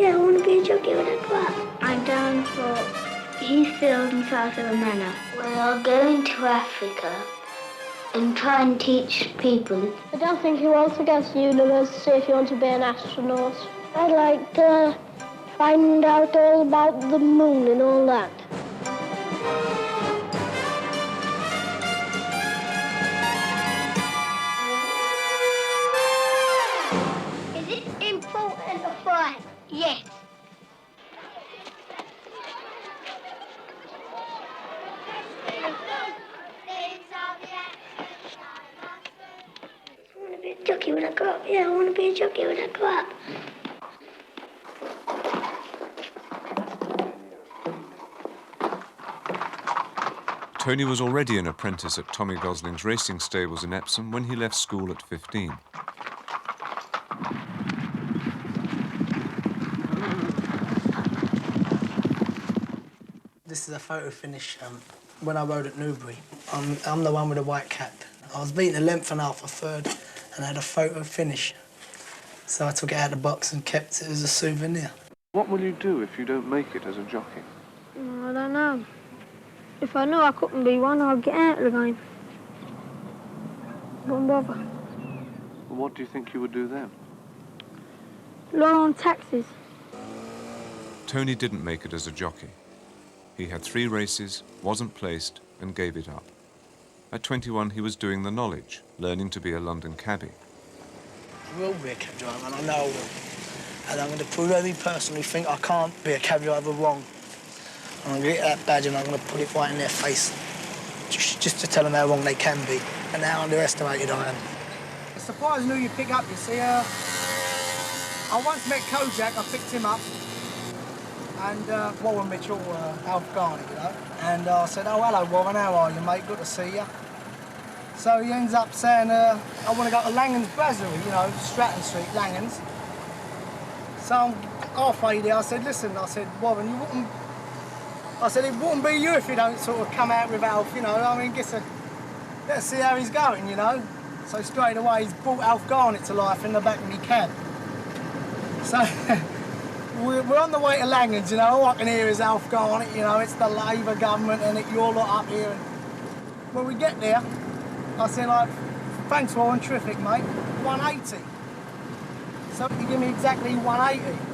Yeah, I want to be a jockey when I grow up. I'm down for East Field and South of the Manor. Well, I'll go into Africa and try and teach people. I don't think you want to go to university if you want to be an astronaut. I'd like to find out all about the moon and all that. Is it important to fly? Yes. I want to be a jockey when I grow up. Yeah, I want to be a jockey when I grow up. Tony was already an apprentice at Tommy Gosling's racing stables in Epsom when he left school at 15. This is a photo finish when I rode at Newbury. I'm the one with the white cap. I was beating a length and a half a third and had a photo finish. So I took it out of the box and kept it as a souvenir. What will you do if you don't make it as a jockey? I don't know. If I knew I couldn't be one, I'd get out of the game. Wouldn't bother. Well, what do you think you would do then? Law on taxes. Tony didn't make it as a jockey. He had 3 races, wasn't placed, and gave it up. At 21, he was doing the knowledge, learning to be a London cabbie. I will be a cab driver, and I know I will. And I'm going to prove every person who think I can't be a cab driver wrong. I'm going to get that badge and I'm going to put it right in their face, just to tell them how wrong they can be and how underestimated I am. It's surprising who you pick up, you see. I once met Kojak, I picked him up, and Warren Mitchell, Alf Garnett, you know. And I said, oh, hello, Warren, how are you, mate? Good to see you. So he ends up saying, I want to go to Langhams Brasserie, you know, Stratton Street, Langhams. So I'm halfway there, I said, listen, I said, Warren, you wouldn't... I said, it wouldn't be you if you don't sort of come out with Alf, you know. I mean, let's see how he's going, you know. So straight away, he's brought Alf Garnett to life in the back of my cab. So we're on the way to Langhams, you know. All I can hear is Alf Garnett, you know. It's the Labour government and you're lot up here. And when we get there, I said, like, thanks, Warren, terrific, mate. 180. So he gave me exactly 180.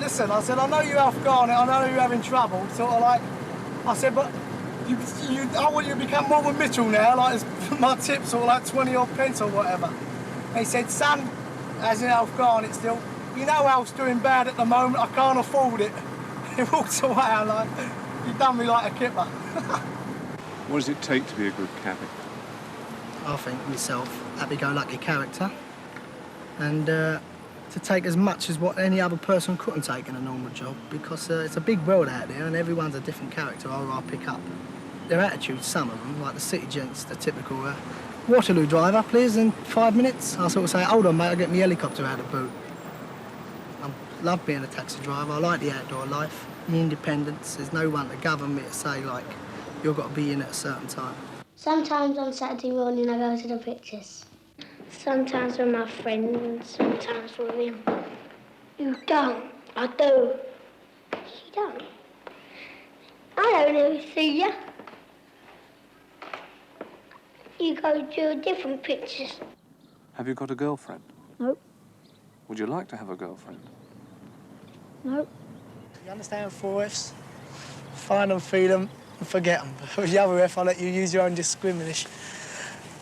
Listen, I said, I know you're Alf Garnett, I know you're having trouble, sort of like, I said, but I want you to become Warren Mitchell now, like, it's my tip, sort of like 20 odd pence or whatever. And he said, son, as in Alf Garnett still, you know Alf's doing bad at the moment, I can't afford it. He walks away, I'm like, you done me like a kipper. What does it take to be a good cabbie? I think myself, happy-go-lucky character, and to take as much as what any other person couldn't take in a normal job, because it's a big world out there and everyone's a different character I pick up. Their attitudes, some of them, like the city gents, the typical Waterloo driver, please, in 5 minutes. I sort of say, hold on, mate, I'll get my helicopter out of the boot. I love being a taxi driver, I like the outdoor life, the independence. There's no one to govern me to say, like, you've got to be in at a certain time. Sometimes on Saturday morning I go to the pictures. Sometimes with my friends, sometimes with him. You don't. I do. You don't. I don't ever see you. You go to different pictures. Have you got a girlfriend? Nope. Would you like to have a girlfriend? Nope. You understand 4 Fs? Find them, feed them, and forget them. With the other F, I'll let you use your own discrimination.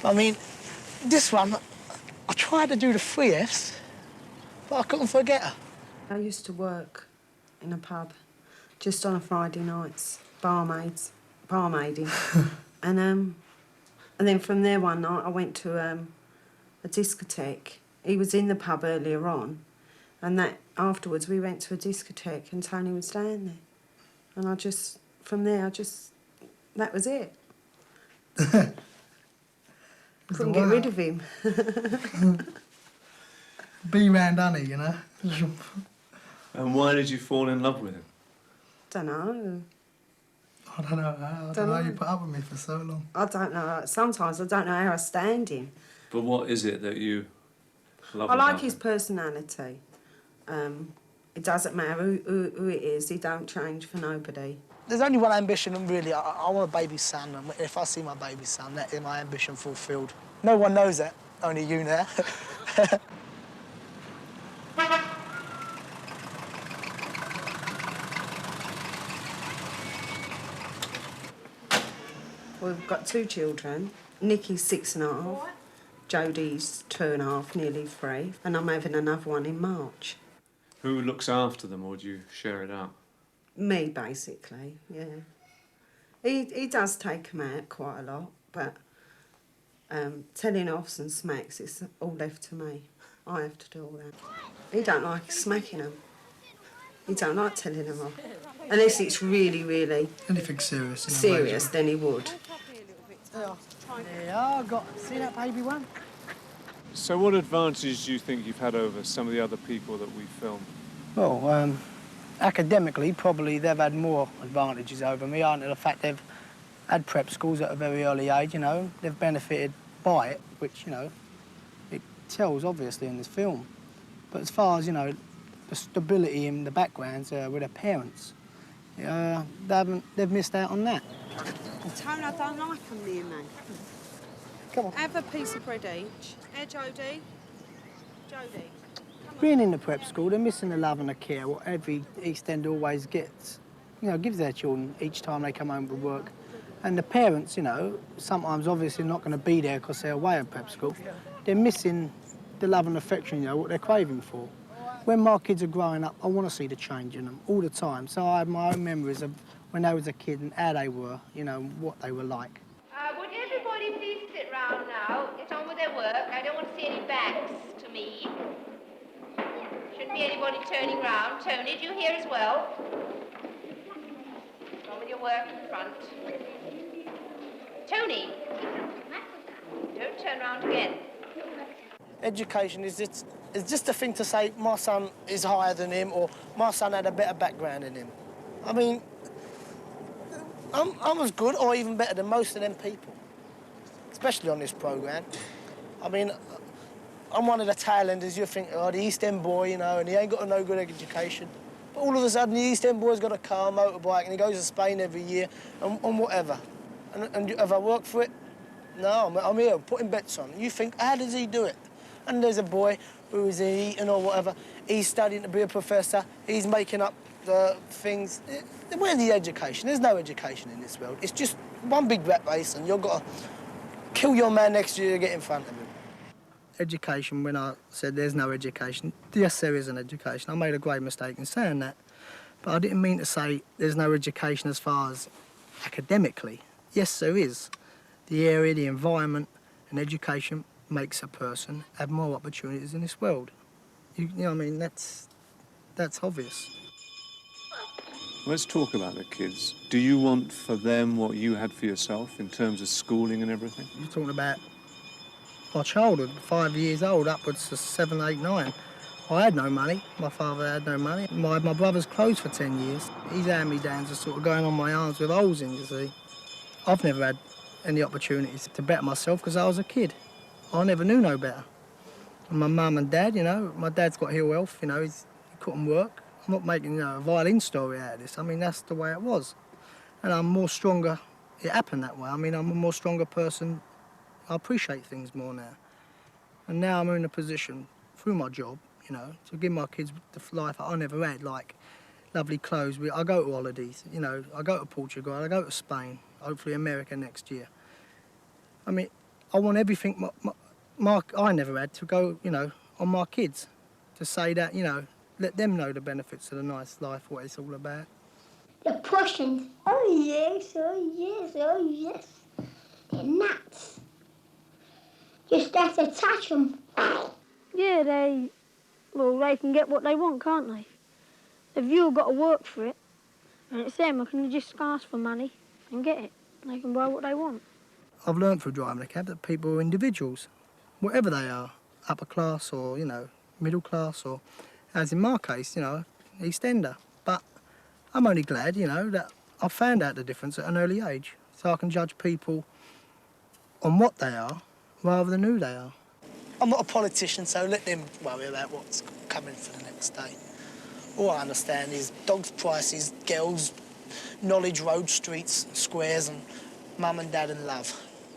I mean, this one, I tried to do the 3 Fs, but I couldn't forget her. I used to work in a pub just on a Friday nights, barmaiding. and then from there one night I went to a discotheque. He was in the pub earlier on, and that afterwards we went to a discotheque and Tony was down there. And from there, that was it. Couldn't get rid of him. B-man, done he, you know? And why did you fall in love with him? Don't know. I don't know how you put up with me for so long. I don't know. Sometimes I don't know how I stand him. But what is it that you love I about like his him? personality. It doesn't matter who it is, he don't change for nobody. There's only one ambition, and really, I want a baby son, and if I see my baby son, that is my ambition fulfilled. No one knows that, only you now. We've got 2 children. Nikki's 6.5, Jodie's 2.5, nearly 3, and I'm having another one in March. Who looks after them, or do you share it out? Me, basically, yeah. He does take them out quite a lot, but telling offs and smacks, it's all left to me. I have to do all that. He don't like smacking them. He don't like telling them off. Unless it's really, really... Anything serious. Serious, then he would. Yeah, see that baby one? So what advantage do you think you've had over some of the other people that we filmed? Well, academically, probably they've had more advantages over me, aren't they? The fact they've had prep schools at a very early age, you know, they've benefited by it, which, you know, it tells, obviously, in this film. But as far as, you know, the stability in the backgrounds with their parents, they've missed out on that. Tone, I don't like them near me. Come on. Have a piece of bread each. Hey, Jodie? Jodie? Being in the prep school, they're missing the love and the care what every East End always gets. You know, gives their children each time they come home from work. And the parents, you know, sometimes obviously not going to be there because they're away at prep school. They're missing the love and affection, you know, what they're craving for. When my kids are growing up, I want to see the change in them all the time. So I have my own memories of when I was a kid and how they were, you know, what they were like. Would everybody please sit round now, get on with their work. I don't want to see any backs to me. Shouldn't be anybody turning round. Tony, do you hear as well? Get on with your work in front. Tony, don't turn round again. Education is just a thing to say my son is higher than him or my son had a better background than him. I mean, I'm as good or even better than most of them people, especially on this programme. I mean, I'm one of the tail enders. You think, oh, the East End boy, you know, and he ain't got no good education. But all of a sudden, the East End boy's got a car, motorbike, and he goes to Spain every year and whatever. And have I worked for it? No, I'm here putting bets on. You think, how does he do it? And there's a boy who is eating or whatever. He's studying to be a professor. He's making up the things. Where's the education? There's no education in this world. It's just one big rat race, and you've got to kill your man next to you to get in front of him. Education, when I said there's no education, yes, there is an education. I made a great mistake in saying that. But I didn't mean to say there's no education as far as academically. Yes, there is. The area, the environment and education makes a person have more opportunities in this world. You know what I mean? That's obvious. Let's talk about the kids. Do you want for them what you had for yourself in terms of schooling and everything? You're talking about my childhood, 5 years old, upwards to 7, 8, 9. I had no money. My father had no money. My brother's closed for 10 years. His hand-me-downs are sort of going on my arms with holes in, you see. I've never had any opportunities to better myself because I was a kid. I never knew no better. And my mum and dad, you know, my dad's got ill health, you know, he couldn't work. I'm not making, you know, a violin story out of this. I mean, that's the way it was. And I'm more stronger. It happened that way. I mean, I'm a more stronger person. I appreciate things more now. And now I'm in a position, through my job, you know, to give my kids the life I never had, like lovely clothes. I go to holidays, you know, I go to Portugal, I go to Spain, hopefully America next year. I mean, I want everything I never had to go, you know, on my kids, to say that, you know, let them know the benefits of the nice life, what it's all about. They're pushing. Oh, yes, oh, yes, oh, yes. They're nuts. Just have to touch them. Yeah, they can get what they want, can't they? If you've got to work for it, and it's them, I can just ask for money and get it. They can buy what they want. I've learned through driving a cab that people are individuals, whatever they are, upper class or, you know, middle class or, as in my case, you know, East Ender. But I'm only glad, you know, that I found out the difference at an early age, so I can judge people on what they are rather than who they are. I'm not a politician, so let them worry about what's coming for the next day. All I understand is dogs' prices, girls, knowledge, road, streets, squares, and mum and dad and love.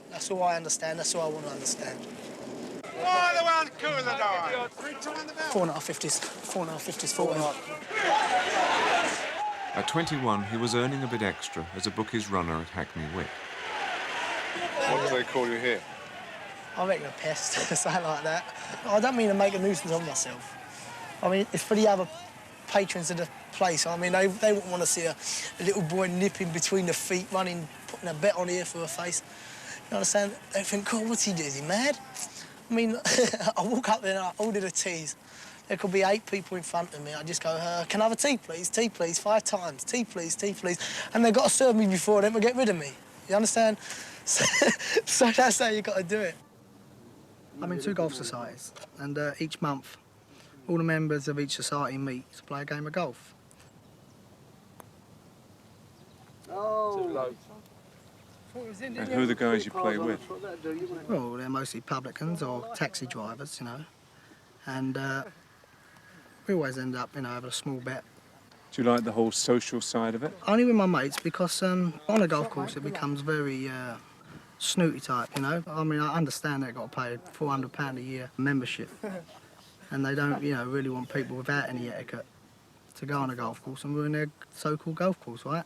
That's all I understand, that's all I want to understand. Why the one's cooler than I? 4.550s, 4.550s, 40. At 21, he was earning a bit extra as a bookies runner at Hackney Wick. What do they call you here? I reckon a pest, something like that. I don't mean to make a nuisance of myself. I mean, it's for the other patrons of the place. I mean, they wouldn't want to see a little boy nipping between the feet, running, putting a bet on here for a face. You understand? They think, God, what's he doing? Is he mad? I mean, I walk up there and I order the teas. There could be 8 people in front of me. I just go, can I have a tea, please, 5 times. Tea, please, tea, please. And they've got to serve me before them to get rid of me. You understand? So that's how you got to do it. I'm in 2 golf societies, and each month, all the members of each society meet to play a game of golf. And who are the guys you play with? Well, they're mostly publicans or taxi drivers, you know. And we always end up, you know, having a small bet. Do you like the whole social side of it? Only with my mates, because on a golf course it becomes very snooty type, you know. I mean, I understand they've got to pay £400 a year membership. And they don't, you know, really want people without any etiquette to go on a golf course and ruin their so-called golf course, right?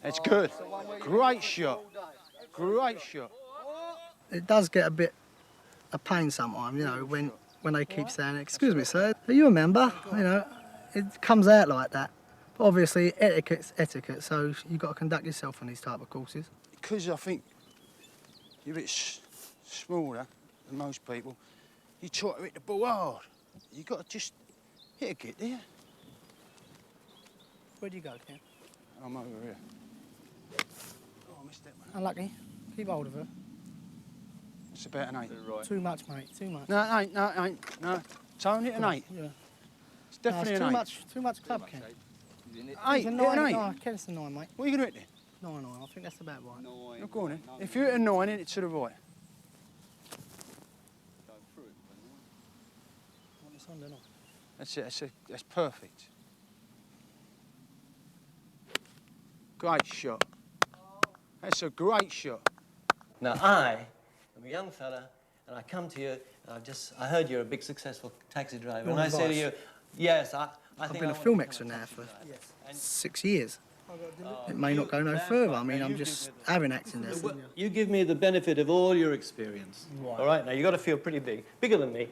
It's good. Great shot. Great shot. It does get a bit of pain sometimes, you know, when they keep saying, excuse me, sir, are you a member? You know, it comes out like that. But obviously, etiquette's etiquette, so you've got to conduct yourself on these type of courses. Because I think you're a bit smaller than most people, you try to hit the ball hard. You've got to just hit a git, do you? Where do you go, Ken? I'm over here. Oh, I missed that one. Unlucky. Keep hold of her. It's about an 8. Too much, mate, too much. No, it ain't, no, it ain't. No. It's only an 8. Yeah. It's definitely no, an 8. Too much club, Ken. 8, It's a hit 9, an 8. no, Ken, it's a 9, mate. What are you going to hit then? 9, I think that's about right. No, go on then. If you hit a 9, hit it to the right. It's on, don't I? That's it, that's perfect. Great shot. That's a great shot. Now, I am a young fella, and I come to you, and I heard you're a big, successful taxi driver, and I say to you, yes, I think I've been a film extra now for 6 years. It may not go no further. I mean, I'm just having acting lessons. You give me the benefit of all your experience. Right. All right, now you've got to feel pretty big, bigger than me.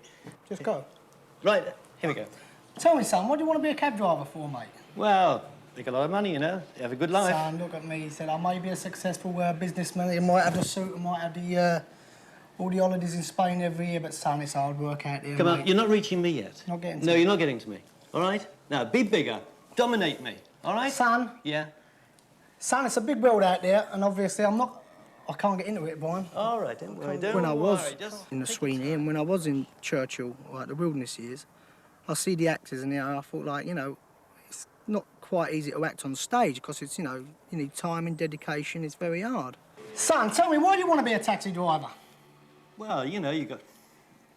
Just go. Right, here we go. Tell me, son, what do you want to be a cab driver for, mate? Well, make a lot of money, you know, you have a good life. Son, look at me. He said, I may be a successful businessman. He might have the suit, I might have the all the holidays in Spain every year, but son, it's hard work out there, Come mate. on, you're not reaching me yet. Not getting to No, me. you're not getting to me, all right? Now, be bigger, dominate me, all right? Son, Yeah? it's a big world out there, and obviously I can't get into it, Brian. All right, don't worry, don't When I was worry, just in the take Sweeney and when I was in Churchill, like the wilderness years, I see the actors and I thought, like, you know, it's not quite easy to act on stage because it's, you know, you need time and dedication. It's very hard. Son, tell me, why do you want to be a taxi driver? Well, you know, you got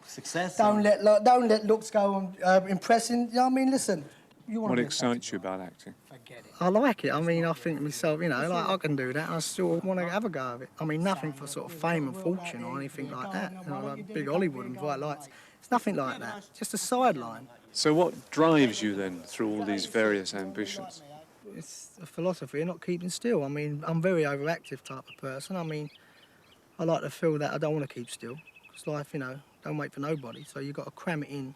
success. Don't let looks go on impressing. You know what I mean? Listen, you want What to be excites you about acting? Forget it. I like it. I mean, I think to myself, you know, like I can do that. I still want to have a go of it. I mean, nothing for sort of fame and fortune or anything like that. You know, like big Hollywood and bright lights. It's nothing like that. Just a sideline. So what drives you then through all these various ambitions? It's a philosophy of not keeping still. I mean, I'm a very overactive type of person. I mean, I like to feel that I don't want to keep still. Because life, you know, don't wait for nobody. So you've got to cram it in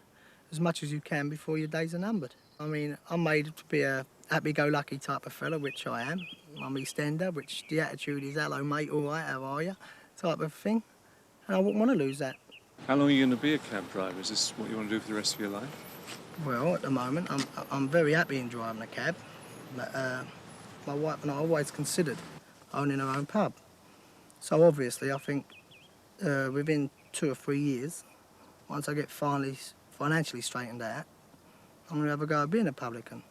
as much as you can before your days are numbered. I mean, I'm made to be a happy-go-lucky type of fella, which I am. I'm EastEnder, which the attitude is, hello, mate, all right, how are you, type of thing. And I wouldn't want to lose that. How long are you going to be a cab driver? Is this what you want to do for the rest of your life? Well, at the moment, I'm very happy in driving a cab. But my wife and I always considered owning our own pub. So obviously, I think within 2 or 3 years, once I get financially straightened out, I'm going to have a go at being a publican.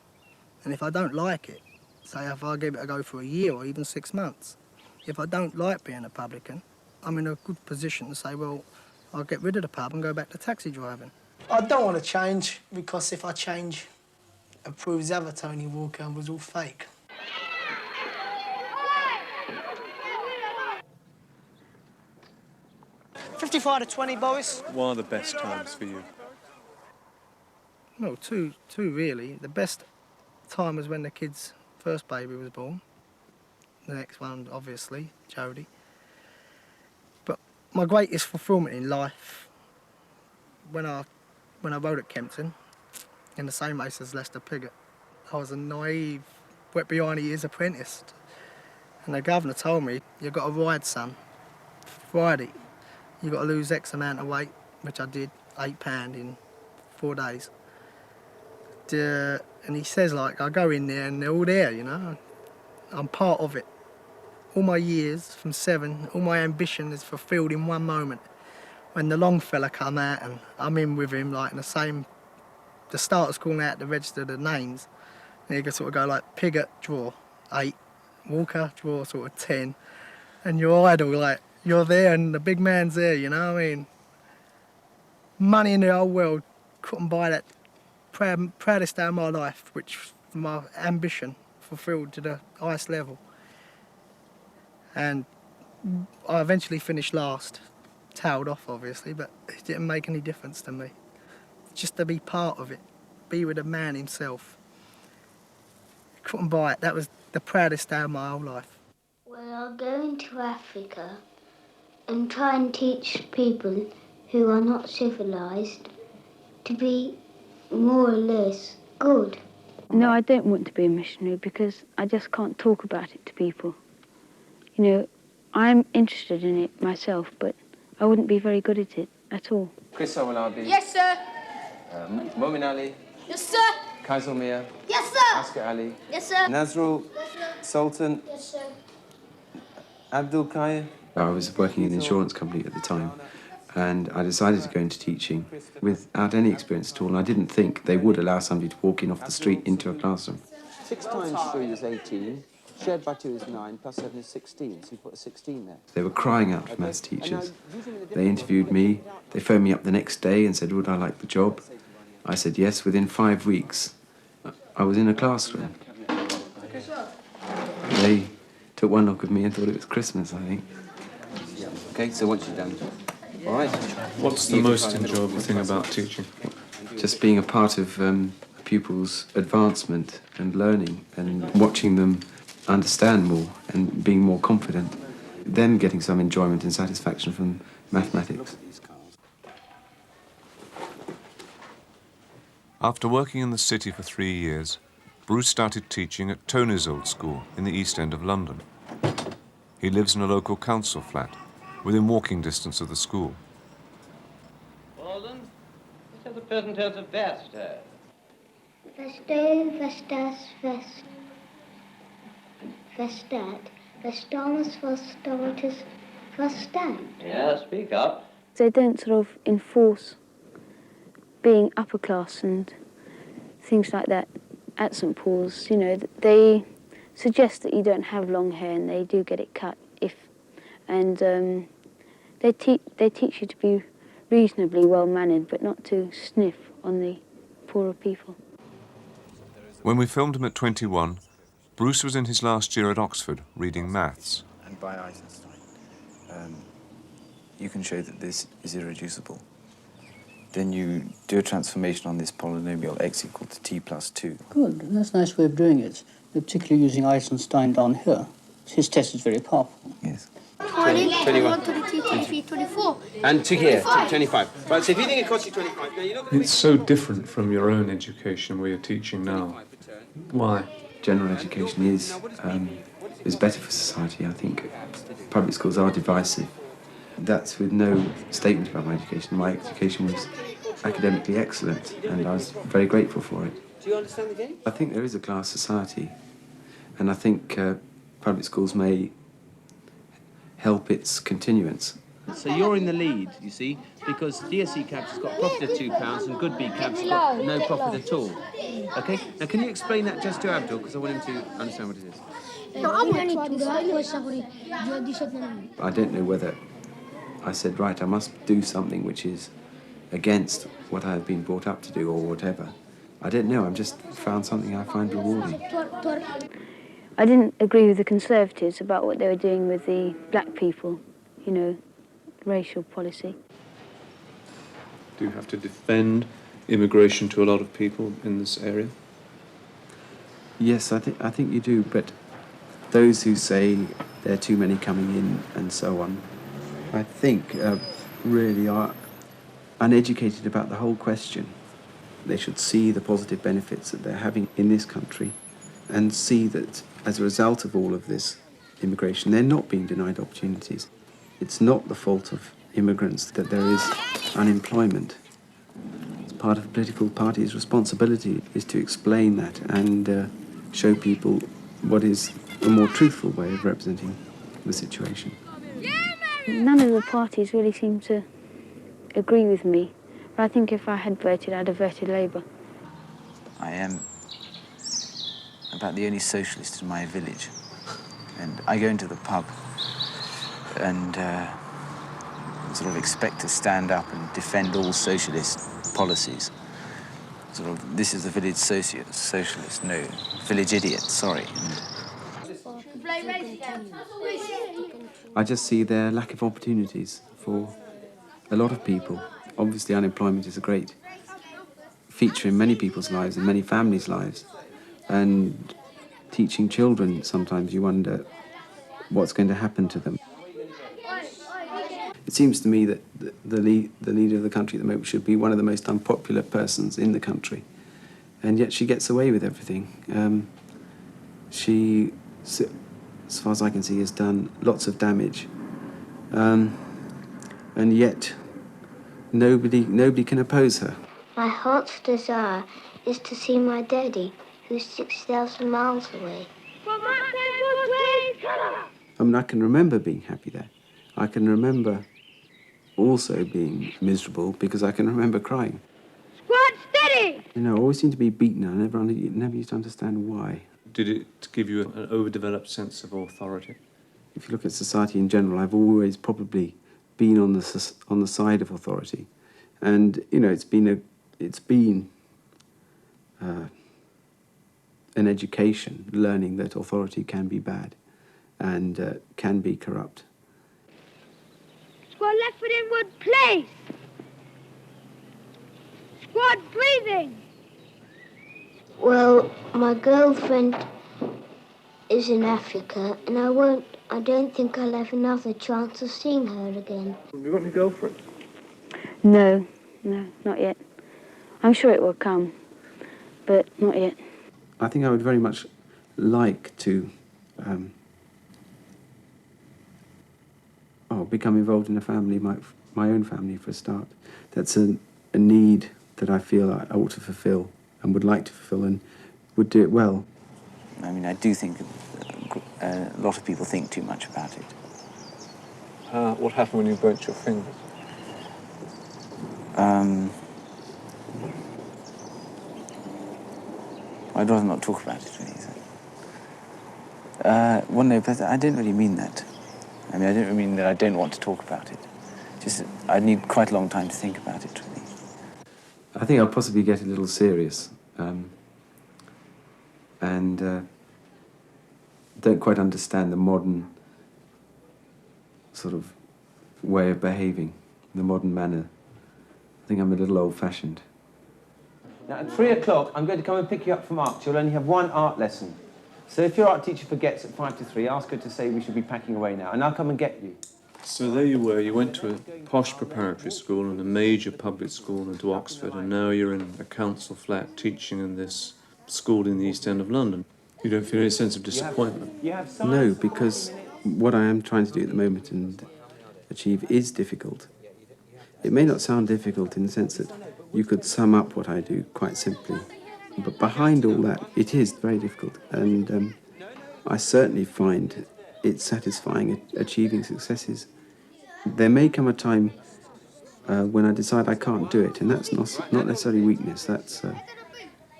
And if I don't like it, say if I give it a go for a year or even 6 months, if I don't like being a publican, I'm in a good position to say, well, I'll get rid of the pub and go back to taxi driving. I don't want to change, because if I change, It proves the other Tony Walker was all fake. $55 to 20, Boris. What are the best times for you? Well, two really. The best time was when the kid's first baby was born. The next one, obviously, Jodie. But my greatest fulfilment in life, when I rode at Kempton, in the same race as Lester Piggott, I was a naive, wet behind the ears apprentice. And the governor told me, "You've got to ride, son. Friday, you've got to lose X amount of weight," which I did, £8 in 4 days. And he says, like, I go in there and they're all there, you know. I'm part of it. All my years, from 7, all my ambition is fulfilled in one moment. When the long fella come out and I'm in with him, like, in the starters calling out to register the names. And you can sort of go like, Piggott, draw, 8, Walker, draw, sort of 10. And your idol, like, you're there and the big man's there, you know what I mean? Money in the whole world couldn't buy that proudest day of my life, which my ambition fulfilled to the highest level. And I eventually finished last, tailed off obviously, but it didn't make any difference to me. Just to be part of it, be with the man himself. Couldn't buy it. That was the proudest day of my whole life. Well, I'll go into Africa and try and teach people who are not civilised to be more or less good. No, I don't want to be a missionary because I just can't talk about it to people. You know, I'm interested in it myself, but I wouldn't be very good at it at all. Chris Owalabi. Yes, sir. Momin Ali. Yes, sir. Kaiser Mia. Yes, sir. Oscar Ali. Yes, sir. Nazrul. Yes, sir. Sultan. Yes, sir. Abdul Kaya. I was working in an insurance company at the time, and I decided to go into teaching without any experience at all, and I didn't think they would allow somebody to walk in off the street into a classroom. 6 times 3 is 18. Shared by 2 is 9, plus 7 is 16, so you put a 16 there. They were crying out for maths teachers. They interviewed me, they phoned me up the next day and said, would I like the job? I said yes. Within 5 weeks, I was in a classroom. They took one look at me and thought it was Christmas, I think. Okay, so once you're done, all right. What's the most enjoyable thing about teaching? Just being a part of a pupil's advancement and learning and watching them understand more and being more confident, then getting some enjoyment and satisfaction from mathematics. After working in the city for 3 years, Bruce started teaching at Tony's old school in the East End of London. He lives in a local council flat, within walking distance of the school. Walden, let's have the present tense of Vesta. Vesto, vestas, vest. Vestat, vestamus, vestomatus, vestant. Yeah, speak up. They don't sort of enforce being upper class and things like that at St Paul's. You know, they suggest that you don't have long hair, and they do get it cut and they teach you to be reasonably well-mannered, but not to sniff on the poorer people. When we filmed him at 21, Bruce was in his last year at Oxford reading maths. And by Eisenstein, you can show that this is irreducible. Then you do a transformation on this polynomial x equal to t plus 2. Good, that's a nice way of doing it, particularly using Eisenstein down here. His test is very powerful. Yes. 21. 22, 23, 24. And to here, 25. Right, so if you think it costs you 25, now you're not going to... It's so different from your own education where you're teaching now. Why? General education is better for society, I think. Public schools are divisive. That's with no statement about my education. My education was academically excellent, and I was very grateful for it. Do you understand the game? I think there is a class society, and I think public schools may help its continuance. So you're in the lead, you see, because DSE cabs has got a profit of £2 and Good B cabs has got no profit at all. Okay? Now, can you explain that just to Abdul, because I want him to understand what it is. I don't know whether I said, right, I must do something which is against what I have been brought up to do or whatever. I don't know, I've just found something I find rewarding. I didn't agree with the Conservatives about what they were doing with the black people, you know, racial policy. Do you have to defend immigration to a lot of people in this area? Yes, I think you do, but those who say there are too many coming in and so on, I think really are uneducated about the whole question. They should see the positive benefits that they're having in this country and see that as a result of all of this immigration, they're not being denied opportunities. It's not the fault of immigrants that there is unemployment. It's part of a political party's responsibility is to explain that and show people what is a more truthful way of representing the situation. None of the parties really seem to agree with me, but I think if I had voted, I'd have voted Labour. I am about the only socialist in my village, and I go into the pub and sort of expect to stand up and defend all socialist policies. Sort of, this is the village socialist, no, village idiot, sorry. I just see their lack of opportunities for a lot of people. Obviously, unemployment is a great feature in many people's lives and many families' lives. And teaching children, sometimes you wonder what's going to happen to them. It seems to me that the leader of the country at the moment should be one of the most unpopular persons in the country. And yet she gets away with everything. She, as far as I can see, has done lots of damage. And yet nobody can oppose her. My heart's desire is to see my daddy, who's 6,000 miles away. I mean, I can remember being happy there. I can remember also being miserable because I can remember crying. Squad steady! You know, I always seem to be beaten. I never used to understand why. Did it give you an overdeveloped sense of authority? If you look at society in general, I've always probably been on the side of authority, and you know, it's been an education, learning that authority can be bad and can be corrupt. Squad left foot inward, place! Squad breathing! Well, my girlfriend is in Africa, and I don't think I'll have another chance of seeing her again. Have you got any girlfriend? No, not yet. I'm sure it will come, but not yet. I think I would very much like to become involved in a family, my own family for a start. That's a need that I feel I ought to fulfil and would like to fulfil and would do it well. I mean, I do think a lot of people think too much about it. What happened when you burnt your fingers? I'd rather not talk about it, really. Well, no, but I don't really mean that. I mean, I don't really mean that I don't want to talk about it. Just I need quite a long time to think about it, really. I think I'll possibly get a little serious and don't quite understand the modern sort of way of behaving, the modern manner. I think I'm a little old-fashioned. Now, at 3 o'clock, I'm going to come and pick you up from art. You'll only have one art lesson. So if your art teacher forgets at 5 to 3, ask her to say we should be packing away now, and I'll come and get you. So there you were, you went to a posh preparatory school and a major public school into Oxford, and now you're in a council flat teaching in this school in the East End of London. You don't feel any sense of disappointment? No, because what I am trying to do at the moment and achieve is difficult. It may not sound difficult in the sense that you could sum up what I do quite simply, but behind all that, it is very difficult, and I certainly find it satisfying achieving successes. There may come a time when I decide I can't do it, and that's not necessarily weakness.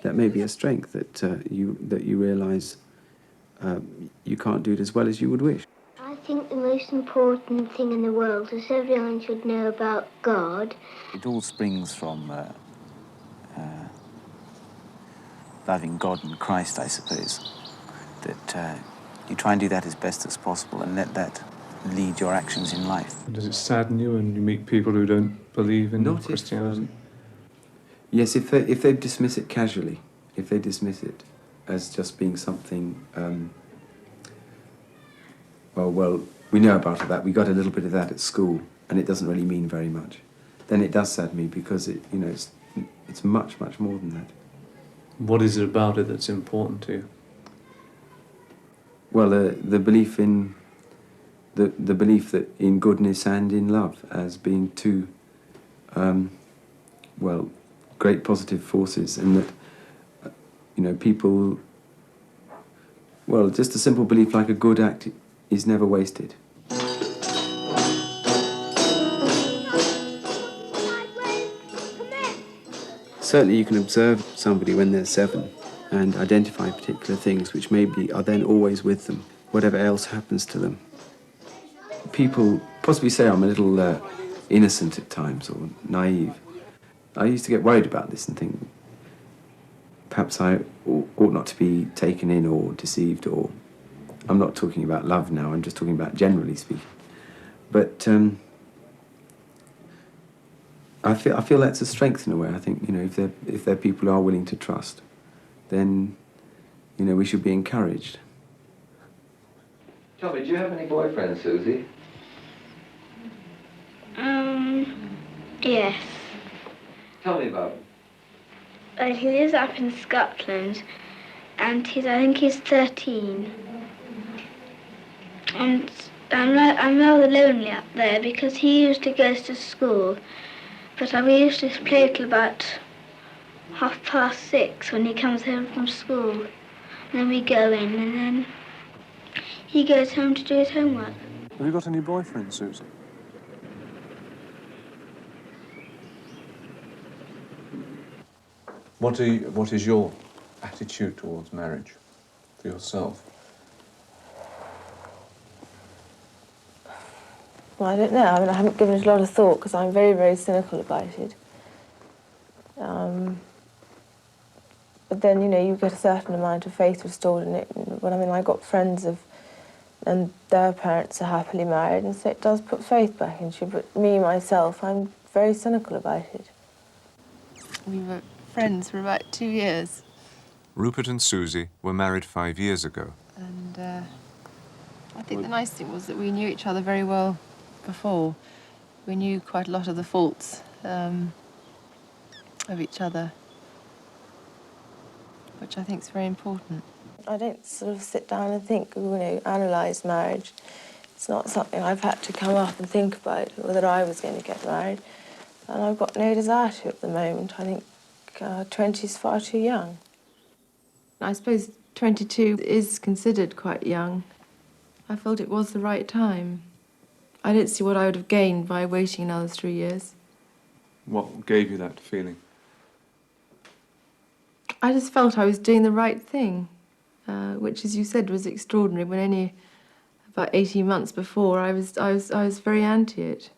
That may be a strength that you realise you can't do it as well as you would wish. I think the most important thing in the world is everyone should know about God. It all springs from loving God and Christ, I suppose. That you try and do that as best as possible and let that lead your actions in life. Does it sadden you when you meet people who don't believe in Not Christianity? Yes, if they dismiss it casually, if they dismiss it as just being something, well, we know about that. We got a little bit of that at school, and it doesn't really mean very much. Then it does sadden me because it's much, much more than that. What is it about it that's important to you? Well, the belief in the belief that in goodness and in love as being two, great positive forces, and that people. Well, just a simple belief like a good act is never wasted. Certainly you can observe somebody when they're 7 and identify particular things which maybe are then always with them, whatever else happens to them. People possibly say I'm a little innocent at times or naive. I used to get worried about this and think perhaps I ought not to be taken in or deceived, or I'm not talking about love now, I'm just talking about generally speaking. But I feel that's a strength in a way. I think, if they're people who are willing to trust, then, we should be encouraged. Tell me, do you have any boyfriends, Susie? Yes. Tell me about him. He lives up in Scotland, and I think he's 13. And I'm rather lonely up there because he used to go to school, but we used to play till about 6:30 when he comes home from school. And then we go in, and then he goes home to do his homework. Have you got any boyfriends, Susie? What is your attitude towards marriage for yourself? Well, I don't know. I haven't given it a lot of thought because I'm very, very cynical about it. But then, you get a certain amount of faith restored in it. But I got friends and their parents are happily married, and so it does put faith back into you. But me, myself, I'm very cynical about it. We were friends for about 2 years. Rupert and Susie were married 5 years ago. And I think the nice thing was that we knew each other very well before. We knew quite a lot of the faults of each other, which I think is very important. I don't sort of sit down and think, analyse marriage. It's not something I've had to come up and think about, whether I was going to get married. And I've got no desire to at the moment. I think 20 is far too young. I suppose 22 is considered quite young. I felt it was the right time. I don't see what I would have gained by waiting another 3 years. What gave you that feeling? I just felt I was doing the right thing, which, as you said, was extraordinary. When only about 18 months before, I was very anti it.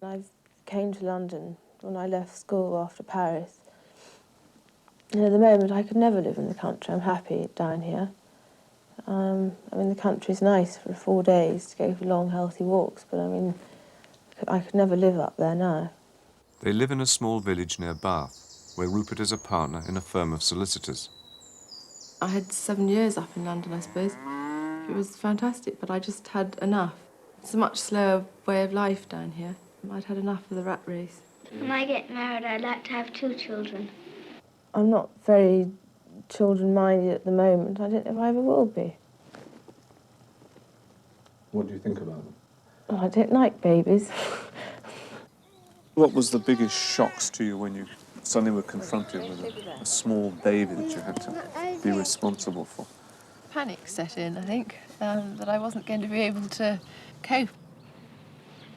I came to London when I left school after Paris. And at the moment, I could never live in the country. I'm happy down here. The country's nice for 4 days to go for long, healthy walks, but I could never live up there now. They live in a small village near Bath, where Rupert is a partner in a firm of solicitors. I had 7 years up in London, I suppose. It was fantastic, but I just had enough. It's a much slower way of life down here. I'd had enough of the rat race. When I get married, I'd like to have 2 children. I'm not very children-minded at the moment. I don't know if I ever will be. What do you think about them? Oh, I don't like babies. What was the biggest shocks to you when you suddenly were confronted with a small baby that you had to be responsible for? Panic set in, I think, that I wasn't going to be able to cope.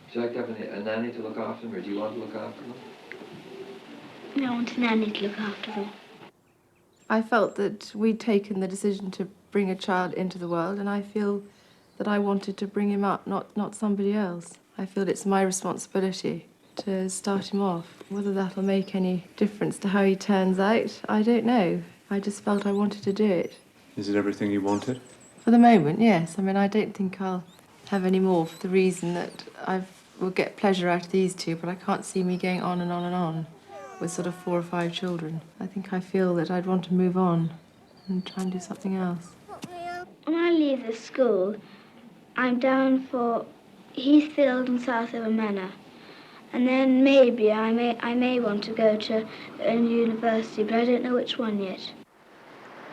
Would you like to have a nanny to look after them, or do you want to look after them? I want a nanny to look after them. I felt that we'd taken the decision to bring a child into the world, and I feel that I wanted to bring him up, not somebody else. I feel it's my responsibility to start him off. Whether that'll make any difference to how he turns out, I don't know. I just felt I wanted to do it. Is it everything you wanted? For the moment, yes. I mean, I don't think I'll have any more for the reason that I will get pleasure out of these two, but I can't see me going on and on and on with sort of 4 or 5 children. I think I feel that I'd want to move on and try and do something else. When I leave the school, I'm down for Heathfield and Southaven Manor. And then maybe I may want to go to a university, but I don't know which one yet.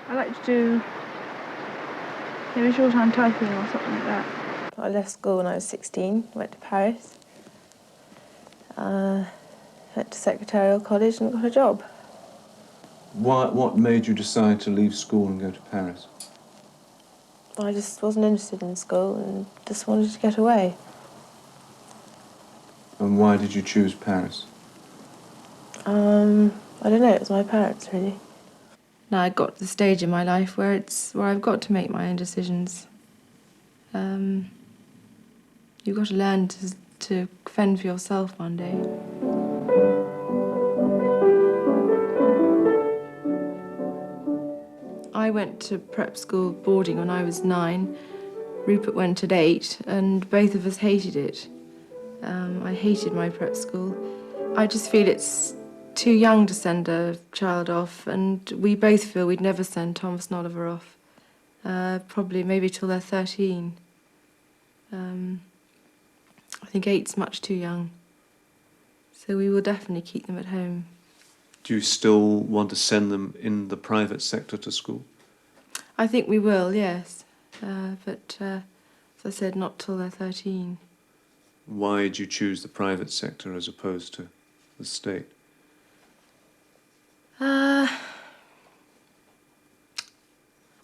I like to do maybe short-time typing or something like that. I left school when I was 16, went to Paris, went to secretarial college and got a job. What made you decide to leave school and go to Paris? I just wasn't interested in school and just wanted to get away. And why did you choose Paris? I don't know, it was my parents, really. Now I got to the stage in my life where I've got to make my own decisions. You've got to learn to fend for yourself one day. I went to prep school boarding when I was 9. Rupert went at 8, and both of us hated it. I hated my prep school. I just feel it's too young to send a child off, and we both feel we'd never send Thomas and Oliver off. Probably maybe till they're 13. I think 8's much too young. So we will definitely keep them at home. Do you still want to send them in the private sector to school? I think we will, yes. But as I said, not till they're 13. Why did you choose the private sector as opposed to the state?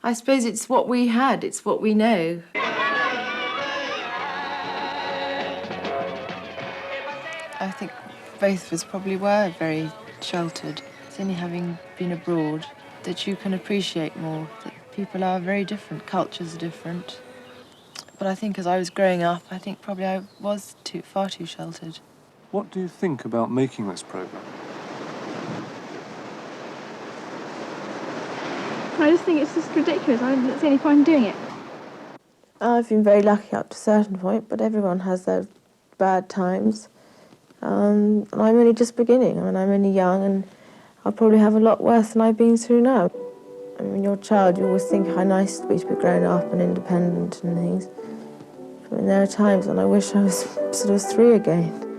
I suppose it's what we had, it's what we know. I think both of us probably were very sheltered. It's only having been abroad that you can appreciate more, that people are very different, cultures are different. But I think as I was growing up, I think probably I was far too sheltered. What do you think about making this programme? I just think it's just ridiculous. I don't see any point in doing it. I've been very lucky up to a certain point, but everyone has their bad times. And I'm only just beginning. I mean, I'm only young, and I'll probably have a lot worse than I've been through now. I mean, when you're a child, you always think how nice it would be to be grown up and independent and things. I mean, there are times when I wish I was sort of 3 again.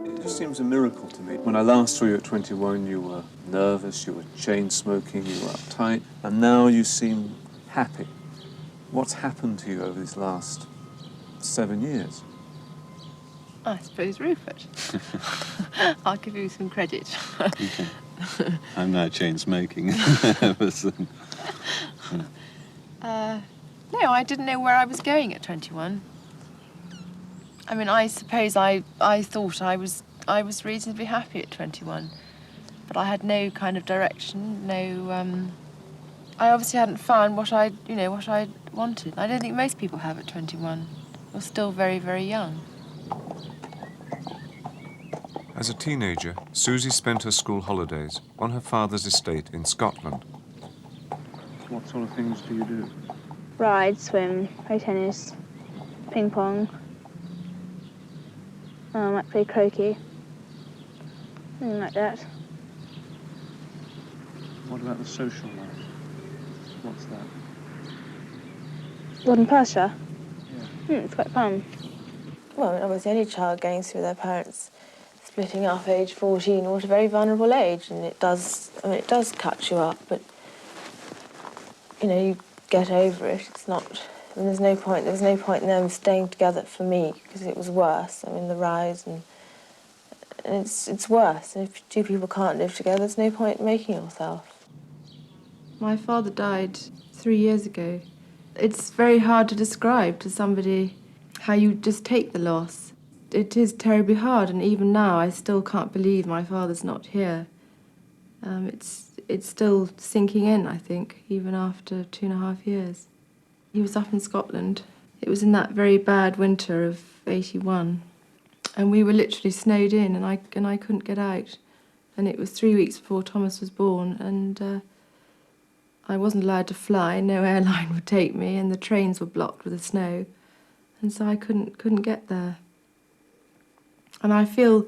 It just seems a miracle to me. When I last saw you at 21, you were nervous, you were chain-smoking, you were uptight, and now you seem happy. What's happened to you over these last 7 years? I suppose Rupert. I'll give you some credit. Okay. I'm now chain-smoking. No, I didn't know where I was going at 21. I mean, I suppose I thought I was reasonably happy at 21, but I had no kind of direction, no. I obviously hadn't found what I wanted. I don't think most people have at 21. You're still very, very young. As a teenager, Susie spent her school holidays on her father's estate in Scotland. What sort of things do you do? Ride, swim, play tennis, ping pong. I might play croquet. Something like that. What about the social life? What's that? Garden pasture? Yeah. It's quite fun. Well, I was the only child going through their parents splitting up age 14, or at a very vulnerable age, and it does cut you up, but, you get over it. It's not, I mean, there was no point in them staying together for me, because it was worse. I mean, the rise, and it's worse. And if 2 people can't live together, there's no point in making yourself. My father died 3 years ago. It's very hard to describe to somebody how you just take the loss. It is terribly hard, and even now I still can't believe my father's not here. It's still sinking in, I think, even after 2.5 years. He was up in Scotland. It was in that very bad winter of '81, and we were literally snowed in, and I couldn't get out. And it was 3 weeks before Thomas was born, and I wasn't allowed to fly, no airline would take me, and the trains were blocked with the snow, and so I couldn't get there. And I still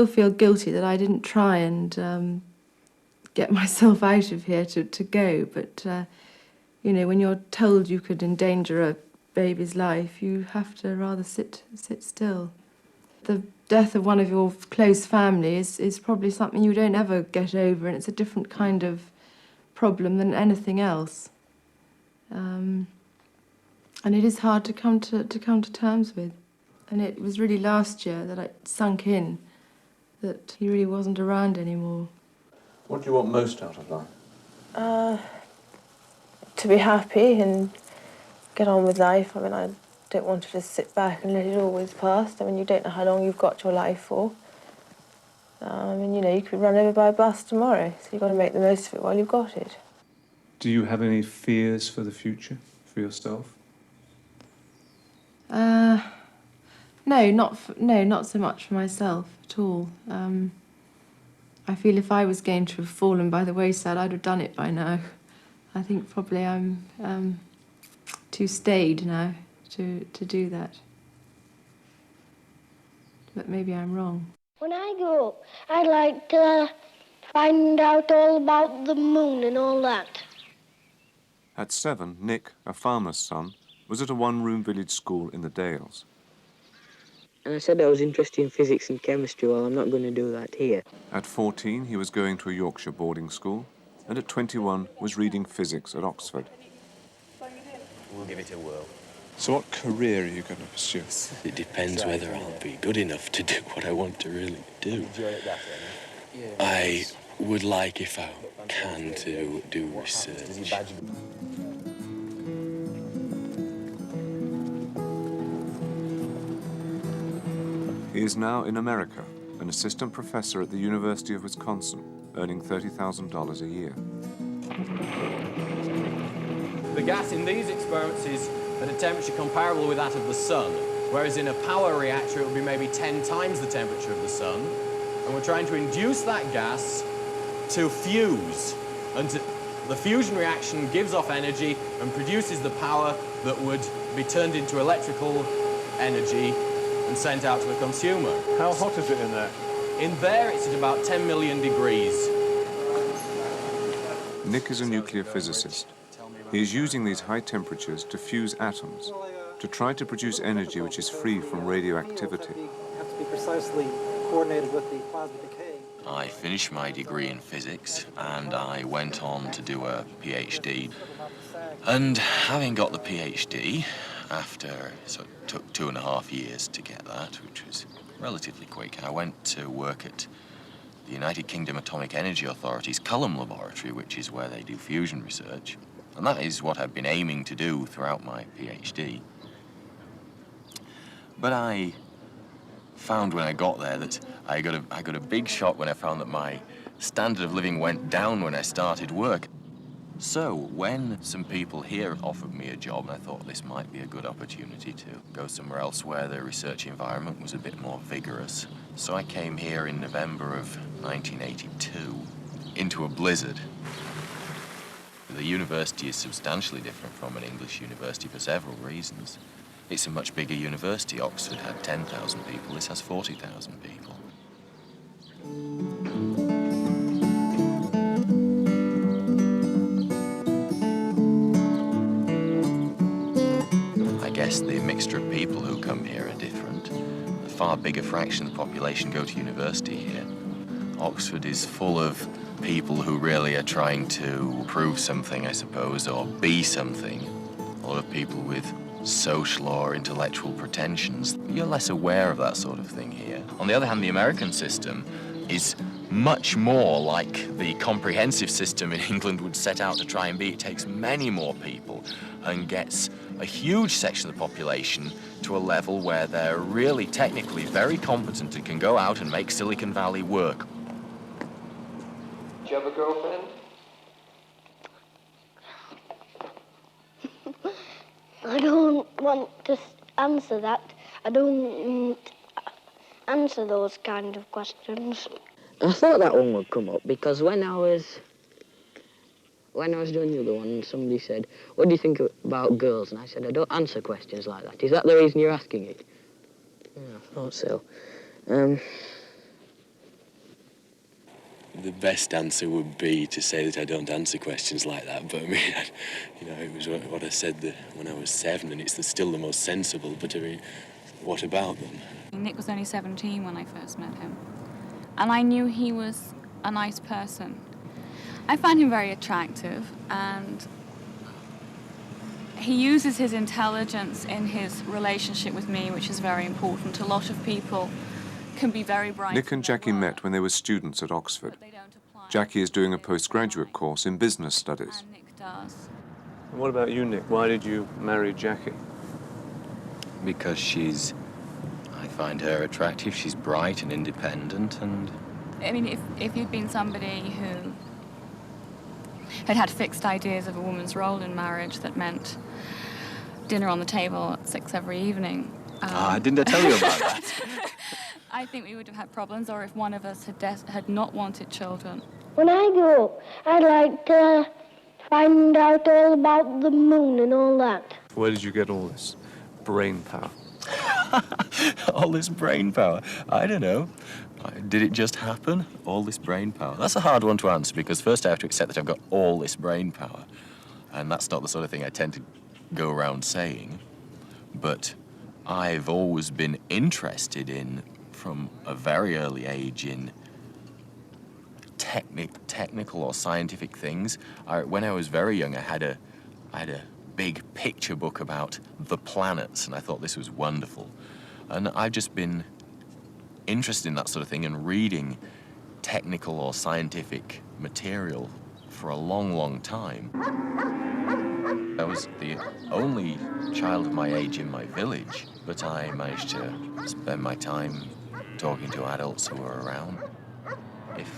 feel guilty that I didn't try and get myself out of here to go, but you know, when you're told you could endanger a baby's life, you have to rather sit still. The death of one of your close family is probably something you don't ever get over, and it's a different kind of problem than anything else. And it is hard to come to terms with. And it was really last year that it sunk in that he really wasn't around anymore. What do you want most out of life? To be happy and get on with life. I mean, I don't want to just sit back and let it all whiz past. I mean, you don't know how long you've got your life for. I mean, you know, you could be run over by a bus tomorrow, so you've got to make the most of it while you've got it. Do you have any fears for the future, for yourself? No, not so much for myself at all. I feel if I was going to have fallen by the wayside, I'd have done it by now. I think probably I'm too staid now to do that. But maybe I'm wrong. When I grow up, I'd like to find out all about the moon and all that. At 7, Nick, a farmer's son, was at a one-room village school in the Dales. And I said I was interested in physics and chemistry. Well, I'm not going to do that here. At 14, he was going to a Yorkshire boarding school, and at 21 was reading physics at Oxford. We'll give it a whirl. So what career are you going to pursue? It depends whether I'll be good enough to do what I want to really do. I would like, if I can, to do research. He is now in America, an assistant professor at the University of Wisconsin, earning $30,000 a year. The gas in these experiments is at a temperature comparable with that of the sun, whereas in a power reactor it would be maybe 10 times the temperature of the sun. And we're trying to induce that gas to fuse. And the fusion reaction gives off energy and produces the power that would be turned into electrical energy and sent out to the consumer. How hot is it in there? In there, it's at about 10 million degrees. Nick is a nuclear physicist. He is using these high temperatures to fuse atoms, to try to produce energy which is free from radioactivity. Have to be precisely coordinated with the plasma decay. I finished my degree in physics and I went on to do a PhD. And having got the PhD, so it took 2.5 years to get that, which was relatively quick, I went to work at the United Kingdom Atomic Energy Authority's Culham Laboratory, which is where they do fusion research. And that is what I've been aiming to do throughout my PhD. But I found when I got there that I got a big shock when I found that my standard of living went down when I started work. So when some people here offered me a job, and I thought this might be a good opportunity to go somewhere else where the research environment was a bit more vigorous. So I came here in November of 1982 into a blizzard. The university is substantially different from an English university for several reasons. It's a much bigger university. Oxford had 10,000 people, this has 40,000 people. I guess the mixture of people who come here are different. A far bigger fraction of the population go to university here. Oxford is full of people who really are trying to prove something, I suppose, or be something. A lot of people with social or intellectual pretensions. You're less aware of that sort of thing here. On the other hand, the American system is much more like the comprehensive system in England would set out to try and be. It takes many more people and gets a huge section of the population to a level where they're really technically very competent and can go out and make Silicon Valley work. Do you have a girlfriend? I don't want to answer that. I don't answer those kind of questions. I thought that one would come up because when I was when I was doing the other one, somebody said, what do you think about girls? And I said, I don't answer questions like that. Is that the reason you're asking it? Yeah, I thought so. The best answer would be to say that I don't answer questions like that, but I mean, it was what I said when I was 7, and it's still the most sensible, but I mean, what about them? Nick was only 17 when I first met him, and I knew he was a nice person. I find him very attractive, and he uses his intelligence in his relationship with me, which is very important. A lot of people can be very bright. Nick and Jackie met when they were students at Oxford. Jackie is doing a postgraduate course in business studies. And Nick does. And what about you, Nick? Why did you marry Jackie? Because I find her attractive. She's bright and independent, and... I mean, if you'd been somebody who had fixed ideas of a woman's role in marriage that meant dinner on the table at 6 every evening... didn't I tell you about that? I think we would have had problems, or if one of us had not wanted children. When I grow up, I'd like to find out all about the moon and all that. Where did you get all this brain power? All this brain power? I don't know. Did it just happen? All this brain power? That's a hard one to answer, because first I have to accept that I've got all this brain power. And that's not the sort of thing I tend to go around saying. But I've always been interested in, from a very early age, in technical or scientific things. When I was very young, I had a big picture book about the planets, and I thought this was wonderful. And I've just been interested in that sort of thing and reading technical or scientific material for a long, long time. I was the only child of my age in my village, but I managed to spend my time talking to adults who were around. If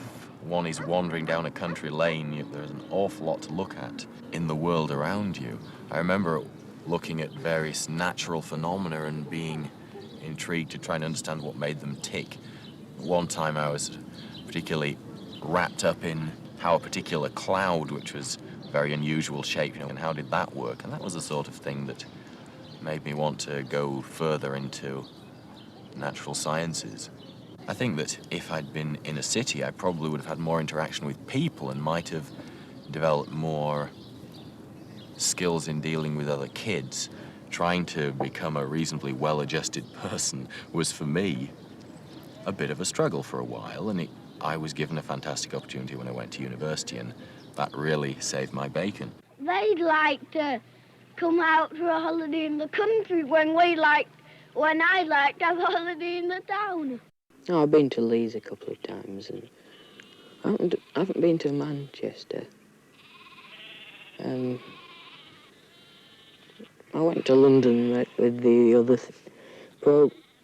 one is wandering down a country lane, there's an awful lot to look at in the world around you. I remember looking at various natural phenomena and being intrigued to try and understand what made them tick. One time I was particularly wrapped up in how a particular cloud, which was very unusual shape, and how did that work? And that was the sort of thing that made me want to go further into natural sciences. I think that if I'd been in a city, I probably would have had more interaction with people and might have developed more skills in dealing with other kids. Trying to become a reasonably well-adjusted person was, for me, a bit of a struggle for a while, and I was given a fantastic opportunity when I went to university, and that really saved my bacon. They'd like to come out for a holiday in the country when I'd like to have a holiday in the town. No, I've been to Leeds a couple of times, and I haven't been to Manchester. I went to London with the other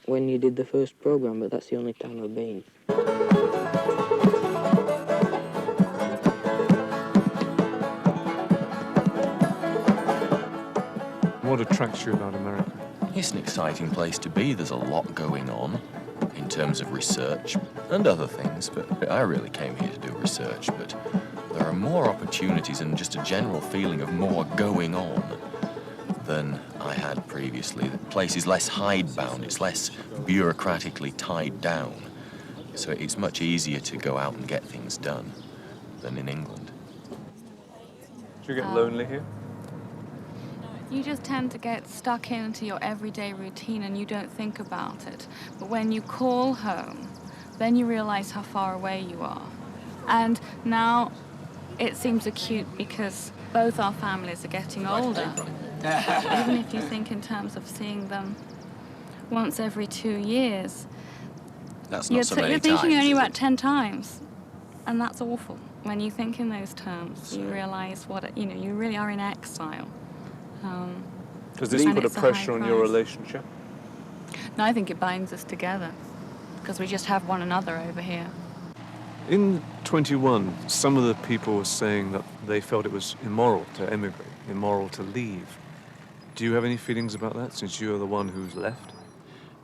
when you did the first programme, but that's the only time I've been. What attracts you about America? It's an exciting place to be. There's a lot going on in terms of research and other things, but I really came here to do research, but there are more opportunities and just a general feeling of more going on than I had previously. The place is less hidebound, it's less bureaucratically tied down, so it's much easier to go out and get things done than in England. Do you get lonely here? You just tend to get stuck into your everyday routine and you don't think about it. But when you call home, then you realize how far away you are. And now it seems acute because both our families are getting older. Even if you think in terms of seeing them once every 2 years, That's not so many you're thinking times, only is about it? 10 times. And that's awful. When you think in those terms, you realize you really are in exile. Does this put a pressure on your relationship? No, I think it binds us together because we just have one another over here. In 21, some of the people were saying that they felt it was immoral to emigrate, immoral to leave. Do you have any feelings about that, since you're the one who's left?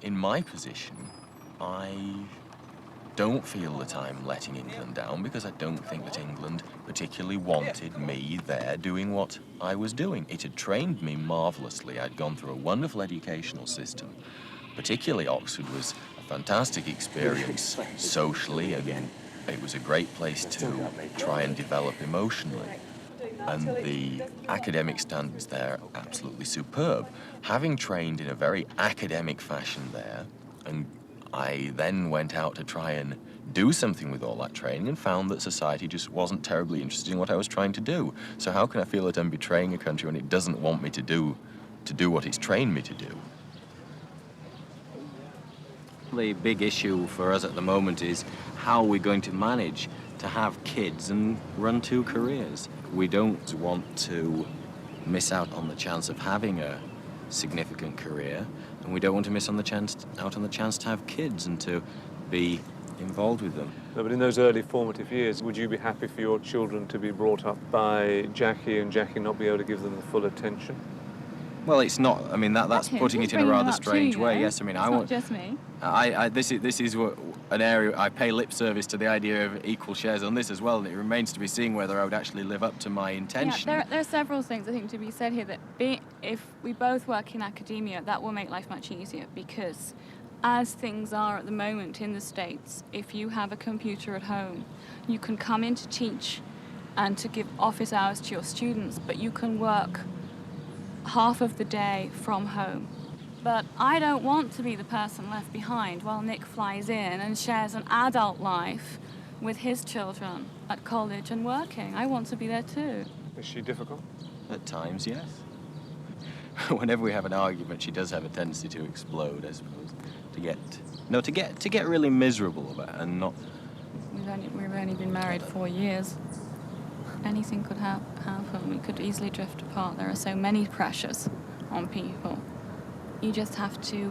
In my position, I don't feel that I'm letting England down, because I don't think that England particularly wanted me there doing what I was doing. It had trained me marvellously. I'd gone through a wonderful educational system. Particularly Oxford was a fantastic experience socially. Again, it was a great place to try and develop emotionally. And the academic standards there are absolutely superb. Having trained in a very academic fashion there, and I then went out to try and do something with all that training and found that society just wasn't terribly interested in what I was trying to do. So how can I feel that I'm betraying a country when it doesn't want me to do what it's trained me to do? The big issue for us at the moment is how we're going to manage to have kids and run two careers. We don't want to miss out on the chance of having a significant career, and we don't want to miss out on the chance to have kids and to be involved with them. No, but in those early formative years, would you be happy for your children to be brought up by Jackie and Jackie not be able to give them the full attention? Well, it's not. I mean, that's putting it in a rather strange way. Yes, I mean, it's not just me. This is an area I pay lip service to the idea of equal shares on this as well, and it remains to be seen whether I would actually live up to my intention. Yeah, there are several things I think to be said here that if we both work in academia, that will make life much easier, because as things are at the moment in the States, if you have a computer at home, you can come in to teach and to give office hours to your students, but you can work half of the day from home. But I don't want to be the person left behind while Nick flies in and shares an adult life with his children at college and working. I want to be there too. Is she difficult? At times, yes. Whenever we have an argument, she does have a tendency to explode, I suppose. To get really miserable about it and not... We've only been married 4 years. Anything could happen. We could easily drift apart. There are so many pressures on people. You just have to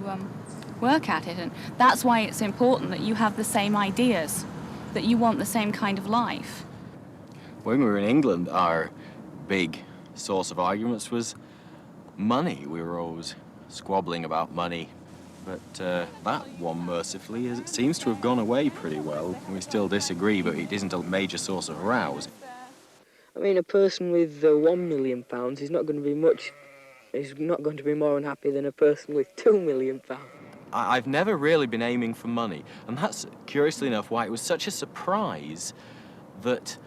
work at it, and that's why it's important that you have the same ideas, that you want the same kind of life. When we were in England, our big source of arguments was money. We were always squabbling about money, but that one, mercifully, it seems to have gone away pretty well. We still disagree, but it isn't a major source of rows. I mean, a person with £1 million is not going to be much. He's not going to be more unhappy than a person with £2 million. I've never really been aiming for money, and that's, curiously enough, why it was such a surprise that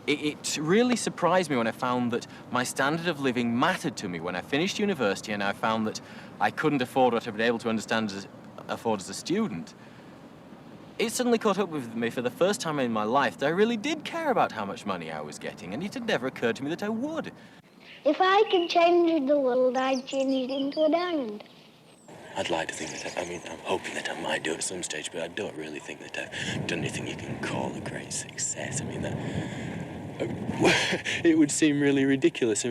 it really surprised me when I found that my standard of living mattered to me when I finished university, and I found that I couldn't afford what I'd been able to afford as a student. It suddenly caught up with me for the first time in my life that I really did care about how much money I was getting, and it had never occurred to me that I would. If I could change the world, I'd change it into a diamond. I'd like to think that, I'm hoping that I might do it at some stage, but I don't really think that I've done anything you can call a great success. I mean, it would seem really ridiculous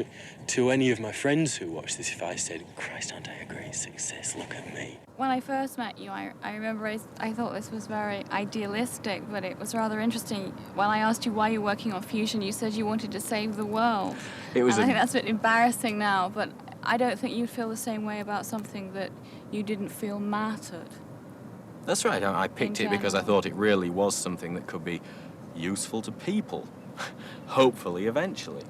to any of my friends who watch this if I said, Christ, aren't I a great success? Look at me. When I first met you, I remember I thought this was very idealistic, but it was rather interesting. When I asked you why you're working on fusion, you said you wanted to save the world. I think that's a bit embarrassing now, but I don't think you'd feel the same way about something that you didn't feel mattered. That's right. I picked it because I thought it really was something that could be useful to people. Hopefully, eventually.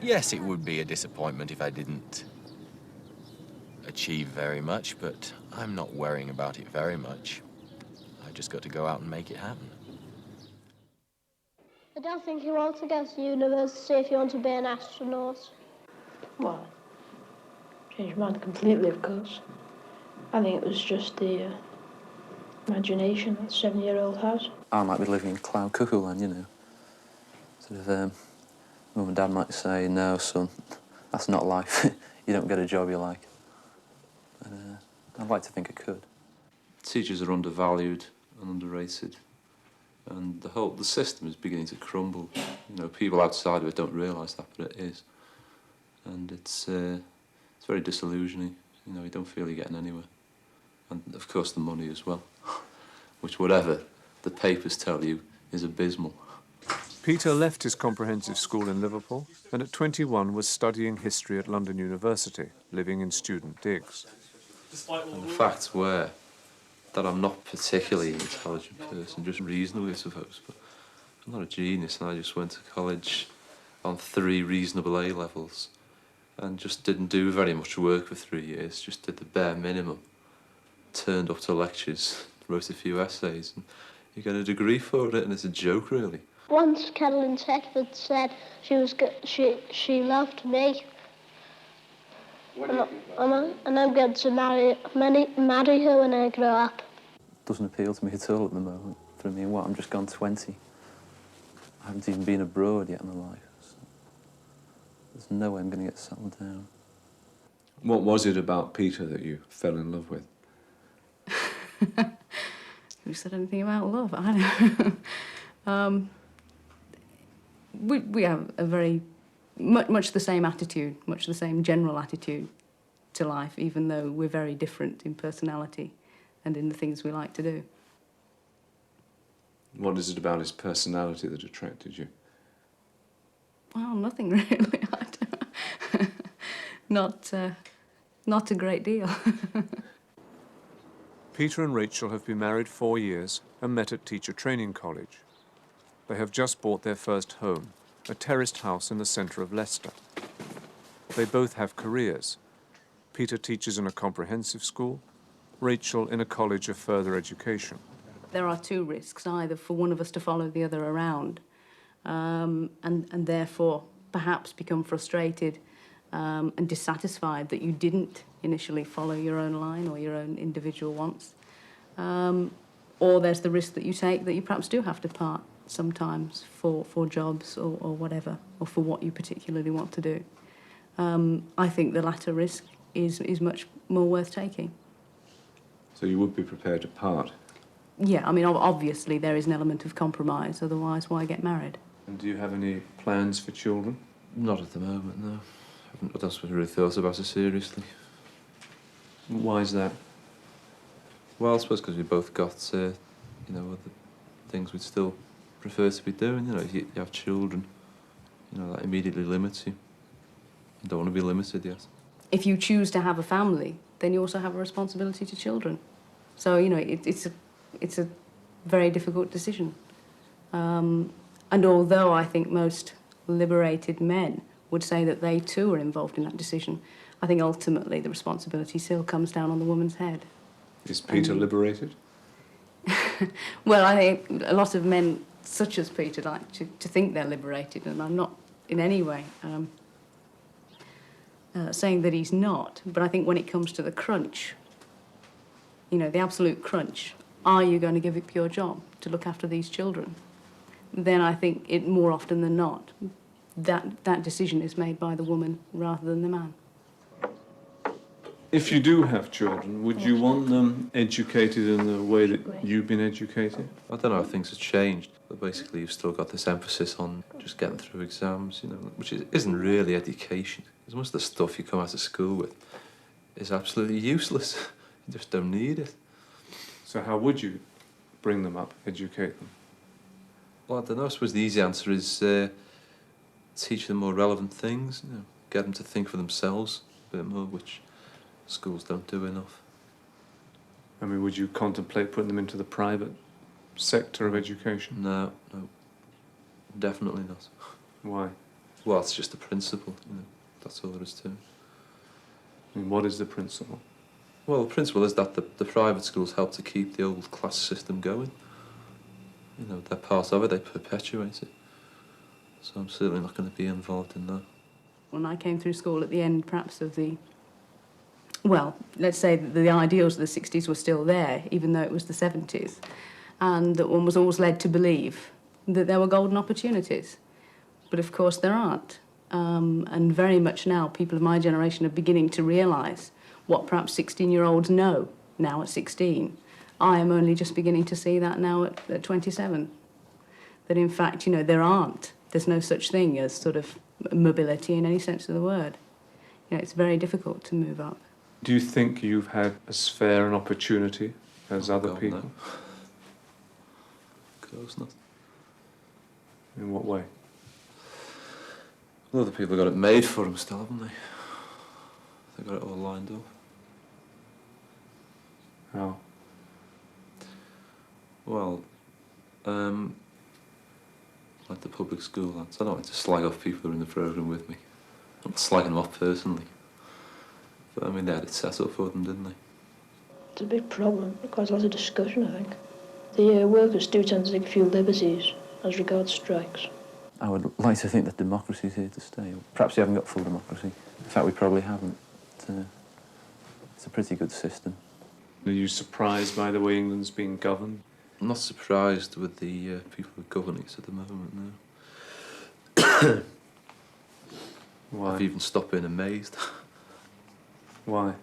Yes, it would be a disappointment if I didn't achieve very much, but I'm not worrying about it very much. I've just got to go out and make it happen. I don't think you want to go to university if you want to be an astronaut. Well, changed my mind completely, of course. I think it was just the imagination that 7-year-old has. I might be living in cloud cuckoo land, you know. Sort of, Mum and Dad might say, no, son, that's not life. You don't get a job you like. But I'd like to think I could. Teachers are undervalued and underrated. And the system is beginning to crumble. You know, people outside of it don't realise that, but it is. and it's very disillusioning. You know, you don't feel you're getting anywhere. And, of course, the money as well, which, whatever the papers tell you, is abysmal. Peter left his comprehensive school in Liverpool and at 21 was studying history at London University, living in student digs. And the facts were that I'm not particularly an intelligent person, just reasonable, I suppose, but I'm not a genius, and I just went to college on 3 reasonable A-levels and just didn't do very much work for 3 years, just did the bare minimum. Turned up to lectures, wrote a few essays, and you get a degree for it, and it's a joke, really. Once Carolyn Tedford said she loved me. And I'm going to marry her when I grow up. Doesn't appeal to me at all at the moment. For me, what, I'm just gone 20. I haven't even been abroad yet in my life. So there's no way I'm going to get settled down. What was it about Peter that you fell in love with? Who said anything about love? I don't know. We have a very, much the same attitude, much the same general attitude to life, even though we're very different in personality and in the things we like to do. What is it about his personality that attracted you? Well, nothing really. Not a great deal. Peter and Rachel have been married 4 years and met at Teacher Training College. They have just bought their first home, a terraced house in the centre of Leicester. They both have careers. Peter teaches in a comprehensive school, Rachel in a college of further education. There are 2 risks, either for one of us to follow the other around and therefore perhaps become frustrated and dissatisfied that you didn't initially follow your own line or your own individual wants. Or there's the risk that you take that you perhaps do have to part sometimes for jobs or whatever, or for what you particularly want to do. I think the latter risk is much more worth taking. So you would be prepared to part? Yeah, I mean, obviously there is an element of compromise, otherwise why get married? And do you have any plans for children? Not at the moment, no. I haven't really thought about it seriously. Why is that? Well, I suppose because we both got, you know, other things we'd still prefer to be doing. You know, if you have children, you know, that immediately limits you. You don't want to be limited yet. If you choose to have a family, then you also have a responsibility to children. So, you know, it's a very difficult decision. And although I think most liberated men would say that they too are involved in that decision, I think ultimately the responsibility still comes down on the woman's head. Is Peter liberated? Well, I think a lot of men, such as Peter, like to think they're liberated, and I'm not in any way saying that he's not, but I think when it comes to the crunch, you know, the absolute crunch, are you going to give up your job to look after these children? Then I think it more often than not, that decision is made by the woman rather than the man. If you do have children, would you want them educated in the way that you've been educated? I don't know how things have changed, but basically you've still got this emphasis on just getting through exams, you know, which isn't really education. Because most of the stuff you come out of school with is absolutely useless. You just don't need it. So how would you bring them up, educate them? Well, I don't know. I suppose the easy answer is teach them more relevant things, you know, get them to think for themselves a bit more, which schools don't do enough. I mean, would you contemplate putting them into the private sector of education? No, definitely not. Why? Well, it's just the principle, you know, that's all there is to it. I mean, what is the principle? Well, the principle is that the private schools help to keep the old class system going. You know, they're part of it, they perpetuate it. So I'm certainly not going to be involved in that. When I came through school at the end, perhaps, of the... Well, let's say that the ideals of the 60s were still there, even though it was the 70s, and that one was always led to believe that there were golden opportunities. But, of course, there aren't. And very much now, people of my generation are beginning to realise what perhaps 16-year-olds know now at 16. I am only just beginning to see that now at 27. That, in fact, you know, there's no such thing as sort of mobility in any sense of the word. You know, it's very difficult to move up. Do you think you've had as fair an opportunity as other God, people? no. Of course not. In what way? Well, other people got it made for them still, haven't they? They've got it all lined up. How? Well, like the public school lads. I don't like to slag off people who are in the programme with me. I'm not slagging them off personally. But I mean, they had it set up for them, didn't they? It's a big problem, quite a lot of discussion, I think. The workers do tend to take a few liberties as regards strikes. I would like to think that democracy is here to stay. Perhaps we haven't got full democracy. In fact, we probably haven't. It's a pretty good system. Are you surprised by the way England's being governed? I'm not surprised with the people who are governing us at the moment, no. Why? I've even stopped being amazed. Why?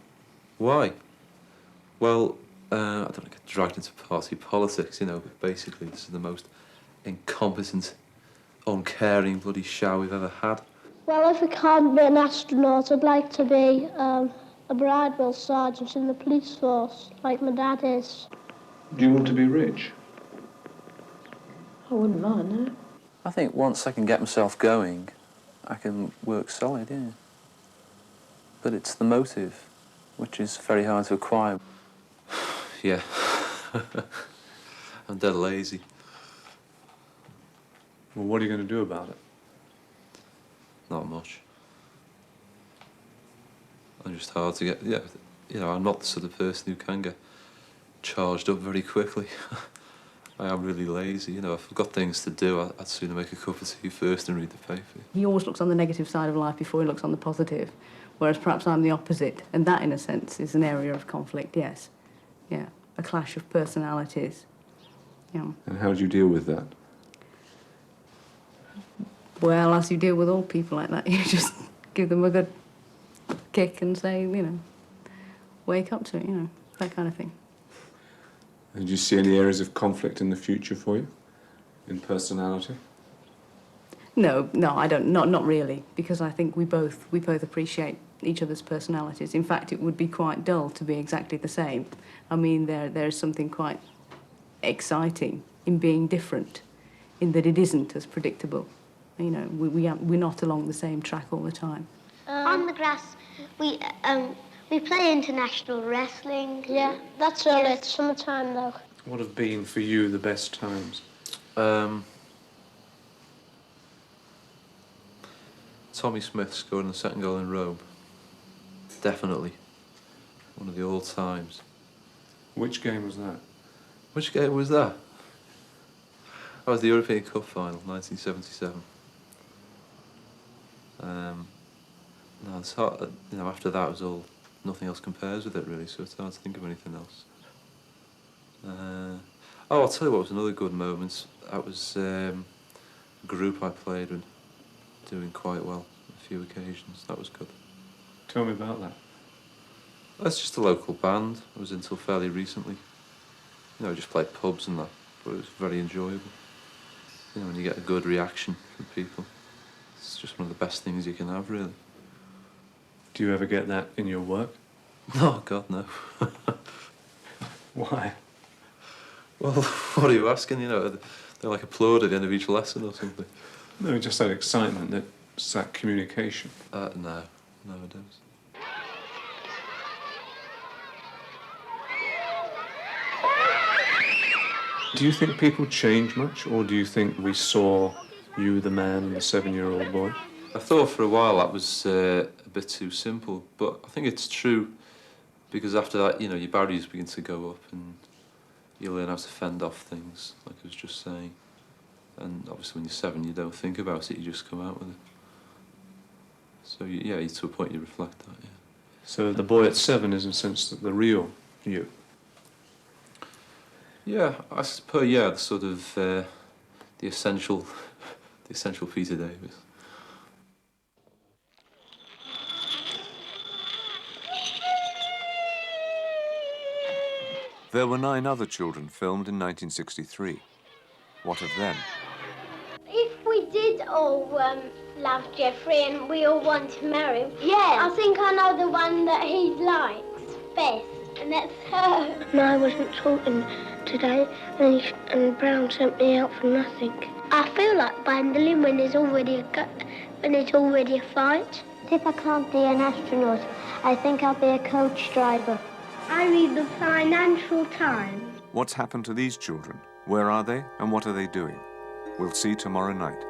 Why? Well, I don't want to get dragged into party politics, you know, but basically this is the most incompetent, uncaring bloody show we've ever had. Well, if I can't be an astronaut, I'd like to be a bridewell sergeant in the police force, like my dad is. Do you want to be rich? I wouldn't mind, no. I think once I can get myself going, I can work solid, yeah. But it's the motive, which is very hard to acquire. Yeah. I'm dead lazy. Well, what are you going to do about it? Not much. I'm just hard to get, yeah, you know, I'm not the sort of person who can get charged up very quickly. I am really lazy, you know, if I've got things to do, I'd sooner make a cup of tea first and read the paper. He always looks on the negative side of life before he looks on the positive, whereas perhaps I'm the opposite, and that, in a sense, is an area of conflict, yes. Yeah, a clash of personalities. Yeah. And how do you deal with that? Well, as you deal with all people like that, you just give them a good kick and say, you know, wake up to it, you know, that kind of thing. And do you see any areas of conflict in the future for you, in personality? No, I don't. Not really, because I think we both appreciate each other's personalities. In fact, it would be quite dull to be exactly the same. I mean, there is something quite exciting in being different, in that it isn't as predictable. You know, we're not along the same track all the time. On the grass, we play international wrestling. Yeah, that's all. It's summertime though. What have been for you the best times? Tommy Smith scoring the second goal in Rome. Definitely. One of the all-times. Which game was that? Which game was that? That was the European Cup final, 1977. No, it's hard, you know, after that was all, nothing else compares with it really, so it's hard to think of anything else. Oh, I'll tell you what was another good moment. That was a group I played with, doing quite well on a few occasions. That was good. Tell me about that. That's just a local band. I was until fairly recently. You know, I just played pubs and that, but it was very enjoyable. You know, when you get a good reaction from people, it's just one of the best things you can have, really. Do you ever get that in your work? No, God, no. Why? Well, what are you asking? You know, they like applaud at the end of each lesson or something. No, just that excitement, that communication. No, it doesn't. Do you think people change much, or do you think we saw you, the man, and the 7-year-old boy? I thought for a while that was a bit too simple, but I think it's true, because after that, you know, your barriers begin to go up and you learn how to fend off things, like I was just saying. And obviously when you're 7, you don't think about it, you just come out with it. So, yeah, to a point you reflect that, yeah. So the boy at 7 is, in a sense, the real you? Yeah, I suppose, yeah, the sort of, the essential Peter Davis. There were 9 other children filmed in 1963. What of them? If we did all love Jeffrey and we all want to marry him. Yeah. I think I know the one that he likes best, and that's her. No, I wasn't talking today, and Brown sent me out for nothing. I feel like bundling when there's already a fight. If I can't be an astronaut, I think I'll be a coach driver. I read the Financial Times. What's happened to these children? Where are they and what are they doing? We'll see tomorrow night.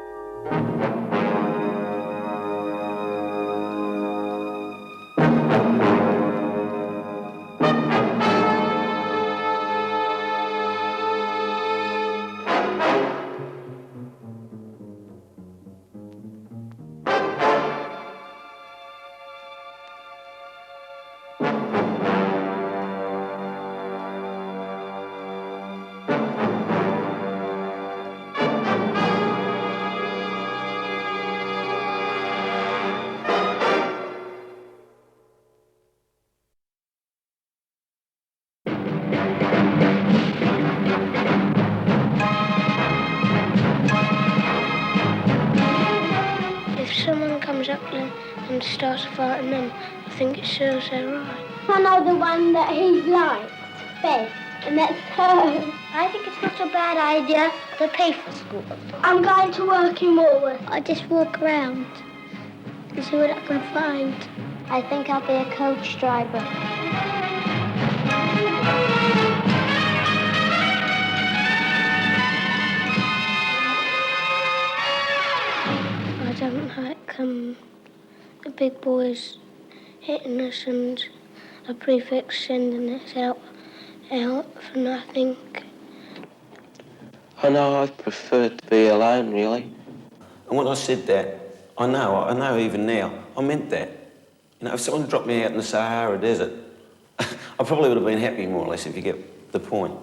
If someone comes up and starts fighting them, I think it shows they're right. I know the one that he likes best, and that's her. I think it's not a bad idea to pay for school. I'm going to work in Woolworth. I just walk around and see what I can find. I think I'll be a coach driver. I don't like the big boys hitting us and a prefect sending us out for nothing. I know I'd prefer to be alone, really. And when I said that, I know even now, I meant that. You know, if someone dropped me out in the Sahara Desert, I probably would have been happy, more or less, if you get the point.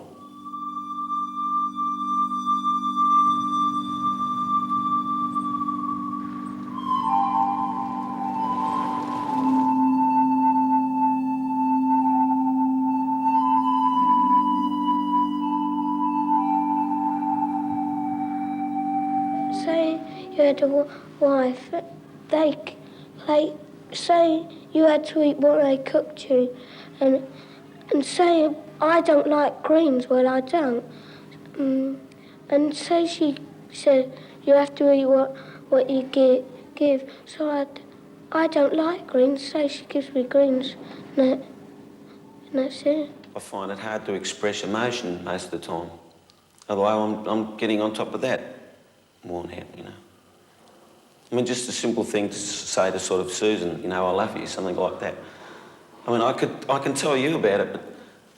Say you had a wife, say you had to eat what they cooked you, and say I don't like greens, well I don't, and say she said you have to eat what you give, so I don't like greens, say she gives me greens, and that's it. I find it hard to express emotion most of the time. Although I'm getting on top of that more now, you know. I mean, just a simple thing to say to sort of Susan, you know, I love you, something like that. I mean, I can tell you about it, but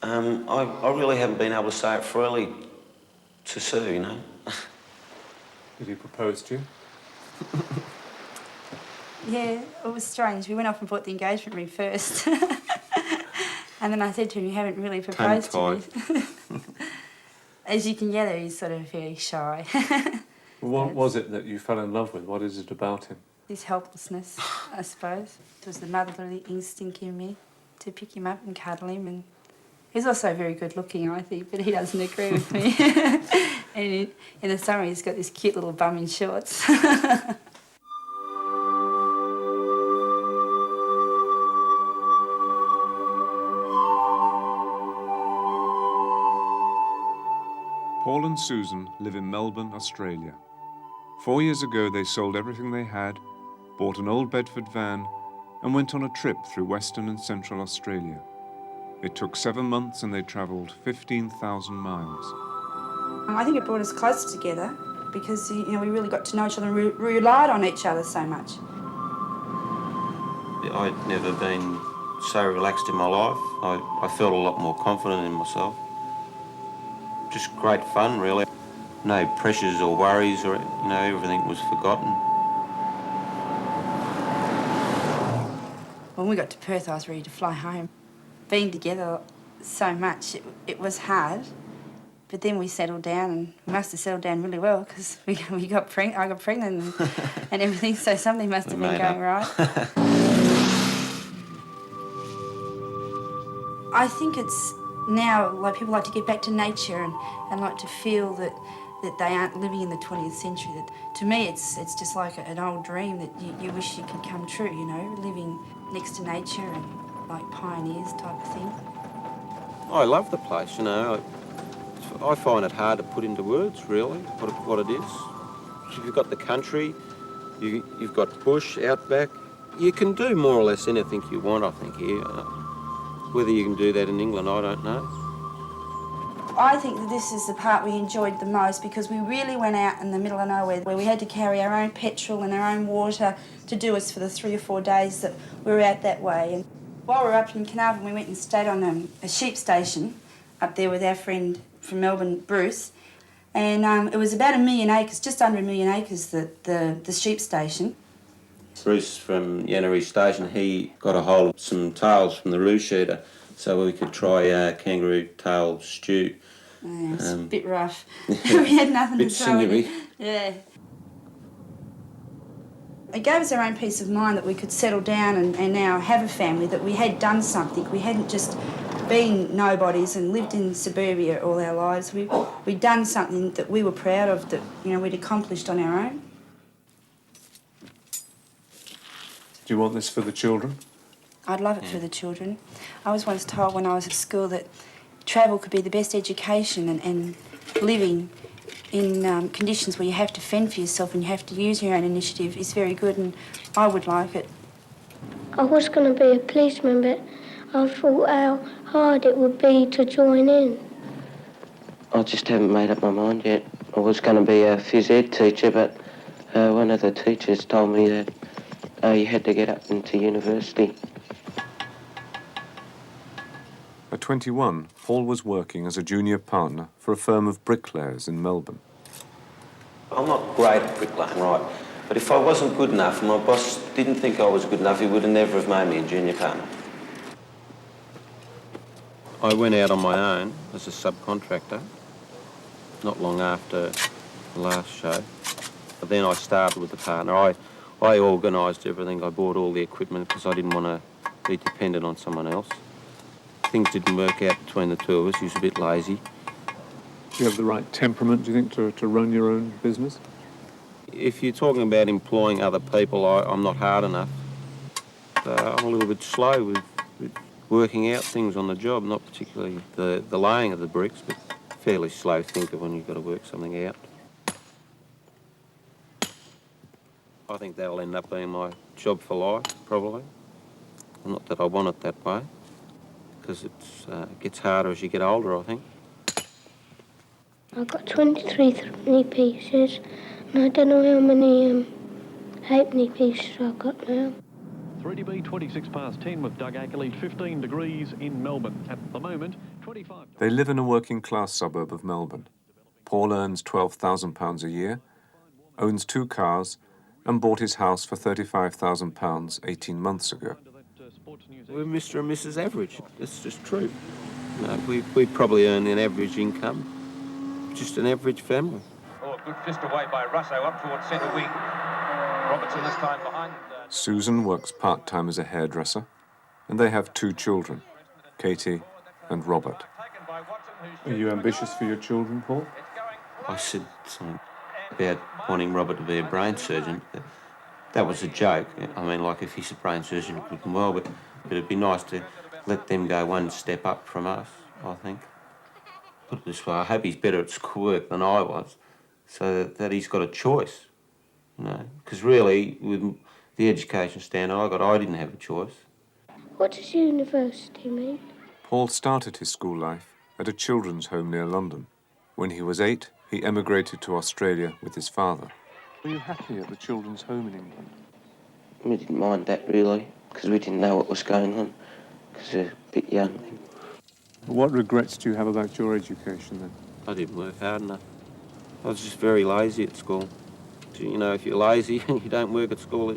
I really haven't been able to say it freely to Sue, you know. Did he propose to you? Yeah, it was strange. We went off and bought the engagement ring first. And then I said to him, you haven't really proposed to me. As you can gather, he's sort of very shy. What was it that you fell in love with? What is it about him? His helplessness, I suppose. It was the motherly instinct in me to pick him up and cuddle him. And he's also very good looking, I think, but he doesn't agree with me. And in the summer, he's got this cute little bum in shorts. Paul and Susan live in Melbourne, Australia. 4 years ago, they sold everything they had, bought an old Bedford van, and went on a trip through Western and Central Australia. It took 7 months and they travelled 15,000 miles. I think it brought us closer together because, you know, we really got to know each other and we relied on each other so much. I'd never been so relaxed in my life. I felt a lot more confident in myself. Just great fun, really. No pressures or worries, or, you know, everything was forgotten. When we got to Perth, I was ready to fly home. Being together so much, it was hard. But then we settled down, and we must have settled down really well because I got pregnant and everything, so something must have been going right. I think it's now, like, people like to get back to nature and like to feel that that they aren't living in the 20th century. That to me, it's just like an old dream that you wish you could come true. You know, living next to nature and like pioneers type of thing. I love the place, you know. I find it hard to put into words, really, what it is. You've got the country, you've got bush, outback. You can do more or less anything you want, I think, here. Whether you can do that in England, I don't know. I think that this is the part we enjoyed the most because we really went out in the middle of nowhere where we had to carry our own petrol and our own water to do us for the 3 or 4 days that we were out that way. And while we were up in Carnarvon, we went and stayed on a sheep station up there with our friend from Melbourne, Bruce. And it was about 1 million acres, just under 1 million acres, the sheep station. Bruce from Yannery Station, he got a hold of some tails from the roo shooter so we could try kangaroo tail stew. Yeah, it's a bit rough. We had nothing to throw in it. Yeah. It gave us our own peace of mind that we could settle down and now have a family, that we had done something. We hadn't just been nobodies and lived in suburbia all our lives. We'd done something that we were proud of, that, you know, we'd accomplished on our own. Do you want this for the children? I'd love it for the children. I was once told when I was at school that travel could be the best education, and living in conditions where you have to fend for yourself and you have to use your own initiative is very good, and I would like it. I was going to be a policeman, but I thought how hard it would be to join in. I just haven't made up my mind yet. I was going to be a phys ed teacher, but one of the teachers told me that you had to get up into university. At 21, Paul was working as a junior partner for a firm of bricklayers in Melbourne. I'm not great at bricklaying, right, but if I wasn't good enough and my boss didn't think I was good enough, he would have never have made me a junior partner. I went out on my own as a subcontractor not long after the last show. But then I started with the partner. I organised everything. I bought all the equipment because I didn't want to be dependent on someone else. Things didn't work out between the two of us. He was a bit lazy. Do you have the right temperament, do you think, to run your own business? If you're talking about employing other people, I'm not hard enough. I'm a little bit slow with working out things on the job, not particularly the laying of the bricks, but fairly slow thinker when you've got to work something out. I think that'll end up being my job for life, probably. Not that I want it that way, because it gets harder as you get older, I think. I've got 23 threepenny pieces, and I don't know how many halfpenny pieces I've got now. 3DB 26 past 10 with Doug Ackley, 15 degrees in Melbourne. At the moment, 25... They live in a working-class suburb of Melbourne. Paul earns £12,000 a year, owns 2 cars, and bought his house for £35,000 18 months ago. We're Mr. and Mrs. Average. That's just true. You know, we probably earn an average income, just an average family. Oh, good fist away by Russo up towards centre wing. Robertson this time behind. Susan works part-time as a hairdresser, and they have 2 children, Katie and Robert. Are you ambitious for your children, Paul? I said something about wanting Robert to be a brain surgeon. That was a joke. I mean, like, if he's a brain surgeon, good and well, but it'd be nice to let them go one step up from us, I think. Put it this way, I hope he's better at schoolwork than I was, so that he's got a choice, you know, because really, with the education standard I got, I didn't have a choice. What does university mean? Paul started his school life at a children's home near London. When he was 8, he emigrated to Australia with his father. Were you happy at the children's home in England? We didn't mind that, really, because we didn't know what was going on, because we were a bit young then. What regrets do you have about your education, then? I didn't work hard enough. I was just very lazy at school. You know, if you're lazy and you don't work at school,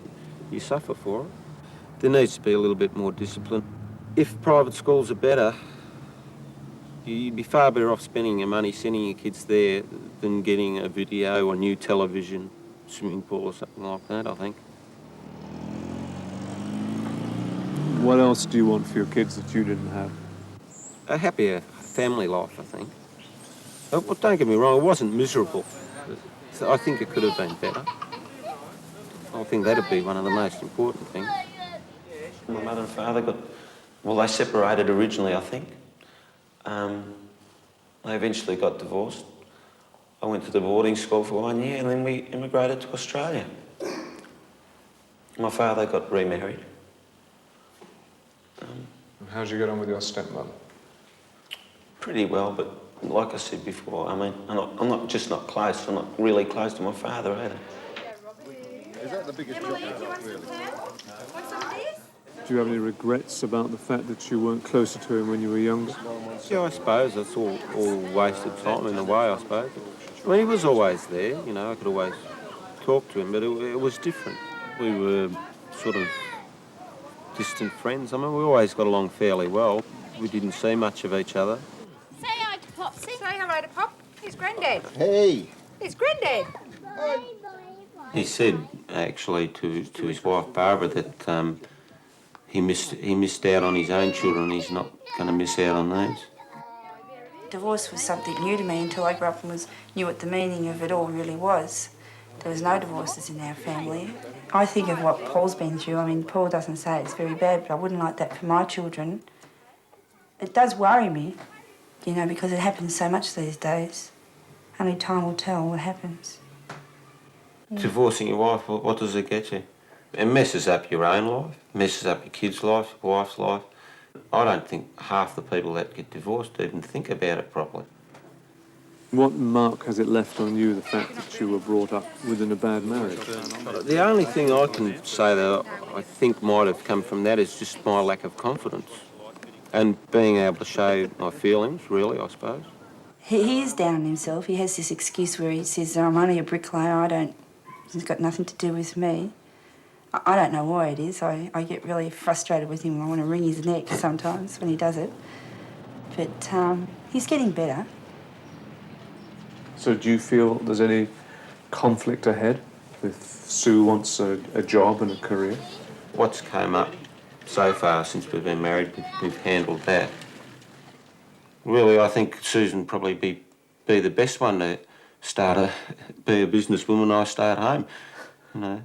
you suffer for it. There needs to be a little bit more discipline. If private schools are better, you'd be far better off spending your money sending your kids there than getting a video or new television, swimming pool or something like that, I think. What else do you want for your kids that you didn't have? A happier family life, I think. But don't get me wrong, it wasn't miserable. I think it could have been better. I think that'd be one of the most important things. My mother and father they separated originally, I think. They eventually got divorced. I went to the boarding school for 1 year and then we immigrated to Australia. My father got remarried. And how'd you get on with your stepmother? Pretty well, but like I said before, I mean, I'm not just not close, I'm not really close to my father either. Is that the biggest job really? Do you have any regrets about the fact that you weren't closer to him when you were younger? Yeah, I suppose it's all wasted time in a way, I suppose. I mean, he was always there, you know, I could always talk to him, but it was different. We were sort of distant friends. I mean, we always got along fairly well. We didn't see much of each other. Say hi to Pop. Say hello to Pop. Here's Grandad. Hey! Here's Grandad. He said, actually, to his wife, Barbara, that he missed out on his own children. He's not going to miss out on these. Divorce was something new to me until I grew up and knew what the meaning of it all really was. There was no divorces in our family. I think of what Paul's been through. I mean, Paul doesn't say it's very bad, but I wouldn't like that for my children. It does worry me, you know, because it happens so much these days. Only time will tell what happens. Divorcing your wife, what does it get you? It messes up your own life, messes up your kid's life, your wife's life. I don't think half the people that get divorced even think about it properly. What mark has it left on you, the fact that you were brought up within a bad marriage? The only thing I can say that I think might have come from that is just my lack of confidence and being able to show my feelings, really, I suppose. He is down on himself. He has this excuse where he says, I'm only a bricklayer, it's got nothing to do with me. I don't know why it is. I get really frustrated with him. I want to wring his neck sometimes when he does it. But he's getting better. So do you feel there's any conflict ahead if Sue wants a job and a career? What's come up so far since we've been married, we've handled that. Really, I think Susan probably be the best one to be a businesswoman. I stay at home, you know.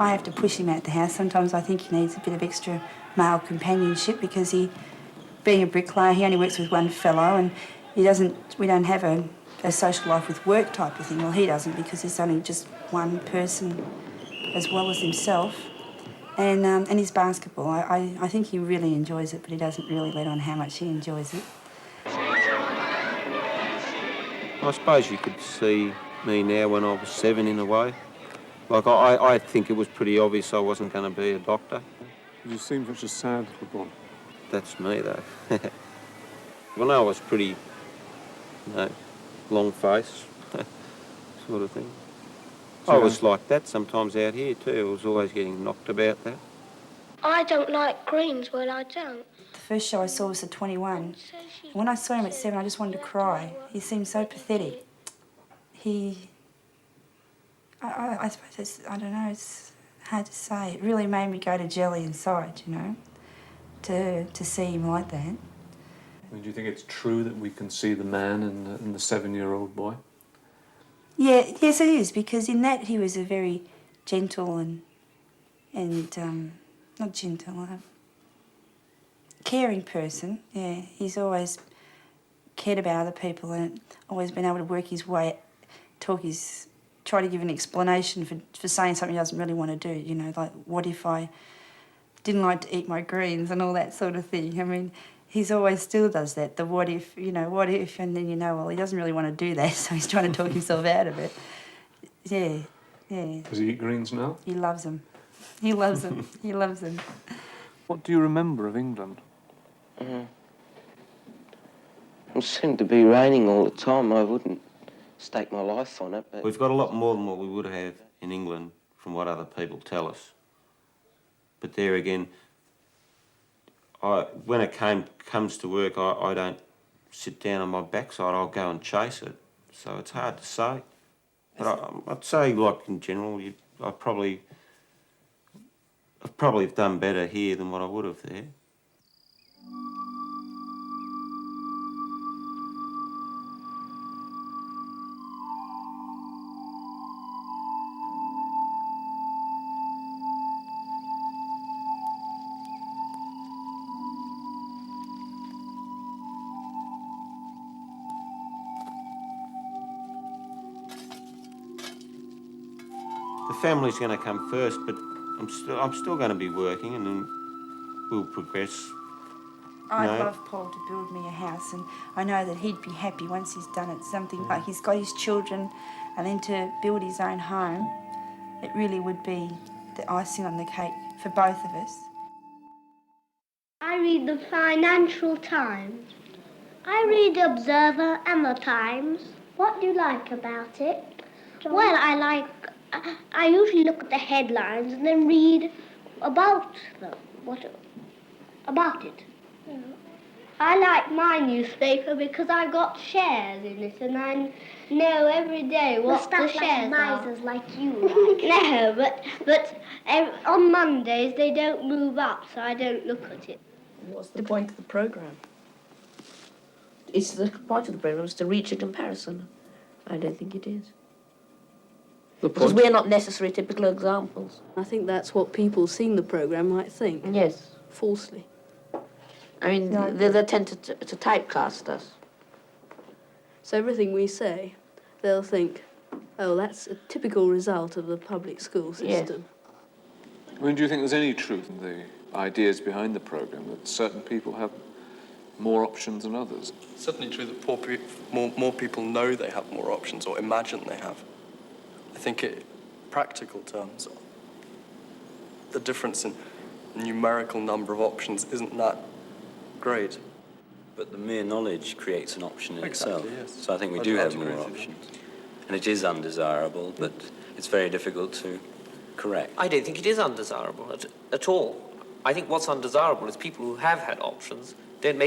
I have to push him out the house. Sometimes I think he needs a bit of extra male companionship because being a bricklayer, he only works with one fellow and we don't have a social life with work type of thing. Well, he doesn't because there's only just one person as well as himself. And his basketball, I think he really enjoys it, but he doesn't really let on how much he enjoys it. I suppose you could see me now when I was 7 in a way. Like, I think it was pretty obvious I wasn't going to be a doctor. You seem such a sad little boy. That's me, though. When I was pretty, long face, sort of thing. I was like that sometimes out here too. I was always getting knocked about that. I don't like greens, well, I don't. The first show I saw was at 21. When I saw him at 7, I just wanted to cry. He seemed so pathetic. I suppose I don't know, it's hard to say. It really made me go to jelly inside, you know, to see him like that. Do you think it's true that we can see the man in the 7-year-old boy? Yeah, yes it is, because in that he was a very gentle and not gentle, caring person. Yeah, he's always cared about other people and always been able to work his way, try to give an explanation for saying something he doesn't really want to do, you know, like what if I didn't like to eat my greens and all that sort of thing. I mean, he's always still does that, the what if, and then well, he doesn't really want to do that, so he's trying to talk himself out of it. Yeah, yeah. Does he eat greens now? He loves them. He loves them. He loves them. What do you remember of England? It seemed to be raining all the time. I wouldn't stake my life on it. But we've got a lot more than what we would have in England from what other people tell us. But there again, when it comes to work, I don't sit down on my backside. I'll go and chase it. So it's hard to say. But I'd say, like, in general, I've probably done better here than what I would have there. The family's going to come first, but I'm still going to be working, and then we'll progress. I'd love Paul to build me a house, and I know that he'd be happy once he's done it. Something like he's got his children, and then to build his own home, it really would be the icing on the cake for both of us. I read the Financial Times. I read the Observer and the Times. What do you like about it, John? Well, I usually look at the headlines and then read about them. About it. Yeah. I like my newspaper because I got shares in it, and I know every day what the shares are. Misers like you. No, but on Mondays they don't move up, so I don't look at it. What's the point of the programme? It's the point of the programme is to reach a comparison. I don't think it is. Because we're not necessarily typical examples. I think that's what people seeing the programme might think. Yes. Falsely. I mean, they tend to typecast us. So everything we say, they'll think, oh, that's a typical result of the public school system. Yes. I mean, do you think there's any truth in the ideas behind the programme, that certain people have more options than others? It's certainly true that more people know they have more options or imagine they have. I think in practical terms, the difference in numerical number of options isn't that great. But the mere knowledge creates an option in itself. Yes. So I think we do have more options. And it is undesirable, but it's very difficult to correct. I don't think it is undesirable at all. I think what's undesirable is people who have had options don't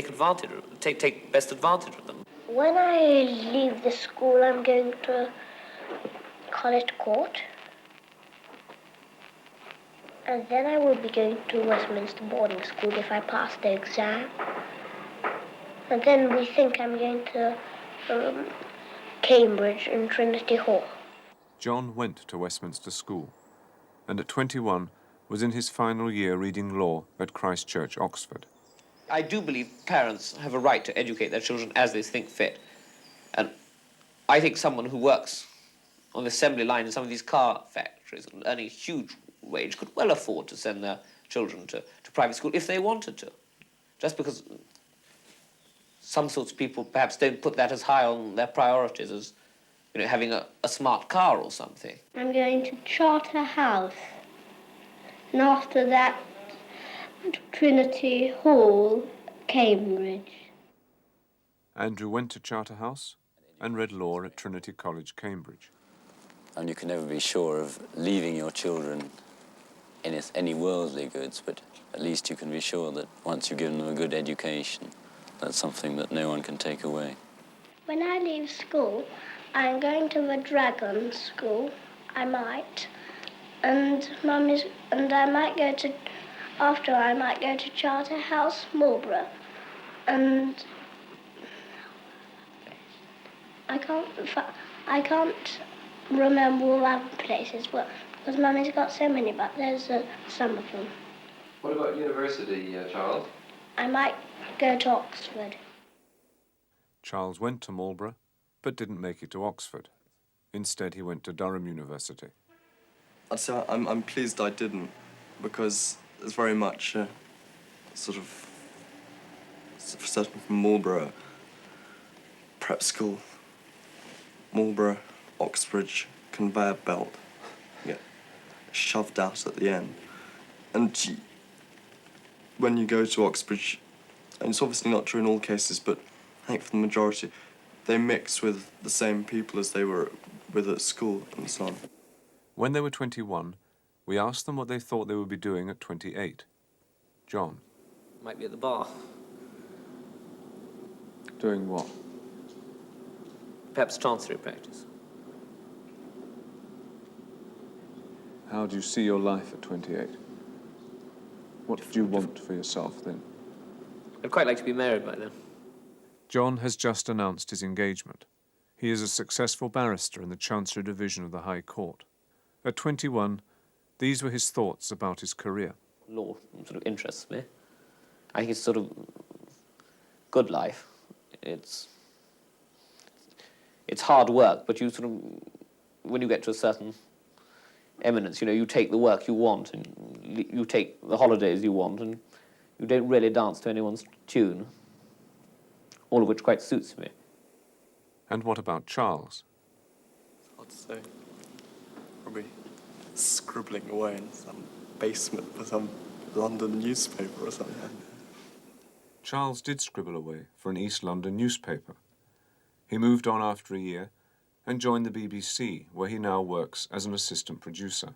take best advantage of them. When I leave the school, I'm going to College Court. And then I will be going to Westminster boarding school if I pass the exam. And then we think I'm going to Cambridge and Trinity Hall. John went to Westminster School, and at 21 was in his final year reading law at Christ Church, Oxford. I do believe parents have a right to educate their children as they think fit. And I think someone who works on the assembly line in some of these car factories and earning a huge wage could well afford to send their children to private school if they wanted to. Just because some sorts of people perhaps don't put that as high on their priorities as, you know, having a smart car or something. I'm going to Charterhouse. And after that, Trinity Hall, Cambridge. Andrew went to Charterhouse and read law at Trinity College, Cambridge. And you can never be sure of leaving your children any worldly goods, but at least you can be sure that once you've given them a good education, that's something that no one can take away. When I leave school, I'm going to the Dragon School. I might. And I might go to, after I might go to Charterhouse, Marlborough. And I can't remember all other places, but because Mummy's got so many, but there's some of them. What about university, Charles? I might go to Oxford. Charles went to Marlborough, but didn't make it to Oxford. Instead, he went to Durham University. I'd say I'm pleased I didn't, because it's very much certainly from Marlborough, prep school, Marlborough, Oxbridge, conveyor belt. You get shoved out at the end. And when you go to Oxbridge, and it's obviously not true in all cases, but I think for the majority, they mix with the same people as they were with at school and so on. When they were 21, we asked them what they thought they would be doing at 28. John. Might be at the bar. Doing what? Perhaps chancery practice. How do you see your life at 28? What do you want for yourself then? I'd quite like to be married by then. John has just announced his engagement. He is a successful barrister in the Chancery Division of the High Court. At 21, these were his thoughts about his career. Law sort of interests me. I think it's sort of good life. It's hard work, but you sort of, when you get to a certain eminence. You know, you take the work you want and you take the holidays you want and you don't really dance to anyone's tune, all of which quite suits me. And what about Charles? I'd say probably scribbling away in some basement for some London newspaper or something. Charles did scribble away for an East London newspaper. He moved on after a year and joined the BBC, where he now works as an assistant producer.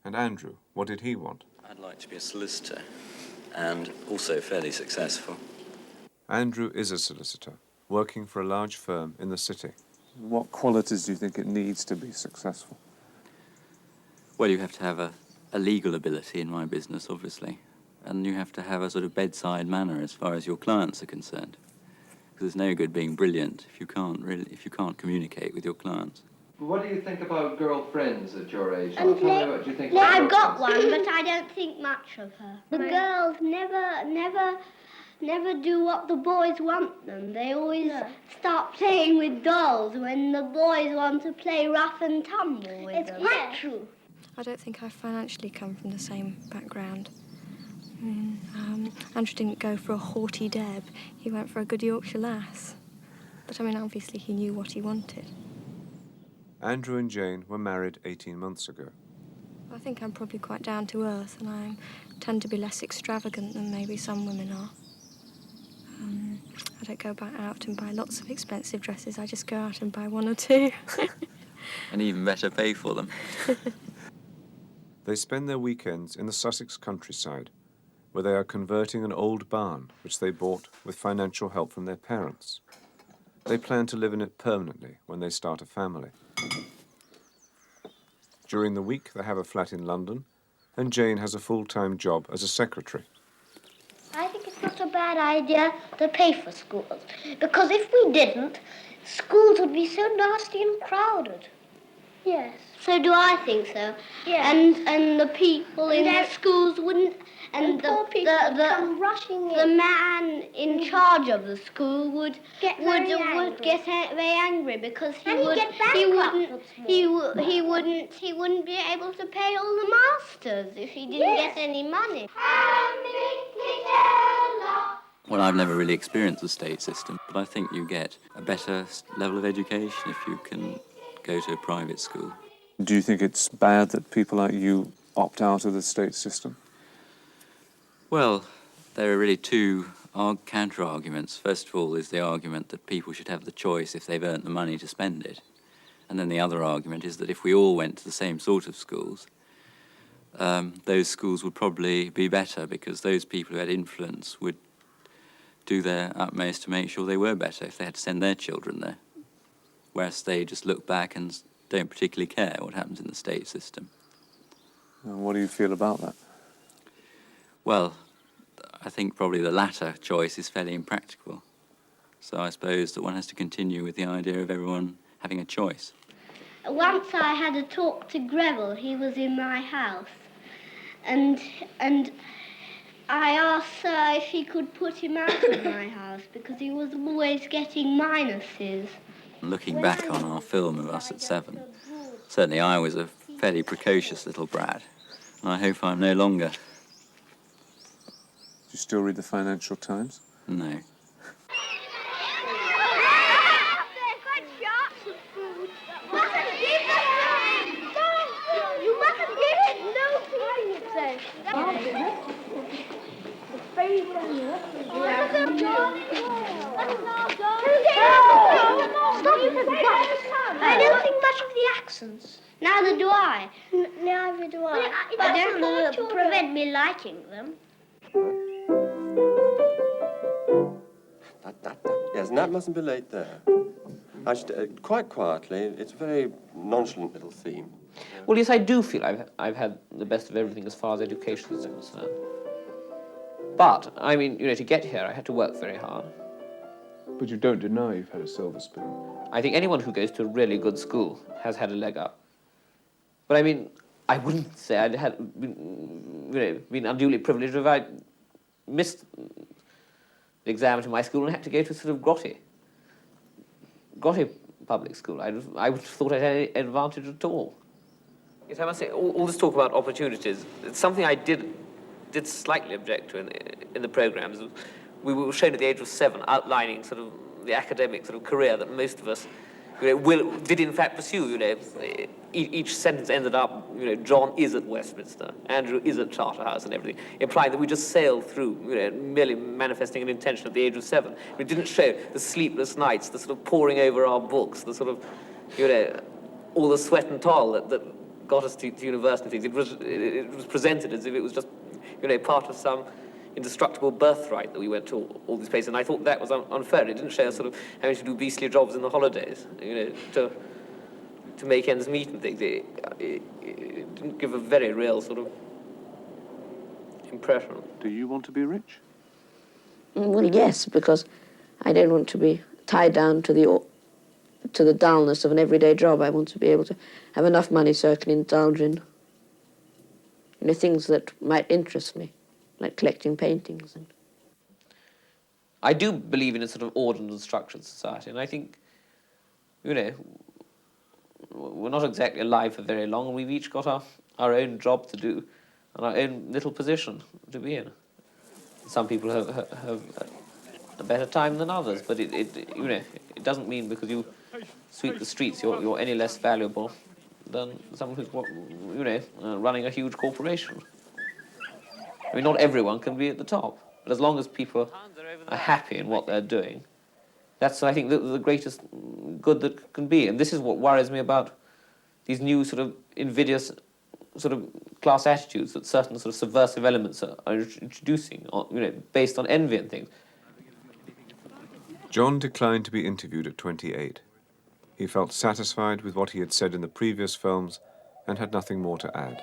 And Andrew, what did he want? I'd like to be a solicitor, and also fairly successful. Andrew is a solicitor, working for a large firm in the city. What qualities do you think it needs to be successful? Well, you have to have a legal ability in my business, obviously, and you have to have a sort of bedside manner as far as your clients are concerned. Because there's no good being brilliant if you can't communicate with your clients. What do you think about girlfriends at your age? And Tell me what you think. I've got one, but I don't think much of her. The girls never do what the boys want them. They always start playing with dolls when the boys want to play rough and tumble with them. It's quite true. I don't think I financially come from the same background. Andrew didn't go for a haughty Deb. He went for a good Yorkshire lass. But, I mean, obviously he knew what he wanted. Andrew and Jane were married 18 months ago. I think I'm probably quite down to earth, and I tend to be less extravagant than maybe some women are. I don't go out and buy lots of expensive dresses. I just go out and buy one or two. And even better, pay for them. They spend their weekends in the Sussex countryside, where they are converting an old barn which they bought with financial help from their parents. They plan to live in it permanently when they start a family. During the week, they have a flat in London, and Jane has a full-time job as a secretary. I think it's not a bad idea to pay for schools, because if we didn't, schools would be so nasty and crowded. Yes. So do I think so. Yeah. And the people in the schools wouldn't, and the poor people would come rushing in. The man in charge of the school would get very angry because he wouldn't be able to pay all the masters if he didn't get any money. Well, I've never really experienced the state system, but I think you get a better level of education if you can go to a private school. Do you think it's bad that people like you opt out of the state system? Well, there are really two counter-arguments. First of all is the argument that people should have the choice if they've earned the money to spend it. And then the other argument is that if we all went to the same sort of schools, those schools would probably be better because those people who had influence would do their utmost to make sure they were better if they had to send their children there. Whereas they just look back and don't particularly care what happens in the state system. And what do you feel about that? Well, I think probably the latter choice is fairly impractical. So I suppose that one has to continue with the idea of everyone having a choice. Once I had a talk to Greville. He was in my house. And I asked Sir if he could put him out of my house because he was always getting minuses. Looking back on our film of us at 7, certainly I was a fairly precocious little brat, and I hope I'm no longer. Do you still read the Financial Times? No. I don't think much of the accents. Neither do I. Neither do I. But it doesn't prevent me liking them. Yes, Nat mustn't be late there. Actually, quite quietly, it's a very nonchalant little theme. Well, yes, I do feel I've had the best of everything as far as education is concerned. But, I mean, you know, to get here, I had to work very hard. But you don't deny you've had a silver spoon. I think anyone who goes to a really good school has had a leg up. But, I mean, I wouldn't say I'd been unduly privileged if I missed the exams in my school and had to go to a sort of grotty public school. I would have thought I'd had any advantage at all. Yes, I must say, all this talk about opportunities, it's something I did slightly object to in the programmes. We were shown at the age of 7 outlining sort of the academic sort of career that most of us did in fact pursue. Each sentence ended up, John is at Westminster, Andrew is at Charterhouse and everything, implying that we just sailed through, merely manifesting an intention at the age of 7. It didn't show the sleepless nights, the sort of poring over our books, the sort of, all the sweat and toil that got us to university things. It was presented as if it was just, part of some indestructible birthright that we went to all these places, and I thought that was unfair. It didn't show us sort of having to do beastly jobs in the holidays, to make ends meet and things. It didn't give a very real sort of impression. Do you want to be rich? Well, yes, because I don't want to be tied down to the dullness of an everyday job. I want to be able to have enough money so I can indulge in things that might interest me, like collecting paintings. And I do believe in a sort of ordered and structured society, and I think, we're not exactly alive for very long, and we've each got our own job to do and our own little position to be in. Some people have a better time than others, but it doesn't mean because you sweep the streets you're any less valuable than someone who's, running a huge corporation. I mean, not everyone can be at the top, but as long as people are happy in what they're doing, that's, I think, the greatest good that can be. And this is what worries me about these new sort of invidious sort of class attitudes that certain sort of subversive elements are introducing, based on envy and things. John declined to be interviewed at 28. He felt satisfied with what he had said in the previous films and had nothing more to add.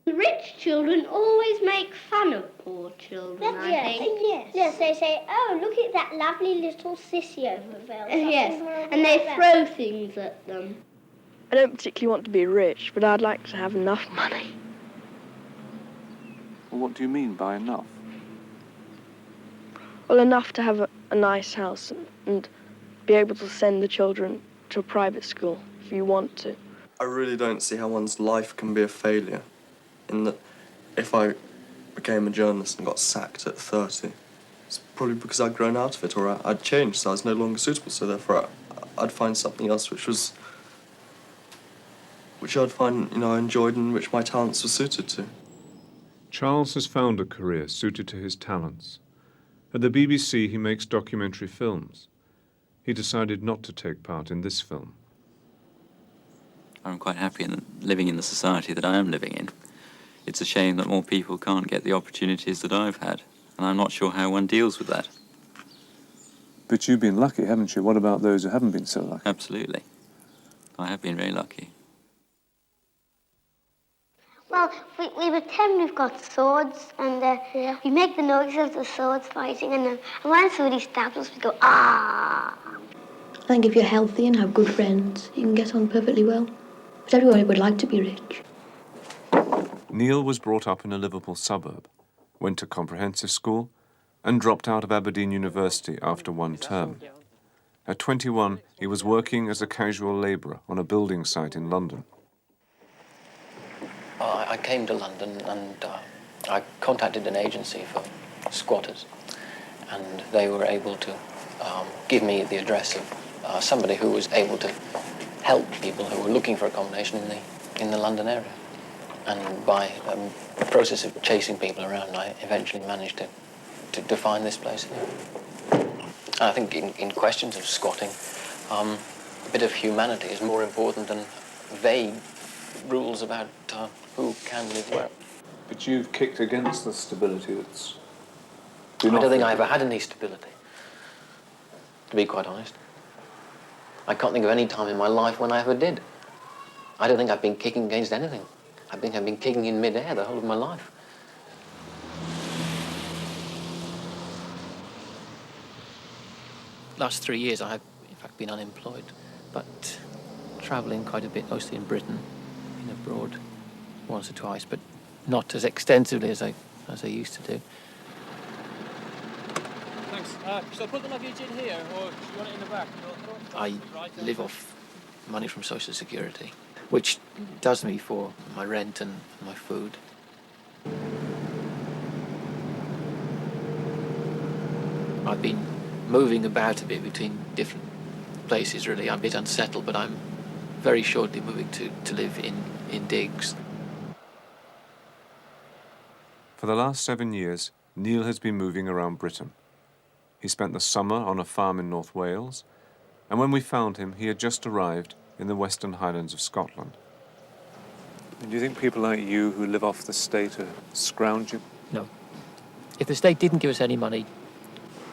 Rich children always make fun of poor children, I think. Yes. Yes, they say, oh, look at that lovely little sissy over there. Yes, and they throw things at them. I don't particularly want to be rich, but I'd like to have enough money. Well, what do you mean by enough? Well, enough to have a nice house and be able to send the children to a private school if you want to. I really don't see how one's life can be a failure. In that, if I became a journalist and got sacked at 30, it's probably because I'd grown out of it, or I'd changed, so I was no longer suitable, so therefore I'd find something else which I'd find, I enjoyed and which my talents were suited to. Charles has found a career suited to his talents. At the BBC, he makes documentary films. He decided not to take part in this film. I'm quite happy living in the society that I am living in. It's a shame that more people can't get the opportunities that I've had, and I'm not sure how one deals with that. But you've been lucky, haven't you? What about those who haven't been so lucky? Absolutely. I have been very lucky. Well, we pretend we've got swords, and we make the noise of the swords fighting, and when somebody stabs us, we go, ah! I think if you're healthy and have good friends, you can get on perfectly well. But everybody would like to be rich. Neil was brought up in a Liverpool suburb, went to comprehensive school, and dropped out of Aberdeen University after one term. At 21, he was working as a casual labourer on a building site in London. I came to London and I contacted an agency for squatters, and they were able to give me the address of somebody who was able to help people who were looking for accommodation in the London area. And by a process of chasing people around, I eventually managed to find this place here. And I think in questions of squatting, a bit of humanity is more important than vague rules about who can live where. But you've kicked against the stability that's... I don't think I ever had any stability, to be quite honest. I can't think of any time in my life when I ever did. I don't think I've been kicking against anything. I think I've been kicking in mid-air the whole of my life. Last 3 years I have, in fact, been unemployed, but travelling quite a bit, mostly in Britain, been abroad once or twice, but not as extensively as I used to do. Thanks. Shall I put the luggage in here, or do you want it in the back? I live off money from Social Security, which does me for my rent and my food. I've been moving about a bit between different places, really. I'm a bit unsettled, but I'm very shortly moving to live in digs. For the last 7 years, Neil has been moving around Britain. He spent the summer on a farm in North Wales, and when we found him, he had just arrived in the Western Highlands of Scotland. And do you think people like you who live off the state are scrounging? No. If the state didn't give us any money,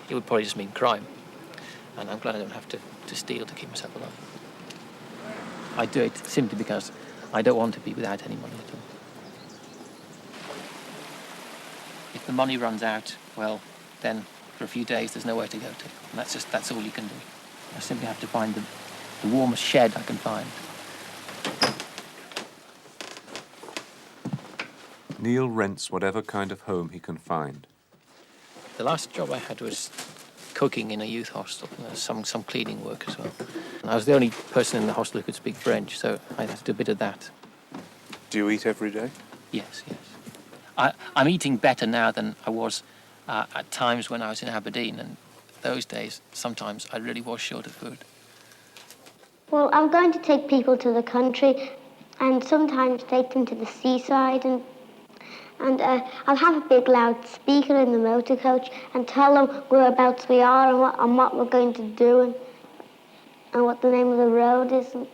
it would probably just mean crime. And I'm glad I don't have to steal to keep myself alive. I do it simply because I don't want to be without any money at all. If the money runs out, well, then for a few days there's nowhere to go to. And that's all you can do. I simply have to find the warmest shed I can find. Neil rents whatever kind of home he can find. The last job I had was cooking in a youth hostel, some cleaning work as well. And I was the only person in the hostel who could speak French, so I had to do a bit of that. Do you eat every day? Yes. I'm eating better now than I was at times when I was in Aberdeen, and those days, sometimes I really was short of food. Well, I'm going to take people to the country and sometimes take them to the seaside, and I'll have a big loud speaker in the motor coach and tell them whereabouts we are and what we're going to do and what the name of the road is and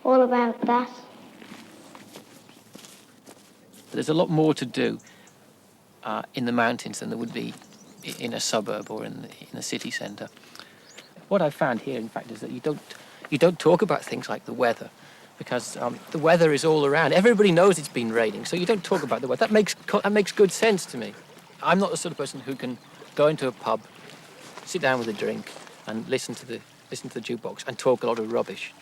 all about that. There's a lot more to do in the mountains than there would be in a suburb or in a city centre. What I've found here, in fact, is that you don't talk about things like the weather, because the weather is all around. Everybody knows it's been raining, so you don't talk about the weather. That makes good sense to me. I'm not the sort of person who can go into a pub, sit down with a drink, and listen to the jukebox and talk a lot of rubbish.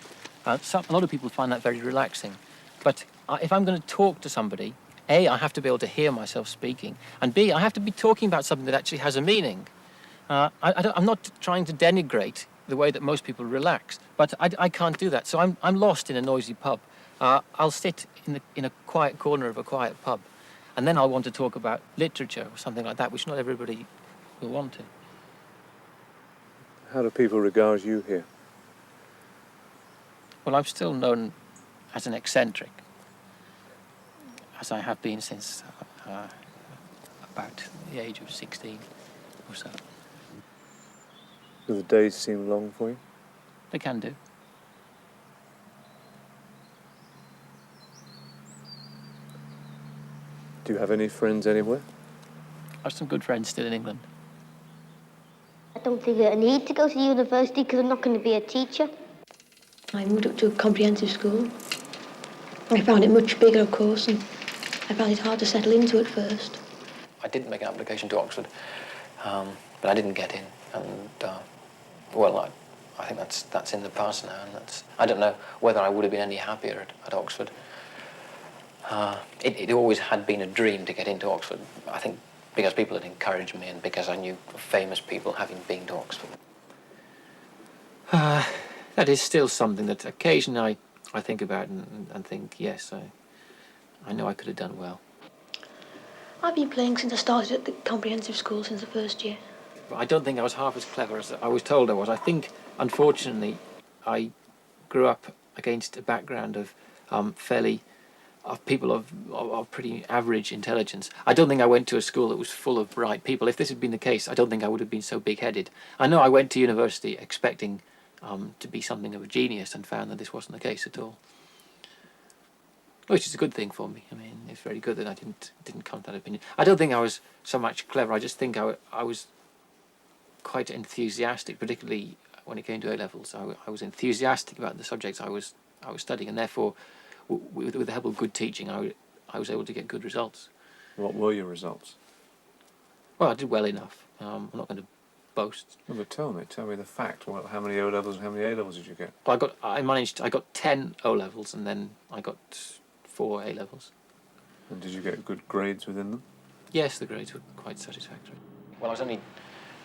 A lot of people find that very relaxing. But if I'm going to talk to somebody, A, I have to be able to hear myself speaking, and B, I have to be talking about something that actually has a meaning. I'm not trying to denigrate the way that most people relax, but I can't do that. So I'm lost in a noisy pub. I'll sit in a quiet corner of a quiet pub, and then I'll want to talk about literature or something like that, which not everybody will want to. How do people regard you here? Well, I'm still known as an eccentric, as I have been since about the age of 16 or so. Do the days seem long for you? They can do. Do you have any friends anywhere? I have some good friends still in England. I don't think I need to go to university because I'm not going to be a teacher. I moved up to a comprehensive school. I found it much bigger, of course, and I found it hard to settle into at first. I did make an application to Oxford, but I didn't get in, and well, I think that's in the past now, and I don't know whether I would have been any happier at Oxford. It always had been a dream to get into Oxford, I think, because people had encouraged me and because I knew famous people having been to Oxford. That is still something that occasionally I think about and think, yes, I know I could have done well. I've been playing since I started at the comprehensive school since the first year. I don't think I was half as clever as I was told I was. I think, unfortunately, I grew up against a background of people of pretty average intelligence. I don't think I went to a school that was full of bright people. If this had been the case, I don't think I would have been so big-headed. I know I went to university expecting to be something of a genius and found that this wasn't the case at all. Which is a good thing for me. I mean, it's very good that I didn't come to that opinion. I don't think I was so much clever. I just think I was quite enthusiastic, particularly when it came to A-levels. I was enthusiastic about the subjects I was studying, and therefore, with the help of good teaching, I was able to get good results. What were your results? Well, I did well enough. I'm not going to boast. No, but tell me the fact. Well, how many O-levels and how many A-levels did you get? Well, I got 10 O-levels, and then I got 4 A-levels. And did you get good grades within them? Yes, the grades were quite satisfactory. Well, I was only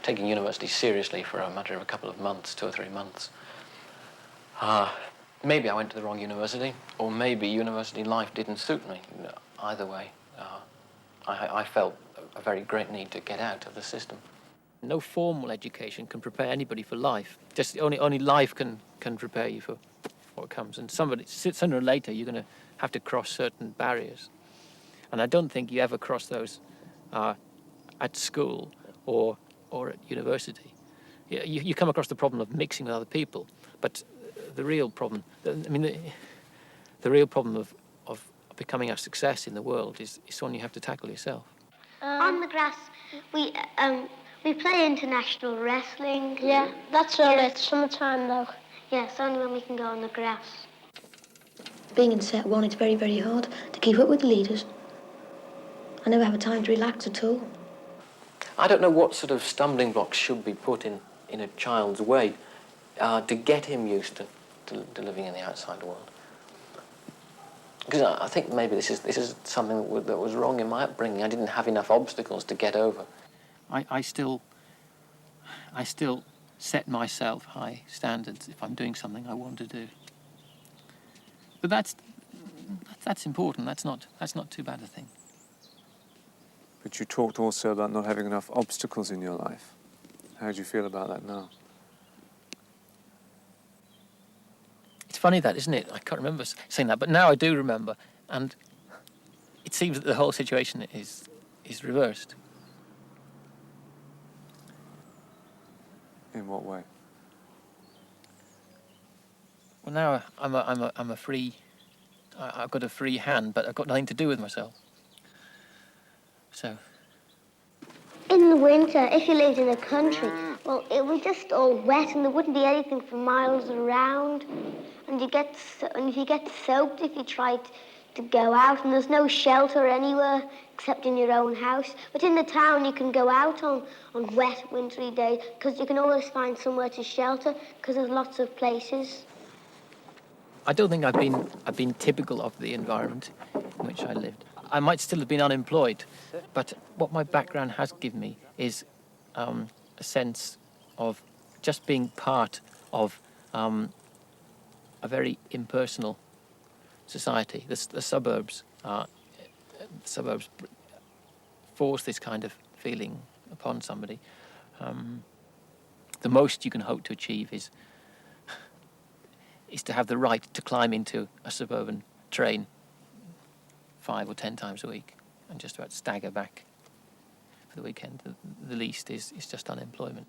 taking university seriously for a matter of a couple of months, 2 or 3 months. Maybe I went to the wrong university, or maybe university life didn't suit me. Either way, I felt a very great need to get out of the system. No formal education can prepare anybody for life. Just only life can prepare you for what comes. And sooner or later, you're going to have to cross certain barriers. And I don't think you ever cross those at school or at university. You come across the problem of mixing with other people, but the real problem, the real problem of becoming a success in the world is one you have to tackle yourself. On the grass, we play international wrestling. Yeah, that's all right. Summertime though. Yes, only when we can go on the grass. Being in set one, it's very, very hard to keep up with the leaders. I never have a time to relax at all. I don't know what sort of stumbling blocks should be put in a child's way to get him used to living in the outside world. Because I think maybe this is something that was wrong in my upbringing. I didn't have enough obstacles to get over. I still set myself high standards if I'm doing something I want to do. But that's important. That's not too bad a thing. But you talked also about not having enough obstacles in your life. How do you feel about that now? It's funny that, isn't it? I can't remember saying that, but now I do remember, and it seems that the whole situation is reversed. In what way? Well, now I'm a free. I've got a free hand, but I've got nothing to do with myself. So. In the winter, if you lived in the country, well, it was just all wet and there wouldn't be anything for miles around. And if you get soaked if you tried to go out, and there's no shelter anywhere except in your own house. But in the town, you can go out on wet, wintry days because you can always find somewhere to shelter because there's lots of places. I don't think I've been typical of the environment in which I lived. I might still have been unemployed, but what my background has given me is a sense of just being part of a very impersonal society. The suburbs force this kind of feeling upon somebody. The most you can hope to achieve is to have the right to climb into a suburban train 5 or 10 times a week and just about stagger back for the weekend. The least is just unemployment.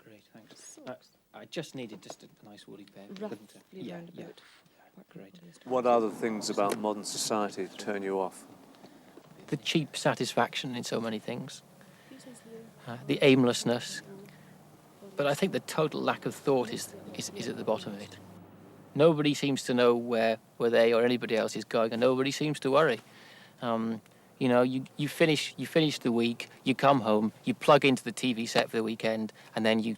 Great, thanks. I just needed just a nice woolly pair. Roughly roundabout. Great. What other things about modern society turn you off? The cheap satisfaction in so many things, the aimlessness, but I think the total lack of thought is at the bottom of it. Nobody seems to know where they or anybody else is going, and nobody seems to worry. You know, you finish the week, you come home, you plug into the TV set for the weekend, and then you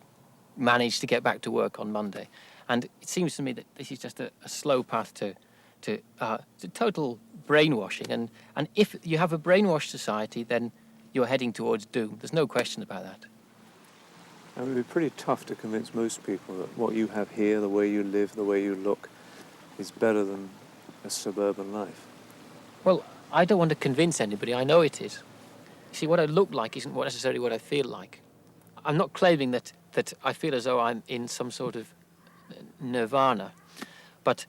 manage to get back to work on Monday. And it seems to me that this is just a slow path to total brainwashing. And if you have a brainwashed society, then you're heading towards doom. There's no question about that. It would be pretty tough to convince most people that what you have here, the way you live, the way you look, is better than a suburban life. Well, I don't want to convince anybody. I know it is. See, what I look like isn't necessarily what I feel like. I'm not claiming that I feel as though I'm in some sort of nirvana, but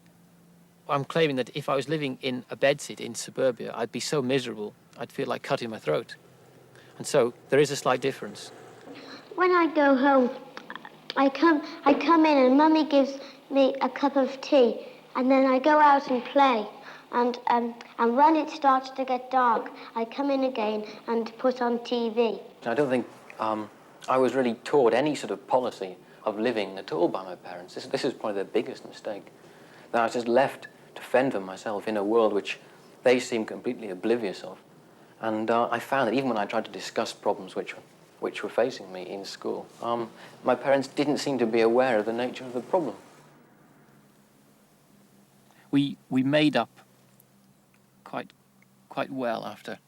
I'm claiming that if I was living in a bedsit in suburbia, I'd be so miserable, I'd feel like cutting my throat. And so there is a slight difference. When I go home, I come in and Mummy gives me a cup of tea, and then I go out and play. And when it starts to get dark, I come in again and put on TV. I don't think I was really taught any sort of policy of living at all by my parents. This is probably their biggest mistake. That I was just left to fend for myself in a world which they seemed completely oblivious of. And I found that even when I tried to discuss problems which were facing me in school, my parents didn't seem to be aware of the nature of the problem. We made up quite well after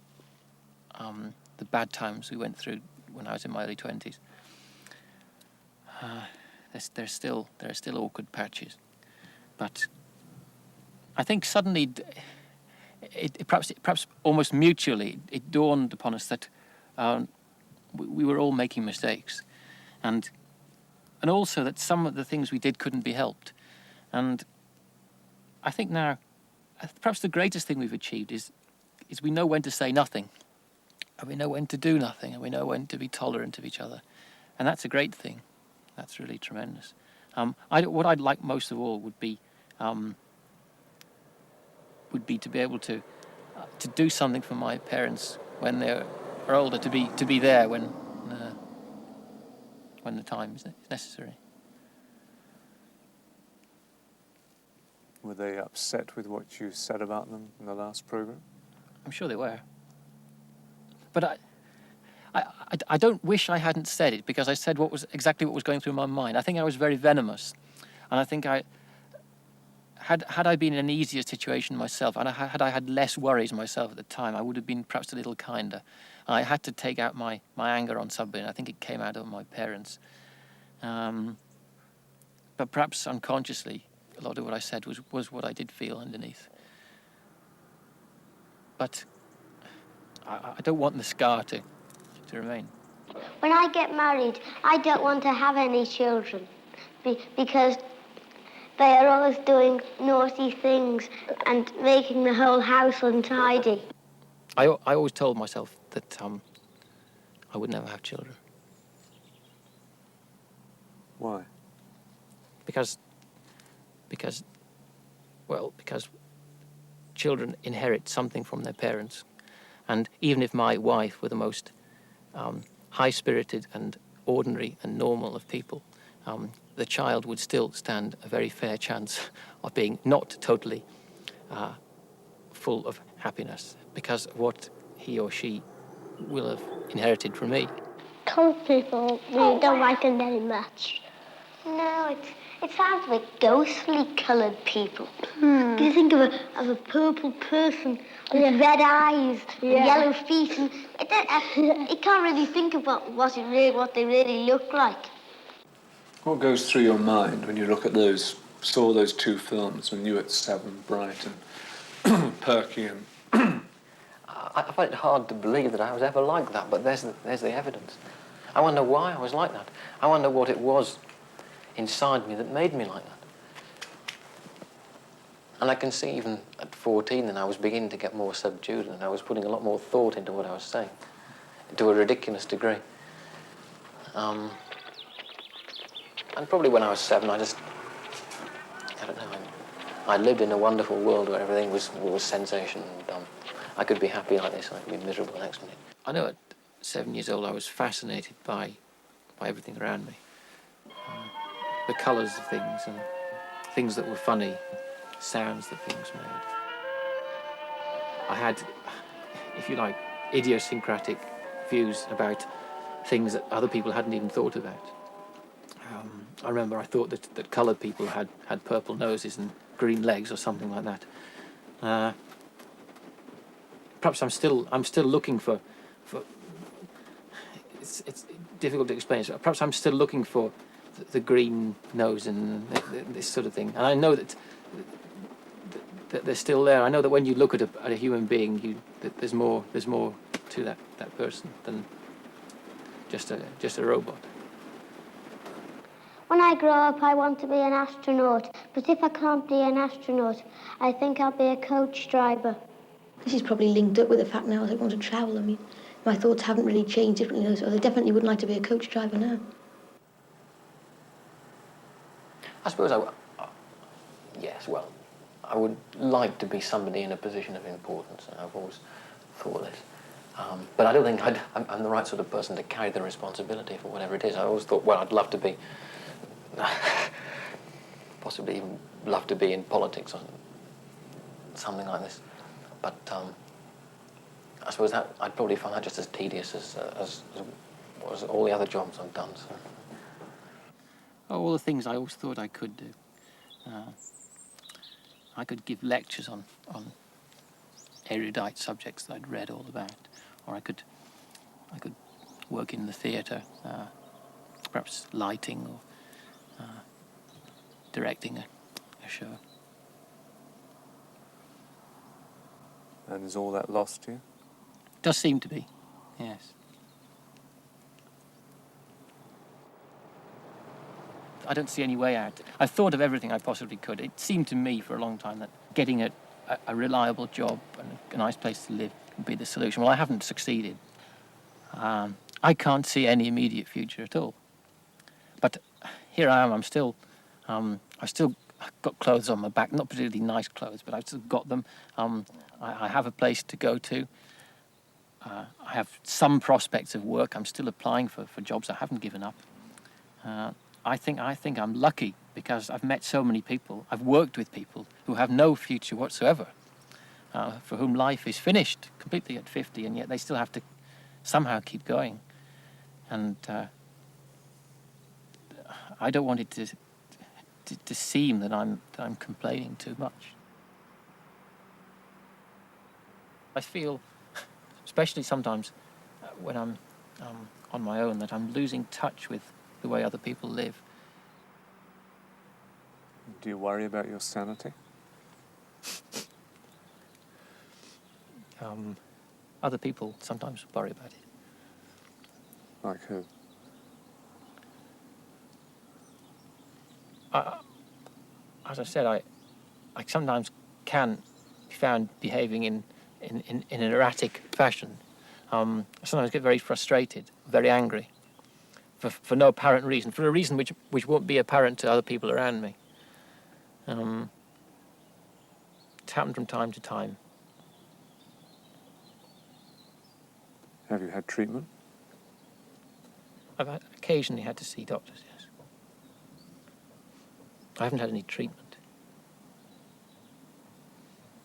the bad times we went through when I was in my early 20s. There are still awkward patches, but I think suddenly, perhaps almost mutually, it dawned upon us that we were all making mistakes, and also that some of the things we did couldn't be helped. And I think now, perhaps the greatest thing we've achieved is we know when to say nothing, and we know when to do nothing, and we know when to be tolerant of each other, and that's a great thing. That's really tremendous. What I'd like most of all would be to be able to do something for my parents when they're older, to be there when the time is necessary. Were they upset with what you said about them in the last programme? I'm sure they were. But I don't wish I hadn't said it, because I said exactly what was going through my mind. I think I was very venomous, and I think had I been in an easier situation myself, and had I had less worries myself at the time, I would have been perhaps a little kinder. I had to take out my anger on somebody, and I think it came out of my parents. But perhaps unconsciously, a lot of what I said was what I did feel underneath. But I don't want the scar to remain. When I get married, I don't want to have any children because they are always doing naughty things and making the whole house untidy. I always told myself that I would never have children. Why? Because children inherit something from their parents. And even if my wife were the most high-spirited and ordinary and normal of people, the child would still stand a very fair chance of being not totally full of happiness, because of what he or she will have inherited from me. Coloured people really don't like them very much. No, it sounds like ghostly coloured people. Can you think of a purple person with red eyes and yellow feet? And it can't really think of what they really look like. What goes through your mind when you look at saw those two films when you were 7, bright and perky and... I find it hard to believe that I was ever like that, but there's the evidence. I wonder why I was like that. I wonder what it was inside me that made me like that. And I can see even at 14 that I was beginning to get more subdued, and I was putting a lot more thought into what I was saying, to a ridiculous degree. And probably when I was 7, I don't know, I lived in a wonderful world where everything was sensation, and I could be happy like this, and I could be miserable the next minute. I know at 7 years old I was fascinated by everything around me. The colours of things and things that were funny, sounds that things made. I had, if you like, idiosyncratic views about things that other people hadn't even thought about. I remember I thought that coloured people had purple noses and green legs or something like that. Perhaps I'm still looking for it's difficult to explain. So perhaps I'm still looking for the green nose and this sort of thing. And I know that they're still there. I know that when you look at a human being, there's more to that person than just a robot. When I grow up, I want to be an astronaut. But if I can't be an astronaut, I think I'll be a coach driver. This is probably linked up with the fact now that I want to travel. I mean, my thoughts haven't really changed differently, so I definitely wouldn't like to be a coach driver now. I suppose yes, well, I would like to be somebody in a position of importance, and I've always thought this. But I don't think I'm the right sort of person to carry the responsibility for whatever it is. I always thought, well, I'd love to be, possibly even love to be in politics or something like this. But I suppose that I'd probably find that just as tedious as all the other jobs I've done. So. All the things I always thought I could do. I could give lectures on erudite subjects that I'd read all about, or I could I could work in the theatre, perhaps lighting or directing a show. And is all that lost to you? Does seem to be, yes. I don't see any way out. I've thought of everything I possibly could. It seemed to me for a long time that getting a reliable job and a nice place to live would be the solution. Well, I haven't succeeded. I can't see any immediate future at all. But here I am. I've still got clothes on my back. Not particularly nice clothes, but I've still got them. I have a place to go to. I have some prospects of work. I'm still applying for jobs. I haven't given up. I think I'm lucky because I've met so many people. I've worked with people who have no future whatsoever, for whom life is finished completely at 50, and yet they still have to somehow keep going. And I don't want it to seem that I'm complaining too much. I feel, especially sometimes when I'm on my own, that I'm losing touch with the way other people live. Do you worry about your sanity? Other people sometimes worry about it. Like who? As I said, I sometimes can be found behaving in an erratic fashion. I sometimes get very frustrated, very angry, for no apparent reason, for a reason which won't be apparent to other people around me. It's happened from time to time. Have you had treatment? I've occasionally had to see doctors, yes. I haven't had any treatment.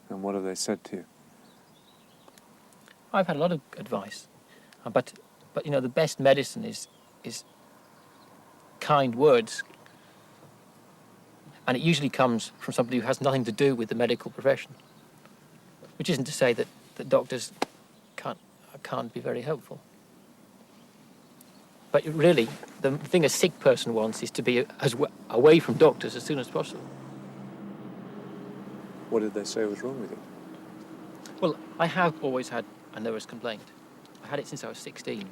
And what have they said to you? I've had a lot of advice, but you know, the best medicine is kind words, and it usually comes from somebody who has nothing to do with the medical profession. Which isn't to say that doctors can't be very helpful. But really, the thing a sick person wants is to be away from doctors as soon as possible. What did they say was wrong with you? Well, I have always had a nervous complaint. I had it since I was 16.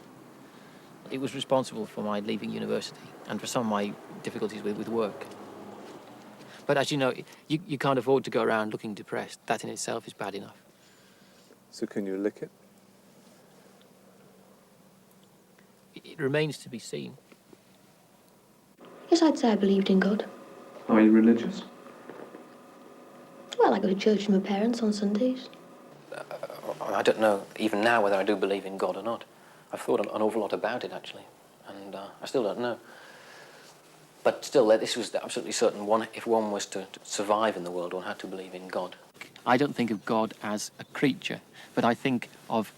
It was responsible for my leaving university and for some of my difficulties with work. But as you know, you can't afford to go around looking depressed. That in itself is bad enough. So can you lick it? It remains to be seen. Yes, I'd say I believed in God. Are you religious? Well, I go to church with my parents on Sundays. I don't know even now whether I do believe in God or not. I've thought an awful lot about it, actually, and I still don't know. But still, this was absolutely certain. If one was to survive in the world, one had to believe in God. I don't think of God as a creature, but I think of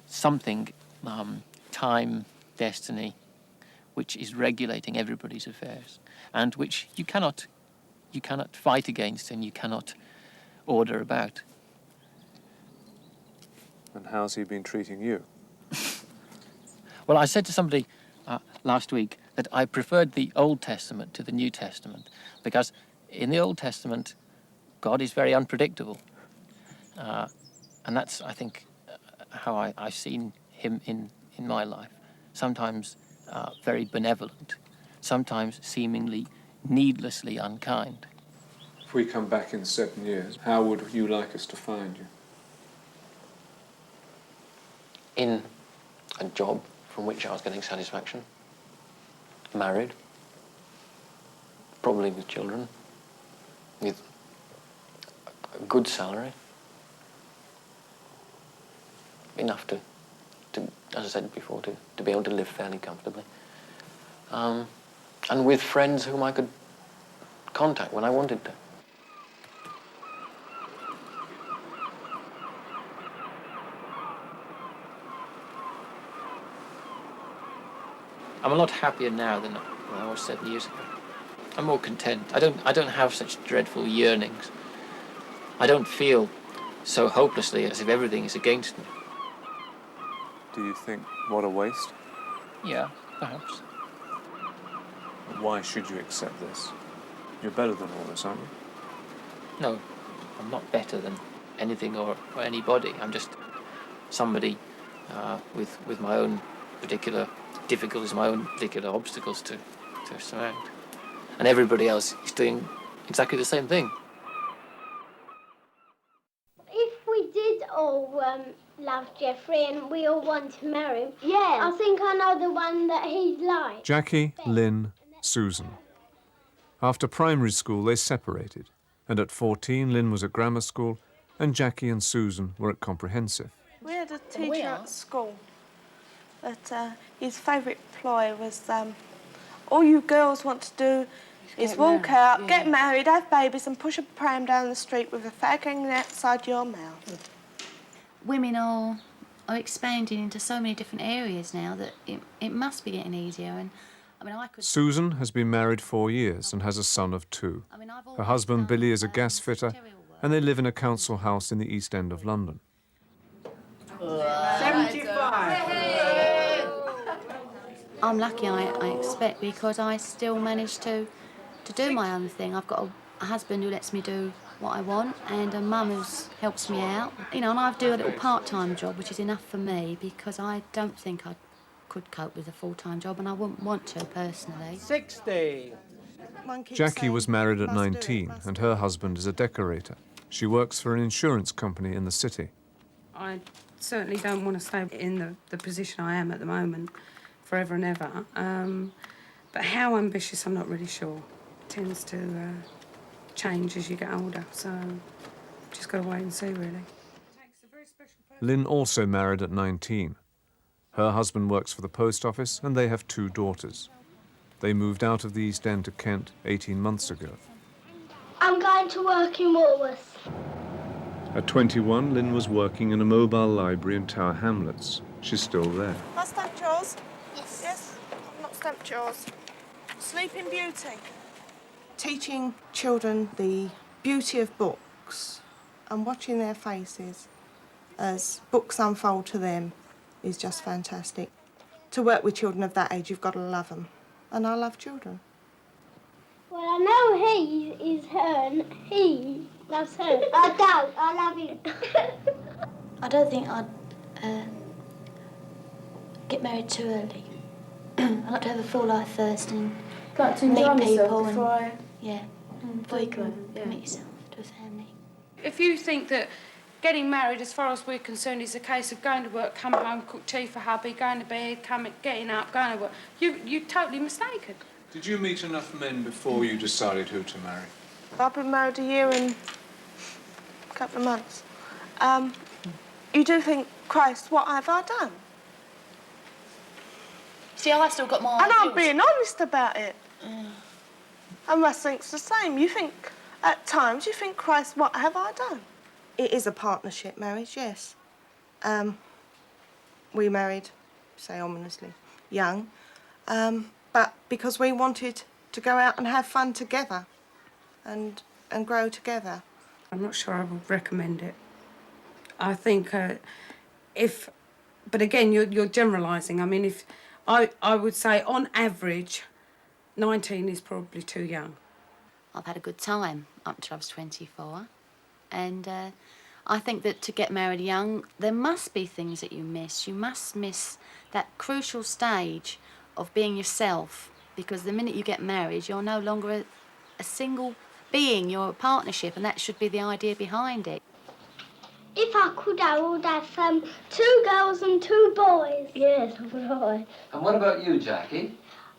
something, time, destiny, which is regulating everybody's affairs, and which you cannot fight against and you cannot order about. And how's he been treating you? Well, I said to somebody last week that I preferred the Old Testament to the New Testament, because in the Old Testament, God is very unpredictable. And that's, I think, how I've seen him in my life. Sometimes very benevolent, sometimes seemingly needlessly unkind. If we come back in 7 years, how would you like us to find you? In a job from which I was getting satisfaction, married, probably with children, with a good salary, enough to as I said before, to be able to live fairly comfortably, and with friends whom I could contact when I wanted to. I'm a lot happier now than I was 7 years ago. I'm more content. I don't have such dreadful yearnings. I don't feel so hopelessly as if everything is against me. Do you think, what a waste? Yeah, perhaps. Why should you accept this? You're better than all this, aren't you? No, I'm not better than anything or anybody. I'm just somebody with my own particular difficulties, my own particular obstacles to surmount. And everybody else is doing exactly the same thing. If we did all love Jeffrey and we all want to marry him, yeah, I think I know the one that he'd like. Jackie, Lynn, Susan. After primary school, they separated, and at 14, Lynn was at grammar school, and Jackie and Susan were at comprehensive. We had a teacher at school that his favourite ploy was, all you girls want to do is walk out, get married, have babies and push a pram down the street with a fag hanging outside your mouth. Women are expanding into so many different areas now that it must be getting easier. And I mean, Susan has been married 4 years and has a son of 2. Her husband Billy is a gas fitter, and they live in a council house in the East End of London. 75. I'm lucky, I expect, because I still manage to do my own thing. I've got a husband who lets me do what I want, and a mum who helps me out. You know, and I do a little part-time job, which is enough for me, because I don't think I could cope with a full-time job, and I wouldn't want to, personally. 60. Jackie was married at 19, and her husband is a decorator. She works for an insurance company in the city. I certainly don't want to stay in the position I am at the moment forever and ever. But how ambitious, I'm not really sure. It tends to change as you get older, so just got to wait and see, really. Lynn also married at 19. Her husband works for the post office, and they have 2 daughters. They moved out of the East End to Kent 18 months ago. I'm going to work in Woolworths. At 21, Lynn was working in a mobile library in Tower Hamlets. She's still there. I stamped yours? Yes. Yes, I've not stamped yours. Sleeping Beauty. Teaching children the beauty of books and watching their faces as books unfold to them is just fantastic. To work with children of that age, you've got to love them. And I love children. Well, I know he is her and he loves her. I don't. I love him. I don't think I'd get married too early. I'd like to have a full life first and Like to enjoy meet myself people before and before you can commit yourself to a family. If you think that getting married, as far as we're concerned, is a case of going to work, come home, cook tea for hubby, going to bed, getting up, going to work, you're totally mistaken. Did you meet enough men before you decided who to marry? I've been married a year and a couple of months. You do think, Christ, what have I done? See, I've still got my And I'm being honest about it. And Russ thinks the same. You think, at times, you think, Christ, what have I done? It is a partnership marriage, yes. We married, say ominously, young, but because we wanted to go out and have fun together and grow together. I'm not sure I would recommend it. I think but again, you're generalising. I mean, if I would say on average, 19 is probably too young. I've had a good time up till I was 24. And I think that to get married young, there must be things that you miss. You must miss that crucial stage of being yourself, because the minute you get married, you're no longer a single being, you're a partnership, and that should be the idea behind it. If I could, I would have 2 girls and 2 boys. Yes, I would. And what about you, Jackie?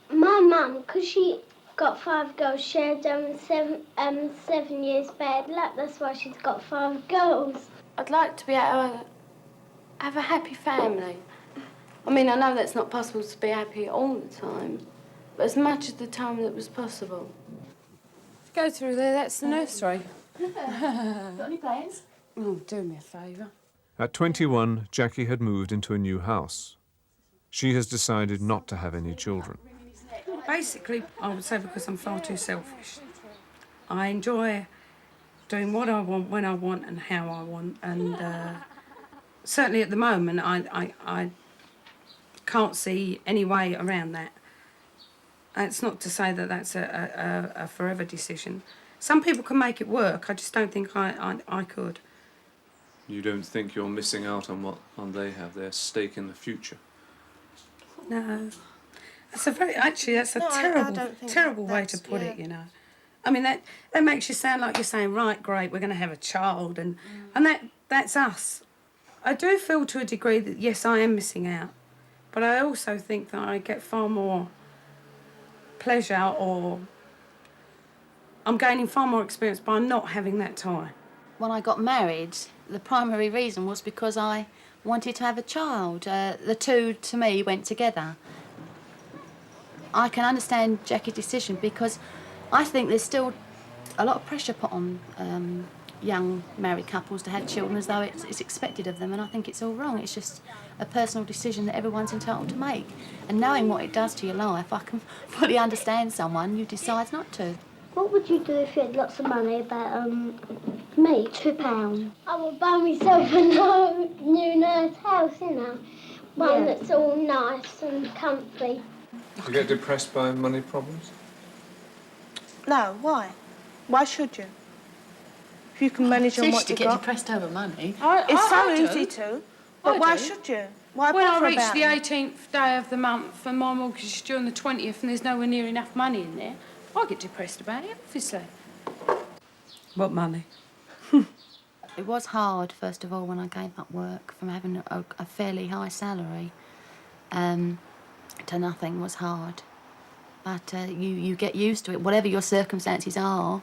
My mum, because she got 5 girls, she had 7 years bad luck. That's why she's got 5 girls. I'd like to be able to have a happy family. I mean, I know that's not possible to be happy all the time, but as much of the time that was possible. Go through there, that's the nursery. Got any plans? Oh, do me a favour. At 21, Jackie had moved into a new house. She has decided not to have any children. Basically, I would say because I'm far too selfish. I enjoy doing what I want, when I want and how I want, and certainly at the moment I can't see any way around that. It's not to say that that's a forever decision. Some people can make it work. I just don't think I could. You don't think you're missing out on what they have, their stake in the future? No. That's a terrible way to put it, you know. I mean, that makes you sound like you're saying, right, great, we're going to have a child, and that's us. I do feel to a degree that, yes, I am missing out, but I also think that I get far more pleasure, or I'm gaining far more experience by not having that time. When I got married, the primary reason was because I wanted to have a child. The two, to me, went together. I can understand Jackie's decision because I think there's still a lot of pressure put on young married couples to have children as though it's expected of them, and I think it's all wrong. It's just a personal decision that everyone's entitled to make. And knowing what it does to your life, I can fully understand someone who decides not to. What would you do if you had lots of money? About me, £2. I would buy myself a new nice house, you know, one that's all nice and comfy. Do you get depressed by money problems? No, why? Why should you? If you can manage on what to you've get got. depressed over money. It's so easy to. But why should you? Why When I bother reach about the it? 18th day of the month and my mortgage is due on the 20th and there's nowhere near enough money in there, I get depressed about it, obviously. What money? It was hard, first of all, when I gave up work from having a fairly high salary to nothing was hard. But you get used to it. Whatever your circumstances are,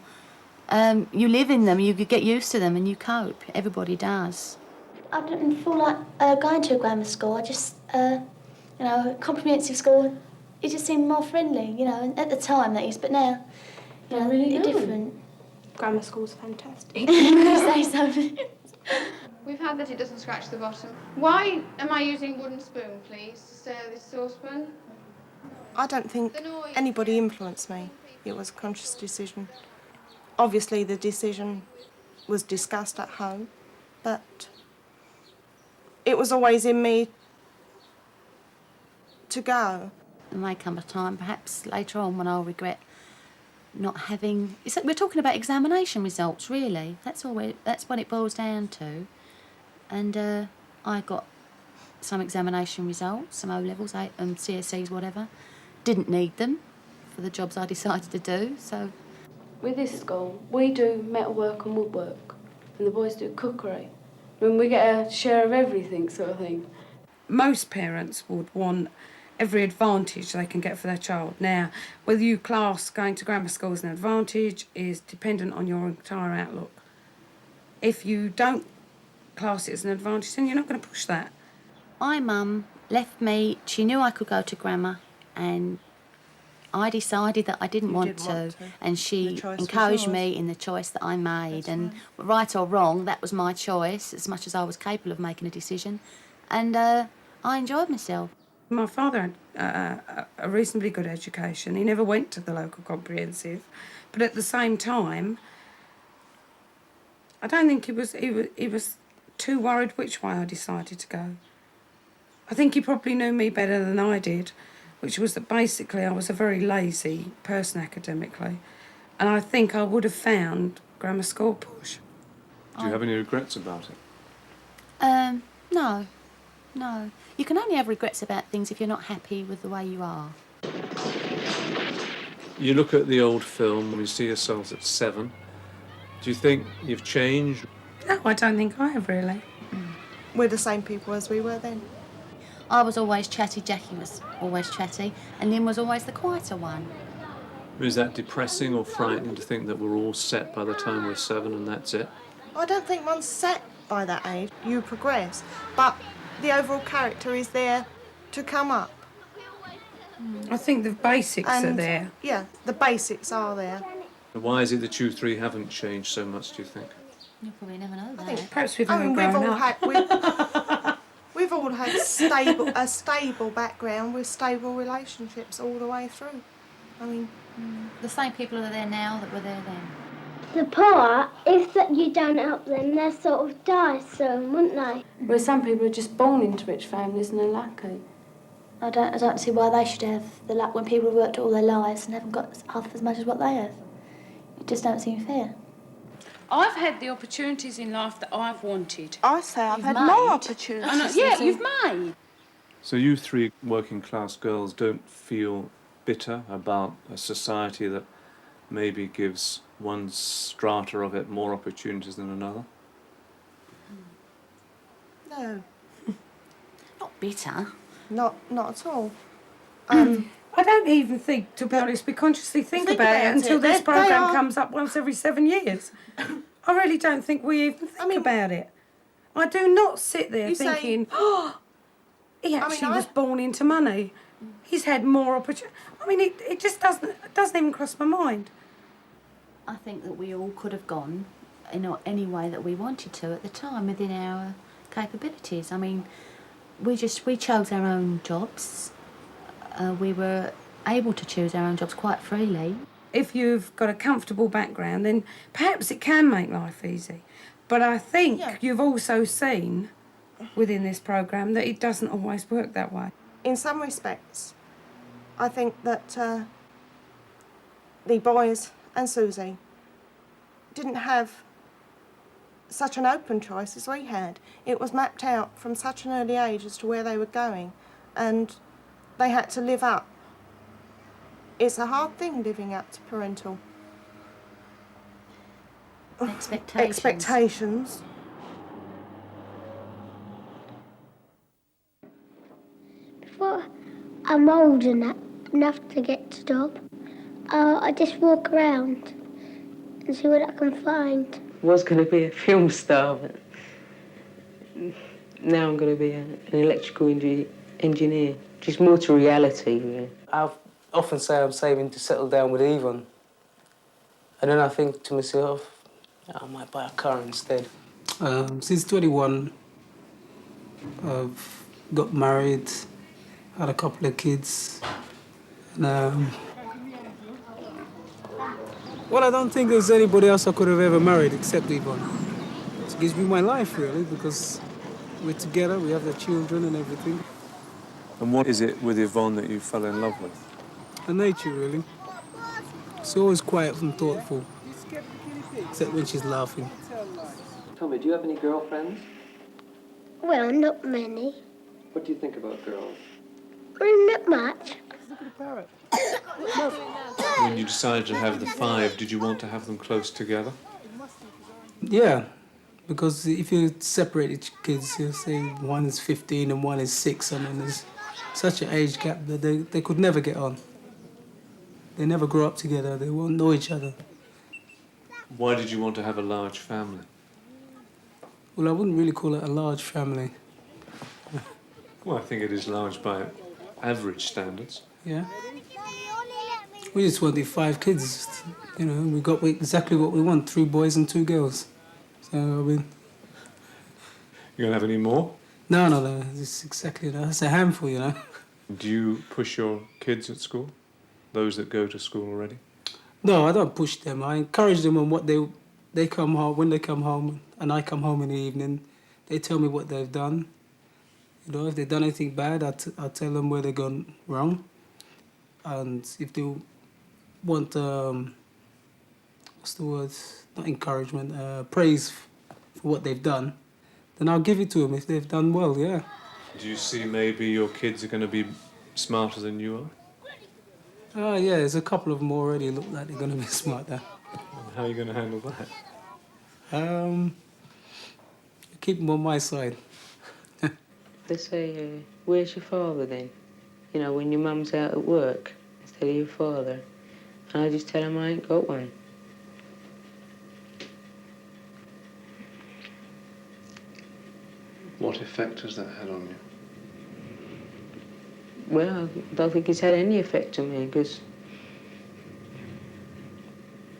you live in them, you get used to them and you cope. Everybody does. I didn't feel like going to a grammar school. I just, comprehensive school, it just seemed more friendly, you know, and at the time that is, but now, you know, really they're do. different. Grammar school's fantastic. You say so. We've had that it doesn't scratch the bottom. Why am I using wooden spoon, please, to stir this saucepan? I don't think anybody influenced me. It was a conscious decision. Obviously, the decision was discussed at home, but it was always in me to go. There may come a time, perhaps later on, when I'll regret not having... We're talking about examination results, really. That's what it boils down to. And I got some examination results, some O-levels, CSEs, whatever. Didn't need them for the jobs I decided to do, so... With this school, we do metalwork and woodwork, and the boys do cookery. And we get a share of everything, sort of thing. Most parents would want every advantage they can get for their child. Now, whether you class going to grammar school as an advantage is dependent on your entire outlook. If you don't class it as an advantage, then you're not going to push that. My mum left me, she knew I could go to grammar, and I decided that I didn't want to, and she encouraged me in the choice that I made. And right or wrong, that was my choice, as much as I was capable of making a decision. And I enjoyed myself. My father had a reasonably good education. He never went to the local comprehensive, but at the same time, I don't think he was too worried which way I decided to go. I think he probably knew me better than I did, which was that basically I was a very lazy person academically, and I think I would have found grammar school push. Do you have any regrets about it? No. No. You can only have regrets about things if you're not happy with the way you are. You look at the old film and you see yourselves at 7. Do you think you've changed? No, I don't think I have really. We're the same people as we were then. I was always chatty, Jackie was always chatty, and Lynn was always the quieter one. Is that depressing or frightening to think that we're all set by the time we're 7 and that's it? I don't think one's set by that age. You progress, but the overall character is there to come up. I think the basics are there. Yeah, the basics are there. Why is it that you three haven't changed so much, do you think? You'll probably never know that. I think perhaps we've all grown up. We've all had a stable background with stable relationships all the way through. I mean, the same people are there now that were there then. The poor, if that you don't help them, they'll sort of die soon, wouldn't they? Where some people are just born into rich families and are lucky. I don't see why they should have the luck when people have worked all their lives and haven't got half as much as what they have. It just don't seem fair. I've had the opportunities in life that I've wanted. I say I've had more opportunities. Yeah, you've made. So you three working class girls don't feel bitter about a society that maybe gives one strata of it more opportunities than another? No. Not bitter. Not at all. I don't even think, to be honest, we consciously think about it until this programme comes up once every 7 years. I really don't think we even think about it. I do not sit there thinking, oh, he actually was born into money. He's had more opportunity. I mean, it just doesn't even cross my mind. I think that we all could have gone in any way that we wanted to at the time within our capabilities. I mean, we chose our own jobs. We were able to choose our own jobs quite freely. If you've got a comfortable background, then perhaps it can make life easy. But I think you've also seen within this programme that it doesn't always work that way. In some respects, I think that the boys and Susie didn't have such an open choice as we had. It was mapped out from such an early age as to where they were going, and they had to live up. It's a hard thing living up to parental expectations. Before I'm old enough to get to job, I just walk around and see what I can find. I was going to be a film star, but now I'm going to be an electrical engineer. Just more to reality, really. I often say I'm saving to settle down with Yvonne. And then I think to myself, I might buy a car instead. Since 21, I've got married, had a couple of kids. And, well, I don't think there's anybody else I could have ever married except Yvonne. She gives me my life, really, because we're together, we have the children and everything. And what is it with Yvonne that you fell in love with? Her nature, really. She's always quiet and thoughtful, except when she's laughing. Tommy, do you have any girlfriends? Well, not many. What do you think about girls? Well, not much. When you decided to have the 5, did you want to have them close together? Yeah, because if you separate each kids, you'll say one is 15 and one is 6. I mean, there's such an age gap that they could never get on. They never grow up together. They won't know each other. Why did you want to have a large family? Well, I wouldn't really call it a large family. Well, I think it is large by average standards. Yeah. We just wanted 5 kids. You know, we got exactly what we want, 3 boys and 2 girls. So, I mean... You gonna have any more? No. It's exactly that. That's a handful, you know. Do you push your kids at school? Those that go to school already? No, I don't push them. I encourage them on what they come home, when they come home, and I come home in the evening, they tell me what they've done. You know, if they've done anything bad, I tell them where they've gone wrong. And if they want, what's the word? Not encouragement, praise for what they've done, then I'll give it to them if they've done well, yeah. Do you see maybe your kids are going to be smarter than you are? Oh, yeah, there's a couple of them already look like they're going to be smarter. How are you going to handle that? Keep them on my side. They say, where's your father then? You know, when your mum's out at work, instead of your father. And I just tell them I ain't got one. What effect has that had on you? Well, I don't think it's had any effect on me, because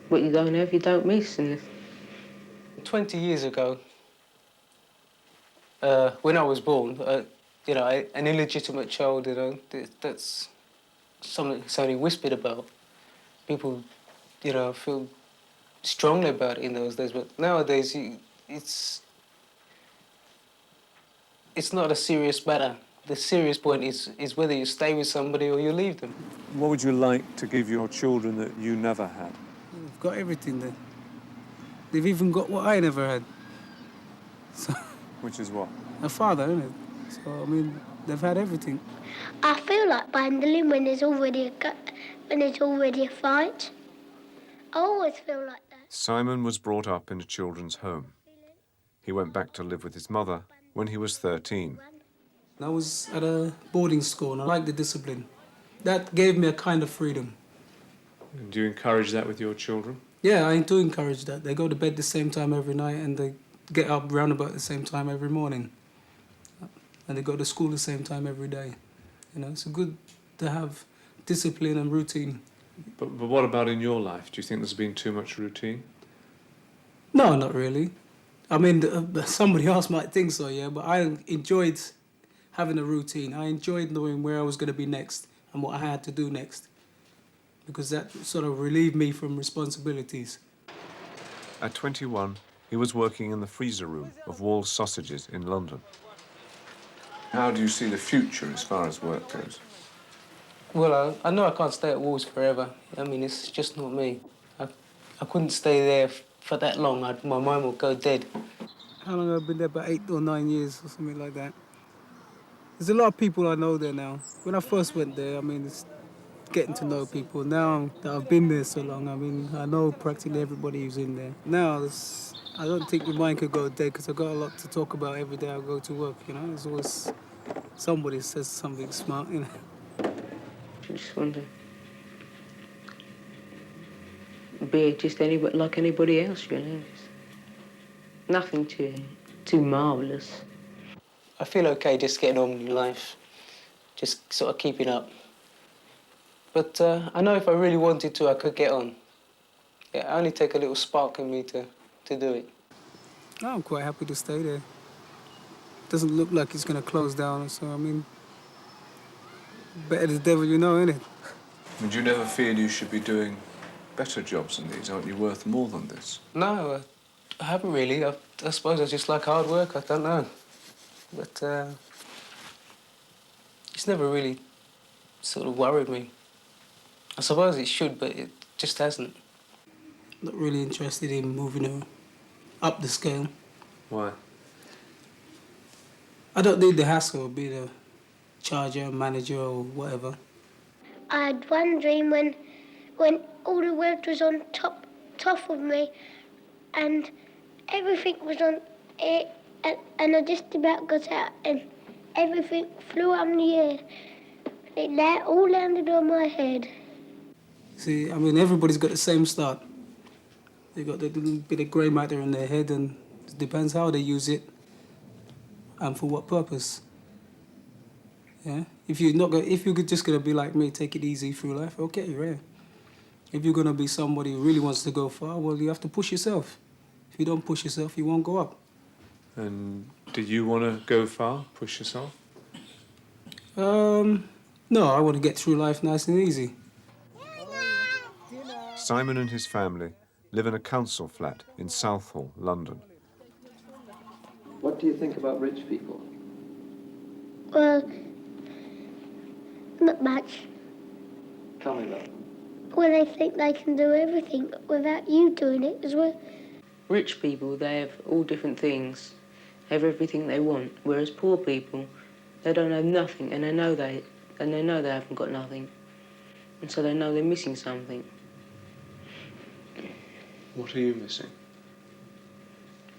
what you don't have, you don't miss. And 20 years ago, when I was born, you know, an illegitimate child, you know, that's something that's only whispered about. People, you know, feel strongly about it in those days, but nowadays it's not a serious matter The serious point is whether you stay with somebody or you leave them. What would you like to give your children that you never had? They've got everything there. They've even got what I never had. So, Which is what? a father, isn't it? So, I mean, they've had everything. I feel like bundling when there's already a fight. I always feel like that. Simon was brought up in a children's home. He went back to live with his mother when he was 13. I was at a boarding school and I liked the discipline. That gave me a kind of freedom. And do you encourage that with your children? Yeah, I do encourage that. They go to bed the same time every night and they get up round about the same time every morning. And they go to school the same time every day. You know, it's good to have discipline and routine. But what about in your life? Do you think there's been too much routine? No, not really. I mean, somebody else might think so, yeah, but I enjoyed having a routine. I enjoyed knowing where I was going to be next and what I had to do next, because that sort of relieved me from responsibilities. At 21, he was working in the freezer room of Wall's Sausages in London. How do you see the future as far as work goes? Well, I know I can't stay at Wolves forever. I mean, it's just not me. I couldn't stay there for that long. My mind would go dead. How long have I been there? About 8 or 9 years or something like that. There's a lot of people I know there now. When I first went there, I mean, it's getting to know people. Now that I've been there so long, I mean, I know practically everybody who's in there. Now, I don't think my mind could go dead because I've got a lot to talk about every day I go to work, you know? There's always somebody says something smart, you know? I just wonder, be just like anybody else, really. Nothing too marvellous. I feel okay just getting on with life, just sort of keeping up. But I know if I really wanted to, I could get on. Yeah, I only take a little spark in me to do it. I'm quite happy to stay there. Doesn't look like it's going to close down, so I mean, better the devil you know, innit? And you never feel you should be doing better jobs than these? Aren't you worth more than this? No, I haven't really. I suppose I just like hard work. I don't know. But it's never really sort of worried me. I suppose it should, but it just hasn't. Not really interested in moving up the scale. Why? I don't need the hassle of being a charger, manager, or whatever. I had one dream when all the world was on top of me, and everything was on it, and I just about got out, and everything flew up in the air. It all landed on my head. See, I mean, everybody's got the same start. They've got a little bit of grey matter in their head, and it depends how they use it and for what purpose. Yeah? If you're just gonna be like me, take it easy through life, okay, yeah. If you're gonna be somebody who really wants to go far, well, you have to push yourself. If you don't push yourself, you won't go up. And do you want to go far, push yourself? No, I want to get through life nice and easy. Simon and his family live in a council flat in Southall, London. What do you think about rich people? Well, not much. Tell me about them. Well, they think they can do everything without you doing it as well. Rich people, they have all different things, have everything they want, whereas poor people, they don't have nothing, and they know they haven't got nothing, and so they know they're missing something. What are you missing?